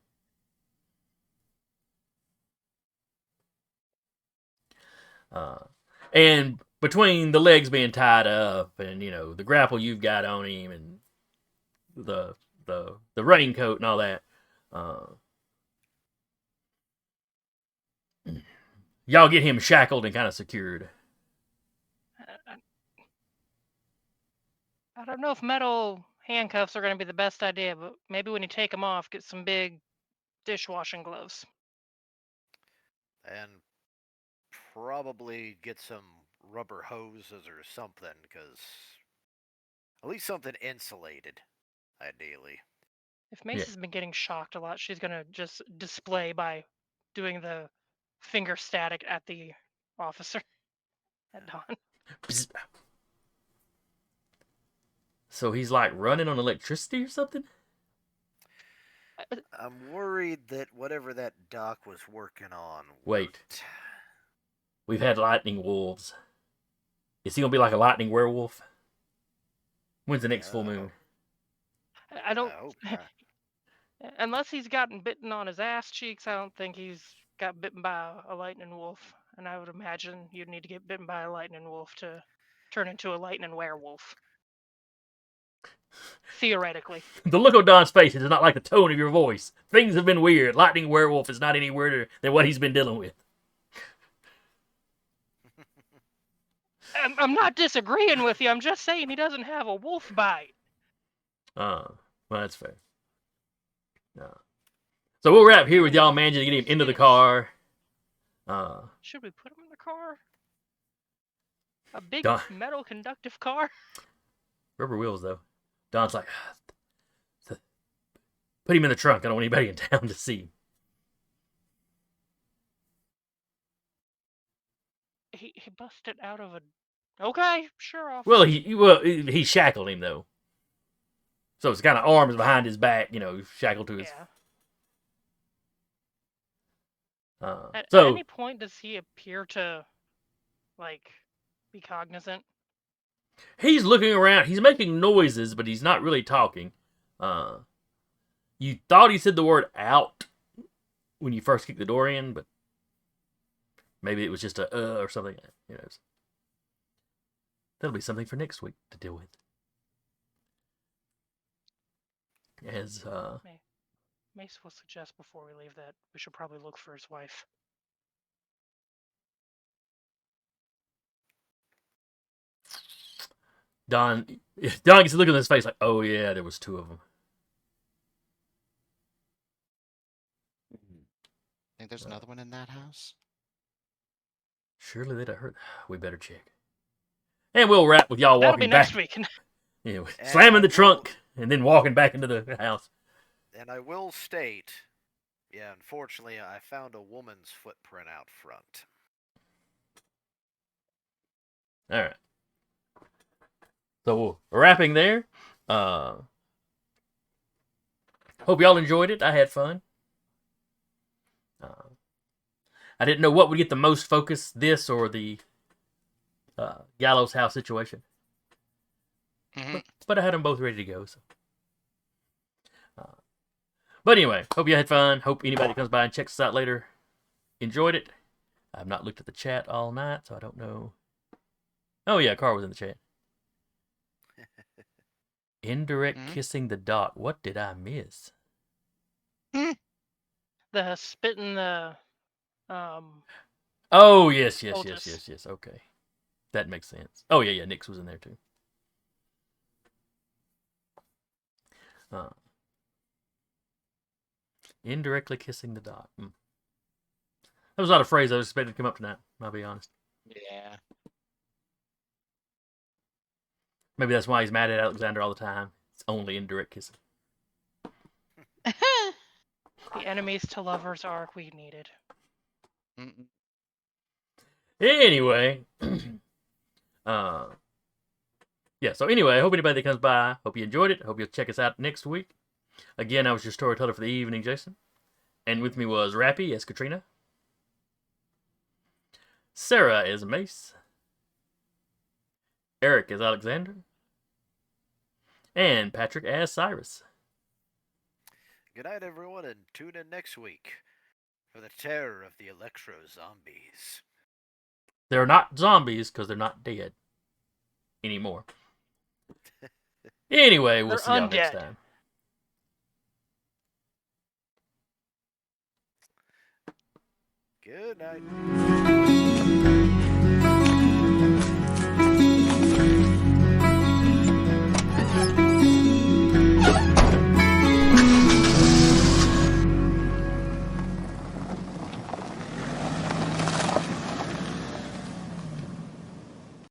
And between the legs being tied up and the grapple you've got on him and the raincoat and all that, y'all get him shackled and kind of secured. I don't know if metal handcuffs are going to be the best idea, but maybe when you take them off, get some big dishwashing gloves. And probably get some rubber hoses or something, because at least something insulated, ideally. If Mace has been getting shocked a lot, she's going to just display by doing the finger static at the officer at Dawn. So he's like running on electricity or something? I'm worried that whatever that doc was working on Wait. We've had lightning wolves. Is he going to be like a lightning werewolf? When's the next full moon? I don't... hope not. Unless he's gotten bitten on his ass cheeks, I don't think he's got bitten by a lightning wolf. And I would imagine you'd need to get bitten by a lightning wolf to turn into a lightning werewolf. Theoretically. The look on Don's face is not like the tone of your voice. Things have been weird. Lightning werewolf is not any weirder than what he's been dealing with. I'm not disagreeing with you. I'm just saying he doesn't have a wolf bite. Well, that's fair. So we'll wrap here with y'all managing to get him into the car. Should we put him in the car? A big metal conductive car? Rubber wheels, though. Don's like, put him in the trunk. I don't want anybody in town to see him. He busted out of a... Okay, sure. Well, he shackled him, though. So it's kind of arms behind his back, shackled to his... Yeah. At any point, does he appear to, be cognizant? He's looking around. He's making noises, but he's not really talking. You thought he said the word out when you first kicked the door in, but maybe it was just a or something. That'll be something for next week to deal with. As Mace will suggest before we leave that we should probably look for his wife. Don gets a look on his face like, oh yeah, there was 2 of them. Think there's another one in that house? Surely they'd have heard. We better check. And we'll wrap with y'all walking back. That'll be next week. Slamming the trunk and then walking back into the house. And I will state, unfortunately, I found a woman's footprint out front. All right. So wrapping there. Hope y'all enjoyed it. I had fun. I didn't know what would get the most focus, this or the Gallows House situation. Mm-hmm. But I had them both ready to go. So. But anyway, hope you had fun. Hope anybody comes by and checks us out later enjoyed it. I've not looked at the chat all night, so I don't know Oh yeah, Carl was in the chat. Indirect Mhm. kissing the dot. What did I miss? The spit in the Oh yes. poultice. Okay, that makes sense. Oh yeah, Nix was in there too. Indirectly kissing the dot. That was not a phrase I was expecting to come up tonight. I'll be honest. Yeah. Maybe that's why he's mad at Alexander all the time. It's only indirect kissing. The enemies to lovers arc we needed. Mm-mm. Anyway, yeah. So anyway, I hope anybody that comes by, hope you enjoyed it. Hope you'll check us out next week. Again, I was your storyteller for the evening, Jason, and with me was Rappy as Catriona, Sarah as Mace, Eric as Alexander, and Patrick as Cyrus. Good night, everyone, and tune in next week for the terror of the Electro Zombies. They're not zombies because they're not dead anymore. Anyway, we'll They're see y'all next undead. time. Good night.